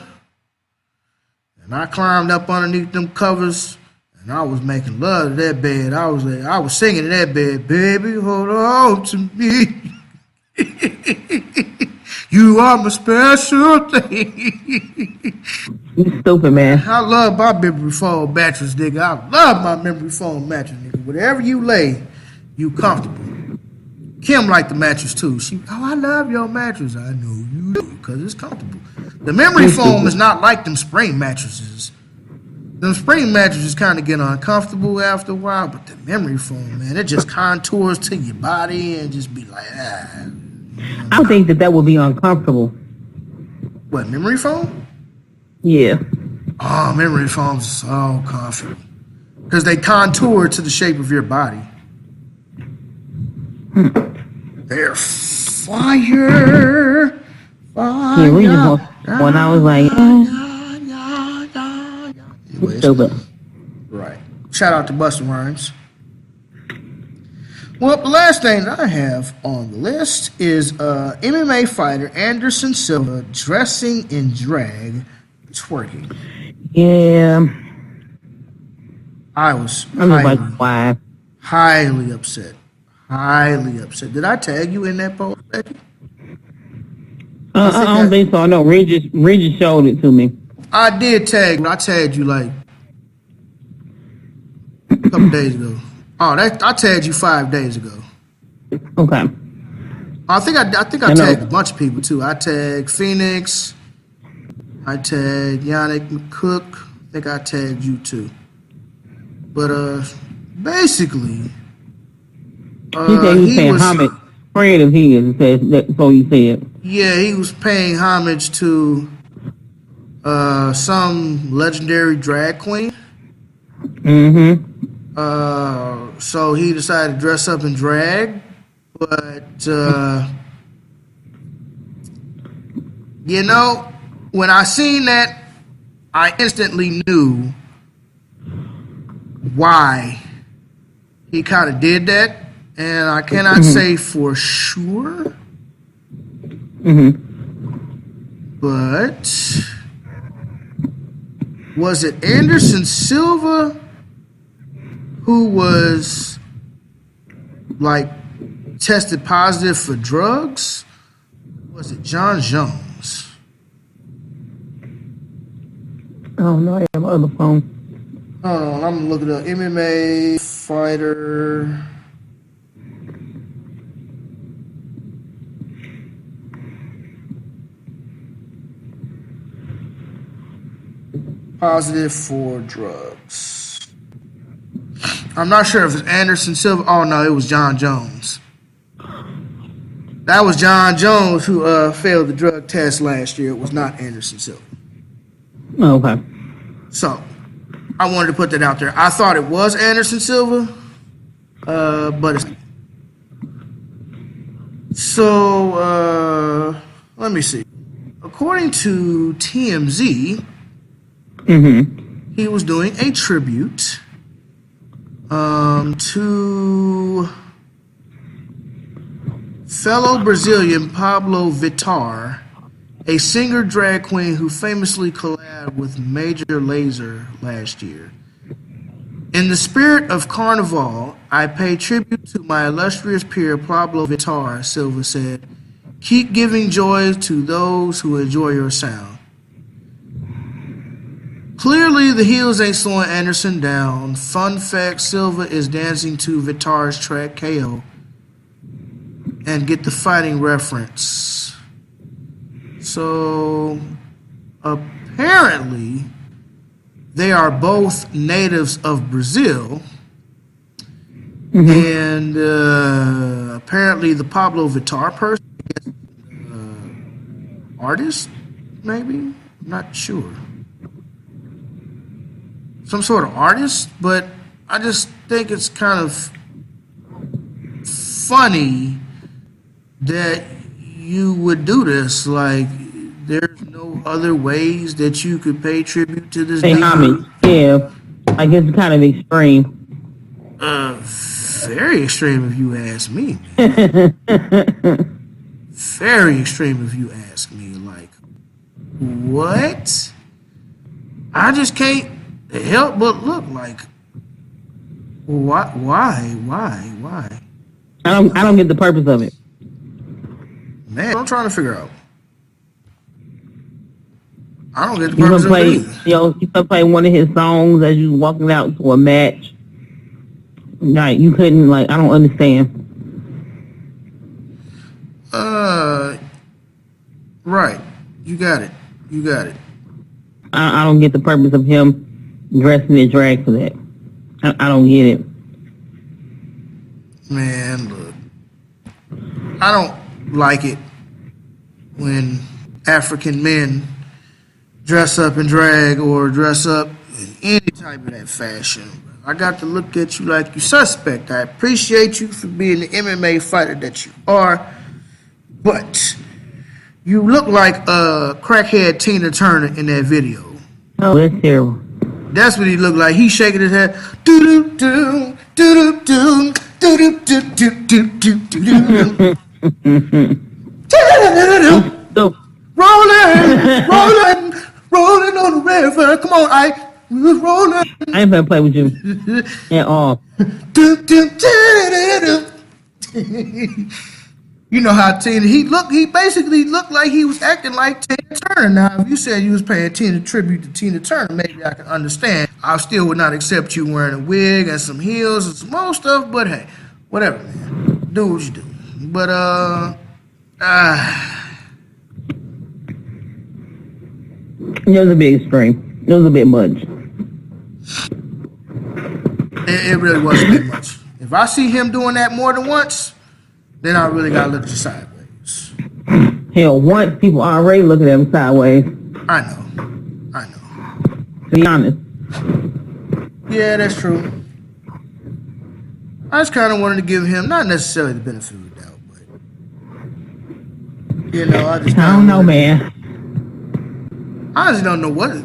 And I climbed up underneath them covers and I was making love to that bed. I was singing in that bed, baby, hold on to me. You are my special thing. You stupid, man. I love my memory foam mattress, nigga. I love my memory foam mattress, nigga. Whatever you lay, you comfortable. Kim liked the mattress too. I love your mattress. I know you do, because it's comfortable. The memory foam is not like them spring mattresses. Them spring mattresses kind of get uncomfortable after a while, but the memory foam, man, it just contours to your body and just be like, ah. I think that would be uncomfortable. What, memory foam? Yeah. Oh, memory foams are so comfortable. Because they contour to the shape of your body. They're fire. Yeah, we just when I was like, stupid. Right. Shout out to Busta Rhymes. Well, the last thing that I have on the list is MMA fighter Anderson Silva dressing in drag, twerking. Yeah. I was like, why? highly upset. Highly upset. Did I tag you in that post, Becky? I don't think so. No, Regis showed it to me. I did tag, but I tagged you like a couple days ago. Oh, I tagged you 5 days ago. Okay. I think I tagged a bunch of people too. I tagged Phoenix. I tagged Yannick McCook. I think I tagged you too. But basically, He said he was paying homage. Friend of his, that's what he said. Yeah, he was paying homage to some legendary drag queen. Mm-hmm. So he decided to dress up in drag, but you know, when I seen that, I instantly knew why he kind of did that, and I cannot say for sure. But was it Anderson Silva who was like tested positive for drugs? Was it John Jones? Oh no, I have my other phone. Hold on, I'm looking up MMA fighter. Positive for drugs. I'm not sure if it's Anderson Silva. Oh no, it was John Jones. That was John Jones who failed the drug test last year. It was not Anderson Silva. Oh, okay. So I wanted to put that out there. I thought it was Anderson Silva, but it's not. So let me see. According to TMZ, he was doing a tribute to fellow Brazilian Pablo Vittar, a singer drag queen who famously collabed with Major Lazer last year. In the spirit of Carnival, I pay tribute to my illustrious peer Pablo Vittar, Silva said. Keep giving joy to those who enjoy your sound. Clearly, the heels ain't slowing Anderson down. Fun fact, Silva is dancing to Vittar's track KO. And get the fighting reference. So, apparently, they are both natives of Brazil. And apparently the Pablo Vittar person, artist, maybe? I'm not sure. Some sort of artist, but I just think it's kind of funny that you would do this. Like, there's no other ways that you could pay tribute to this Pay homage, yeah. I guess it's kind of extreme. Very extreme if you ask me. Very extreme if you ask me. Like, what? I just can't help but look like, why? I don't get the purpose of it. Man, I'm trying to figure out. I don't get the purpose of it either. You could play one of his songs as you walking out to a match. Like, you couldn't, like, I don't understand. Right. You got it. I don't get the purpose of him dressing in drag for that. I don't get it. Man, look. I don't like it when African men dress up in drag or dress up in any type of that fashion. I got to look at you like you suspect. I appreciate you for being the MMA fighter that you are, but you look like a crackhead Tina Turner in that video. Oh, that's terrible. That's what he looked like. He's shaking his head. Doo doo doo doo doo doo doo doo doo doo doo doo. Rolling on the river. Come on, we're rolling. I ain't gonna play with you at all. You know how Tina, he basically looked like he was acting like Tina Turner. Now, if you said you was paying tribute to Tina Turner, maybe I can understand. I still would not accept you wearing a wig and some heels and some more stuff, but hey, whatever, man. Do what you do. But, it was a bit extreme. It was a bit much. It really wasn't that much. If I see him doing that more than once, then I really gotta look at you sideways. Hell, once people already looking at him sideways. I know. To be honest. Yeah, that's true. I just kind of wanted to give him not necessarily the benefit of the doubt, but I just I don't know, man. I just don't know what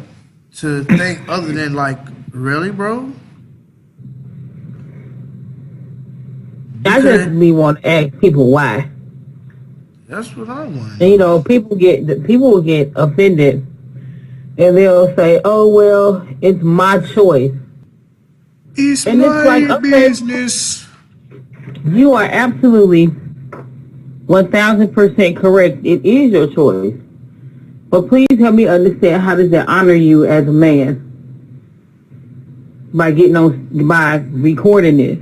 to think other than like, really, bro? I just want to ask people why. That's what I want. And, people will get offended, and they'll say, "Oh well, it's my choice." It's and my it's like, okay, business. You are absolutely 1,000% correct. It is your choice, but please help me understand, how does that honor you as a man by recording this?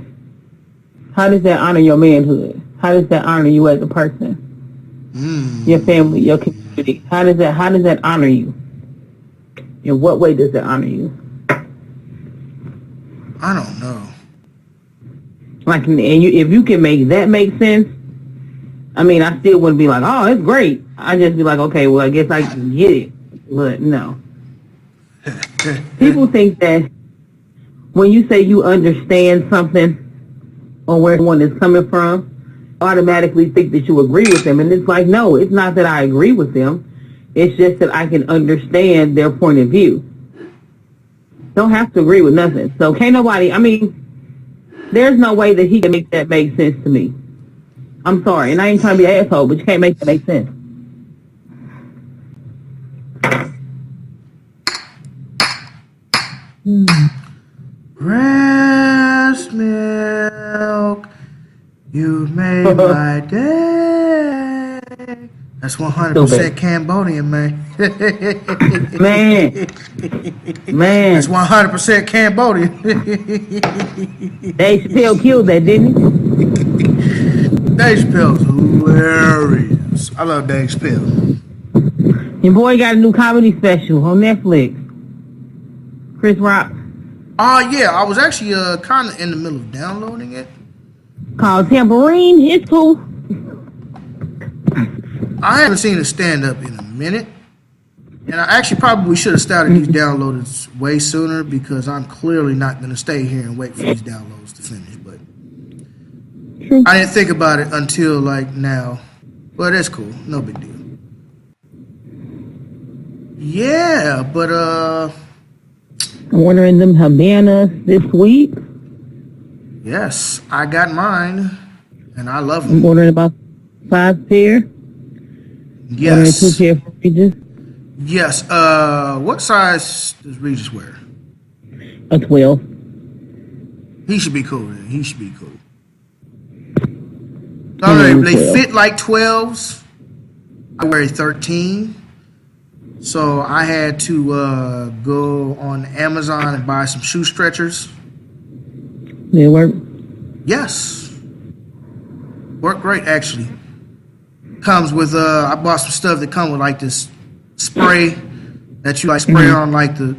How does that honor your manhood? How does that honor you as a person? Your family, your community. How does that honor you? In what way does that honor you? I don't know. If you can make that make sense, I mean, I still wouldn't be like, oh, it's great. I'd just be like, okay, well, I guess I can get it. But no. People think that when you say you understand something or where someone is coming from, automatically think that you agree with them. And it's like, no, it's not that I agree with them. It's just that I can understand their point of view. Don't have to agree with nothing. So can't nobody, there's no way that he can make that make sense to me. I'm sorry, and I ain't trying to be an asshole, but you can't make that make sense. Breast milk, you made my day. That's 100% Cambodian, man. Man. That's 100% Cambodian. Dave Chappelle killed that, didn't he? Dave Chappelle's hilarious. I love Dave Chappelle. Your boy got a new comedy special on Netflix. Chris Rock. Yeah, I was actually kind of in the middle of downloading it. Called Tambourine. It's cool. I haven't seen a stand-up in a minute. And I actually probably should have started these downloads way sooner, because I'm clearly not going to stay here and wait for these downloads to finish. But I didn't think about it until like now. Well, that's cool. No big deal. Yeah, but I'm ordering them Habanas this week. yes, I got mine, and I love them. I'm ordering about 5 pair. Yes. 2 pair for Regis. Yes. What size does Regis wear? A 12. He should be cool. Then. He should be cool. They fit like 12s. I wear a 13. So I had to go on Amazon and buy some shoe stretchers. They work? Yes. Work great, actually. Comes with, I bought some stuff that come with like this spray that you like spray on like the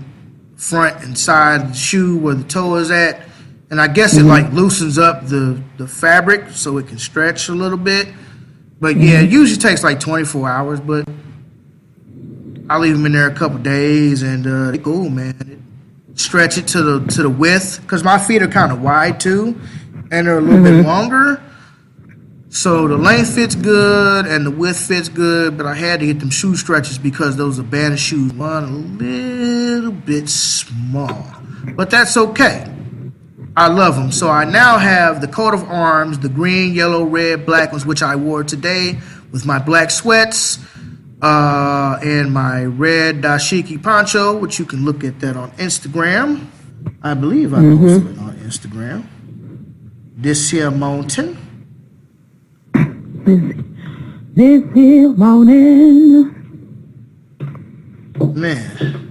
front and side of the shoe where the toe is at. And I guess it like loosens up the fabric so it can stretch a little bit. But yeah, it usually takes like 24 hours, but I leave them in there a couple days, and they're cool, man. Stretch it to the width, because my feet are kind of wide too, and they're a little bit longer. So the length fits good and the width fits good, but I had to get them shoe stretches because those Abandon shoes were a little bit small. But that's okay. I love them. So I now have the coat of arms, the green, yellow, red, black ones, which I wore today with my black sweats. And my red dashiki poncho, which you can look at that on Instagram. I believe I posted it on Instagram. This here mountain. This here morning. Man.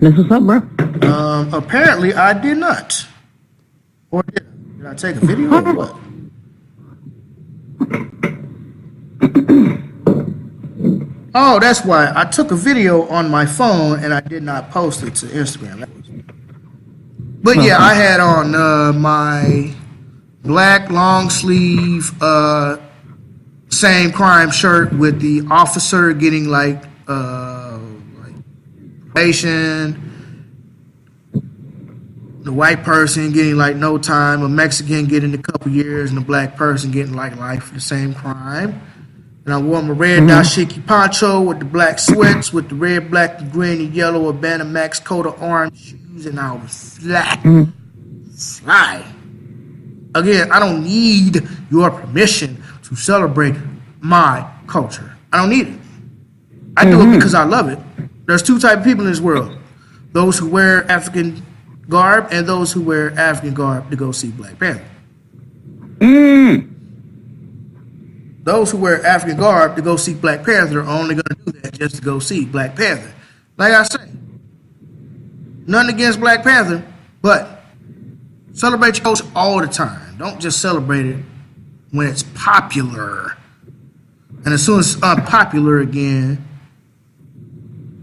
That's what's up, bro. Apparently I did not. Or did I take a video or what? Oh, that's why. I took a video on my phone and I did not post it to Instagram. But yeah, I had on my black long sleeve same crime shirt with the officer getting like probation, the white person getting like no time, a Mexican getting a couple years, and a black person getting like life for the same crime. And I wore my red dashiki poncho with the black sweats with the red, black, and green, and yellow Urbana Max coat of orange shoes, and I was fly. Again, I don't need your permission to celebrate my culture. I don't need it. I do it because I love it. There's two types of people in this world. Those who wear African garb and those who wear African garb to go see Black Panther. Those who wear African garb to go see Black Panther are only going to do that just to go see Black Panther. Like I say, nothing against Black Panther, but celebrate your culture all the time. Don't just celebrate it when it's popular. And as soon as it's unpopular again,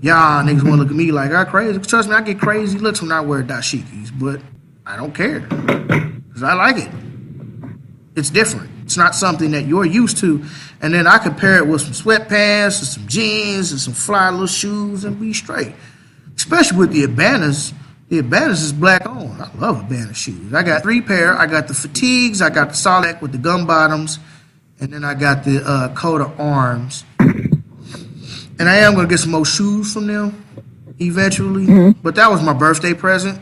y'all niggas want to look at me like I'm crazy. Trust me, I get crazy looks when I wear dashikis, but I don't care because I like it. It's different. It's not something that you're used to. And then I compare it with some sweatpants and some jeans and some fly little shoes and be straight. Especially with the Urbanas. The Urbanas is black on. I love Urbana shoes. I got 3 pair. I got the fatigues. I got the solid with the gum bottoms. And then I got the coat of arms. And I am going to get some more shoes from them eventually. But that was my birthday present.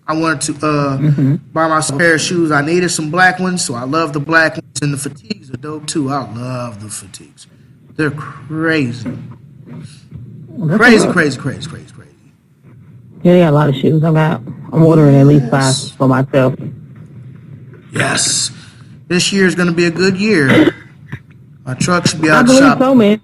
I wanted to buy myself a pair of shoes. I needed some black ones, so I love the black ones. And the fatigues are dope, too. I love the fatigues. They're crazy. Crazy. Yeah, they got a lot of shoes. I'm ordering at least 5 for myself. Yes. This year is going to be a good year. My truck should be out the shop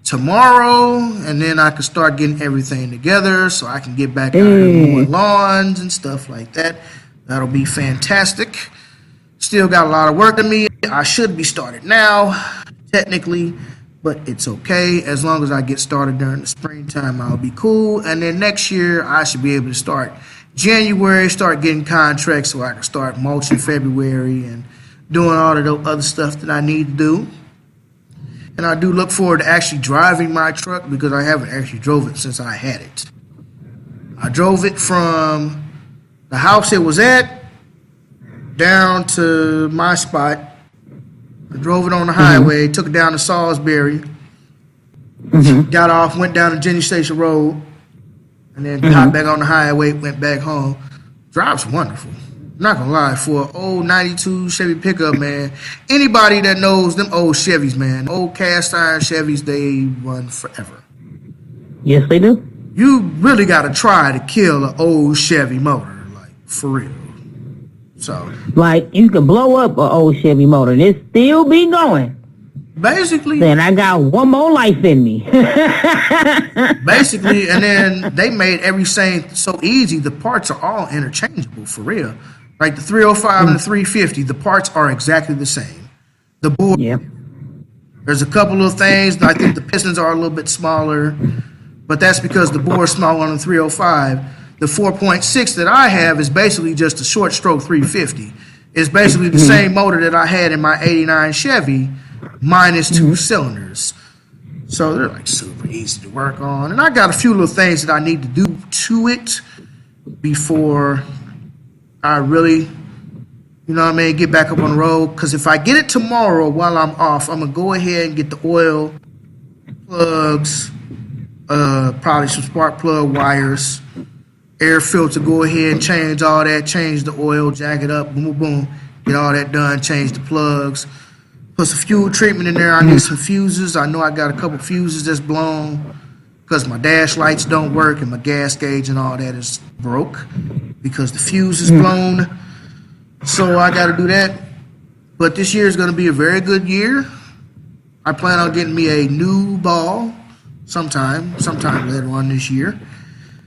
tomorrow, and then I can start getting everything together so I can get back out and mowing lawns and stuff like that. That'll be fantastic. Still got a lot of work to me. I should be started now, technically, but it's okay. As long as I get started during the springtime, I'll be cool. And then next year, I should be able to start January, start getting contracts so I can start mulching February and doing all of the other stuff that I need to do. And I do look forward to actually driving my truck because I haven't actually drove it since I had it. I drove it from the house it was at down to my spot. I drove it on the highway, took it down to Salisbury, got off, went down to Jenny Station Road, and then got back on the highway, went back home. Drive's wonderful. Not gonna lie, for an old 92 Chevy pickup, man, anybody that knows them old Chevys, man, old cast iron Chevys, they run forever. Yes, they do. You really gotta try to kill an old Chevy motor, like, for real. So, like, you can blow up an old Chevy motor and it still be going. Basically. Then I got one more life in me. Basically, and then they made everything so easy. The parts are all interchangeable, for real. Like the 305 and the 350, the parts are exactly the same. The bore, there's a couple of things. I think the pistons are a little bit smaller, but that's because the bore is small on the 305. The 4.6 that I have is basically just a short stroke 350. It's basically the same motor that I had in my 89 Chevy, minus 2 cylinders. So they're like super easy to work on. And I got a few little things that I need to do to it before I really, you know what I mean, get back up on the road. Because if I get it tomorrow while I'm off, I'm going to go ahead and get the oil, plugs, probably some spark plug wires, air filter, go ahead and change all that, change the oil, jack it up, boom, boom, boom, get all that done, change the plugs, put some fuel treatment in there. I need some fuses. I know I got a couple fuses that's blown because my dash lights don't work and my gas gauge and all that is broke because the fuse is blown. So I got to do that. But this year is going to be a very good year. I plan on getting me a new ball sometime later on this year.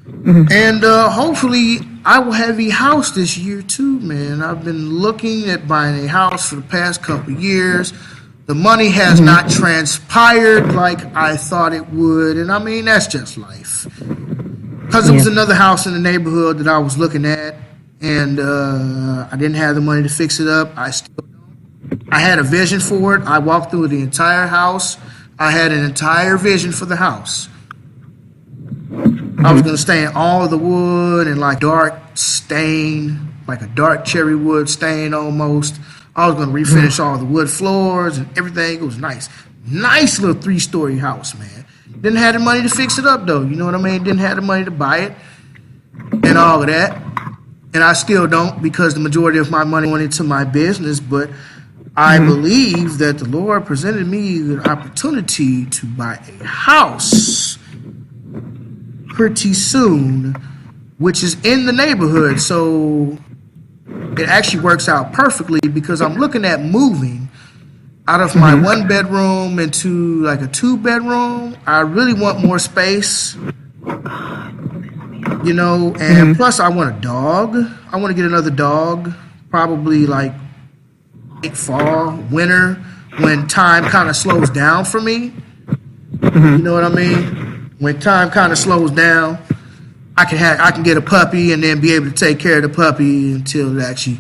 And hopefully I will have a house this year too, man. I've been looking at buying a house for the past couple of years. The money has not transpired like I thought it would. And I mean, that's just life. Because there was another house in the neighborhood that I was looking at. and I didn't have the money to fix it up. I had a vision for it. I walked through the entire house. I had an entire vision for the house. I was going to stain all of the wood and like dark stain, like a dark cherry wood stain almost. I was going to refinish all the wood floors and everything. It was nice. Nice little 3-story house, man. Didn't have the money to fix it up, though. You know what I mean? Didn't have the money to buy it and all of that. And I still don't, because the majority of my money went into my business. But I believe that the Lord presented me the opportunity to buy a house pretty soon, which is in the neighborhood. So it actually works out perfectly, because I'm looking at moving out of my 1-bedroom into like a 2-bedroom. I really want more space, you know, and plus I want a dog. I want to get another dog, probably like late fall, winter, when time kind of slows down for me. You know what I mean? When time kind of slows down, I can get a puppy and then be able to take care of the puppy until it actually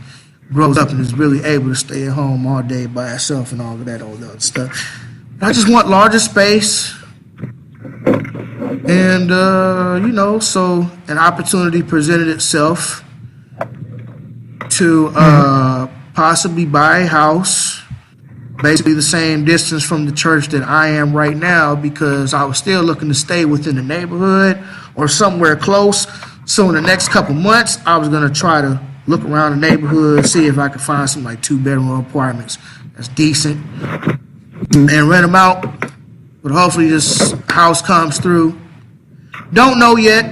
grows up and is really able to stay at home all day by itself and all of that old other stuff. I just want larger space. And, you know, so an opportunity presented itself to possibly buy a house, basically the same distance from the church that I am right now, because I was still looking to stay within the neighborhood or somewhere close. So in the next couple months, I was going to try to look around the neighborhood, see if I could find some like 2-bedroom apartments that's decent and rent them out. But hopefully this house comes through. Don't know yet,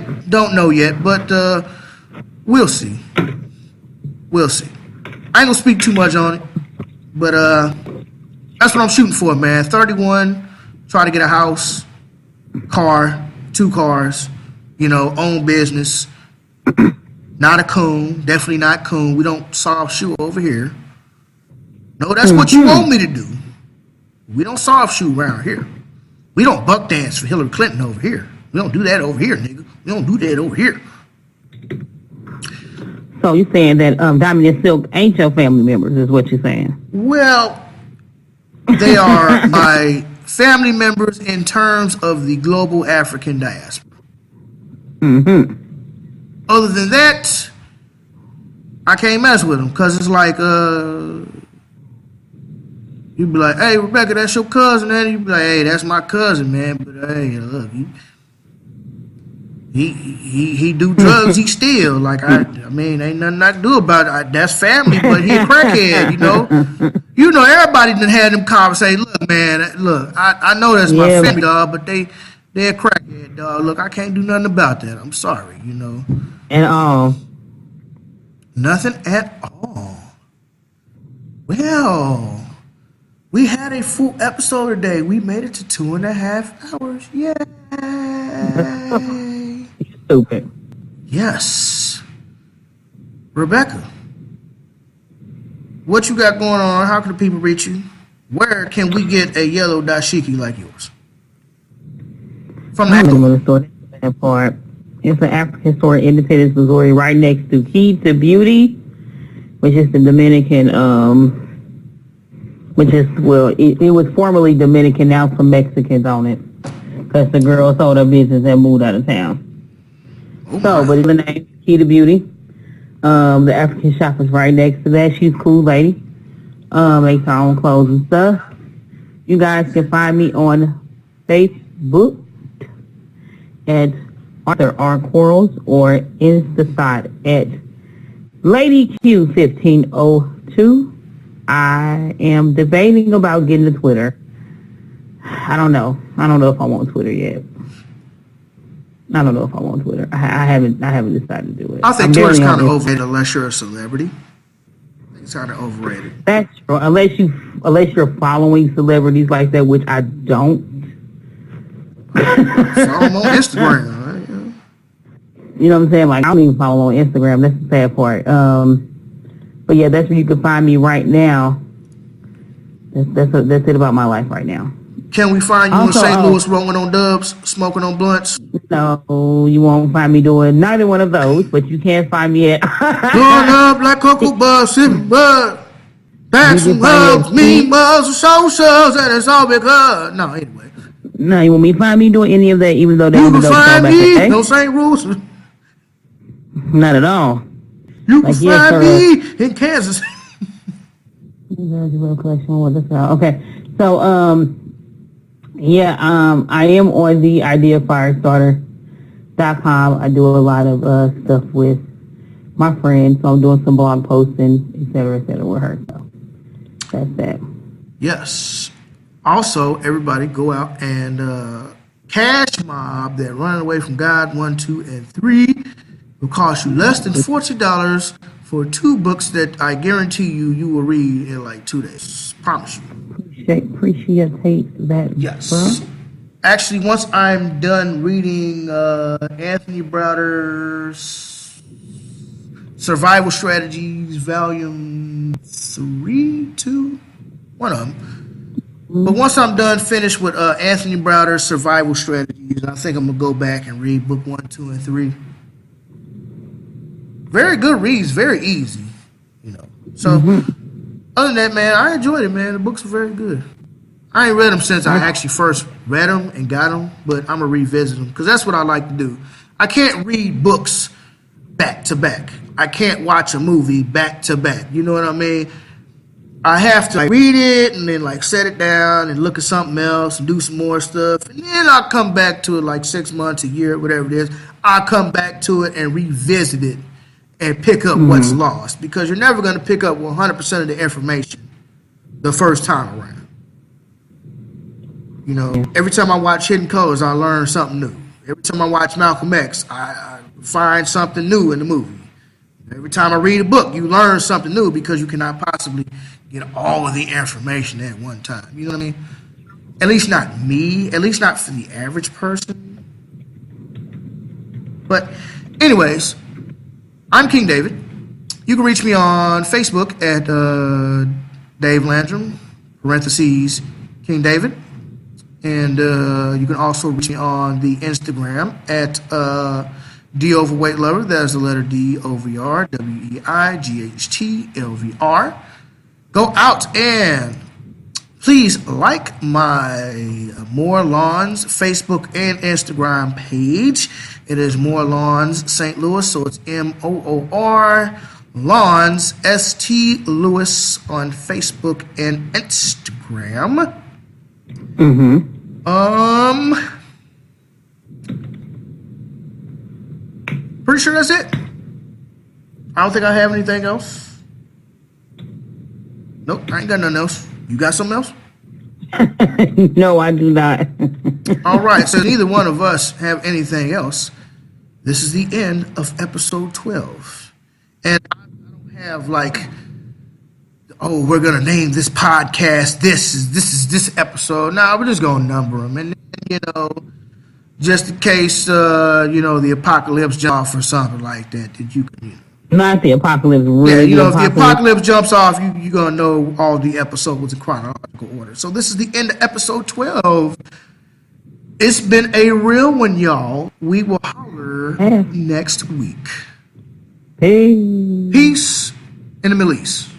but we'll see. We'll see. I ain't gonna speak too much on it, but that's what I'm shooting for, man. 31, try to get a house, car, 2 cars, you know, own business. Not a coon, definitely not coon. We don't soft shoe over here. No, that's what you want me to do. We don't soft shoe around here. We don't buck dance for Hillary Clinton over here. We don't do that over here, nigga. We don't do that over here. So you're saying that Diamond and Silk ain't your family members, is what you're saying? Well, they are my family members in terms of the global African diaspora. Other than that, I can't mess with them, because it's like, you'd be like, hey, Rebecca, that's your cousin, and you'd be like, hey, that's my cousin, man, but hey, look, he do drugs, he steal, like, I mean, ain't nothing I can do about it. That's family, but he a crackhead, you know? You know, everybody done had them conversations. Look, man, look, I know that's my family, dog, but they're a crackhead, dog. Look, I can't do nothing about that. I'm sorry, you know? And Nothing at all. Well, we had a full episode today. We made it to 2.5 hours. Yay! Stupid. Yes. Rebecca, what you got going on? How can the people reach you? Where can we get a yellow dashiki like yours? From that part. It's an African store in Independence, Missouri, right next to Key to Beauty, which is the Dominican, which is, well, it was formerly Dominican, now some Mexicans on it, because the girl sold her business and moved out of town. But the name, Key to Beauty. The African shop is right next to that. She's a cool lady. Makes her own clothes and stuff. You guys can find me on Facebook at Arthur R. Quarles or Instaspot at Lady Q1502. I am debating about getting a Twitter. I don't know if I want Twitter yet. I don't know if I want Twitter. I haven't decided to do it. I think Twitter's kind of overrated unless you're a celebrity. It's kind of overrated. That's true. Unless you're following celebrities like that, which I don't. Follow them on Instagram. Right? You know what I'm saying? Like, I don't even follow on Instagram. That's the sad part. But yeah, that's where you can find me right now. That's it about my life right now. Can we find you Also, in St. Louis rolling on dubs, smoking on blunts? No, you won't find me doing neither one of those, but you can find me at Growing up like Cocoa Bud, sipping bud. Back some hugs, me buzz, socials, and it's all because. No, anyway. No, you won't me find me doing any of that, even though they You were can find me, no St. Louis. Not at all. You can find me in Kansas. Okay, so I am on the ideafirestarter.com. I do a lot of stuff with my friend, so I'm doing some blog posting, et cetera, with her. So that's that. Yes. Also, everybody go out and Cash Mob, that Running Away from God 1, 2, and 3 will cost you less than $40 for 2 books that I guarantee you will read in like 2 days. Promise you. Appreciate that. Yes. Bro. Actually, once I'm done reading Anthony Browder's Survival Strategies, Volume 3, 2, one of them. But once I'm done, finished with Anthony Browder's Survival Strategies, I think I'm going to go back and read book 1, 2, and 3. Very good reads, very easy, you know. So, other than that, man, I enjoyed it, man. The books are very good. I ain't read them since I actually first read them and got them, but I'm going to revisit them because that's what I like to do. I can't read books back to back. I can't watch a movie back to back. You know what I mean? I have to read it and then set it down and look at something else and do some more stuff. And then I'll come back to it 6 months, a year, whatever it is. I'll come back to it and revisit it and pick up what's lost, because you're never going to pick up 100% of the information the first time around. You know, every time I watch Hidden Colors, I learn something new. Every time I watch Malcolm X, I find something new in the movie. Every time I read a book, you learn something new because you cannot possibly get all of the information at one time. You know what I mean? At least not me. At least not for the average person. But anyways, I'm King David. You can reach me on Facebook at Dave Landrum, parentheses, King David. And you can also reach me on the Instagram at D Overweight Lover. That is the letter D OVR, WEIGHTLVR. Go out and please like my More Lawns Facebook and Instagram page. It is More Lawns St. Louis, so it's MOOR Lawns ST Louis on Facebook and Instagram. Pretty sure that's it. I don't think I have anything else. Nope, I ain't got nothing else. You got something else? No, I do not. All right, so neither one of us have anything else. This is the end of episode 12. And I don't have we're going to name this podcast, this is this episode. Nah, we're just going to number them. And then, just in case, the apocalypse jump off or something like that you can, Not the apocalypse, really. Yeah, if the apocalypse jumps off, you're going to know all the episodes in chronological order. So this is the end of episode 12. It's been a real one, y'all. We will holler next week. Peace. Peace in the Middle East.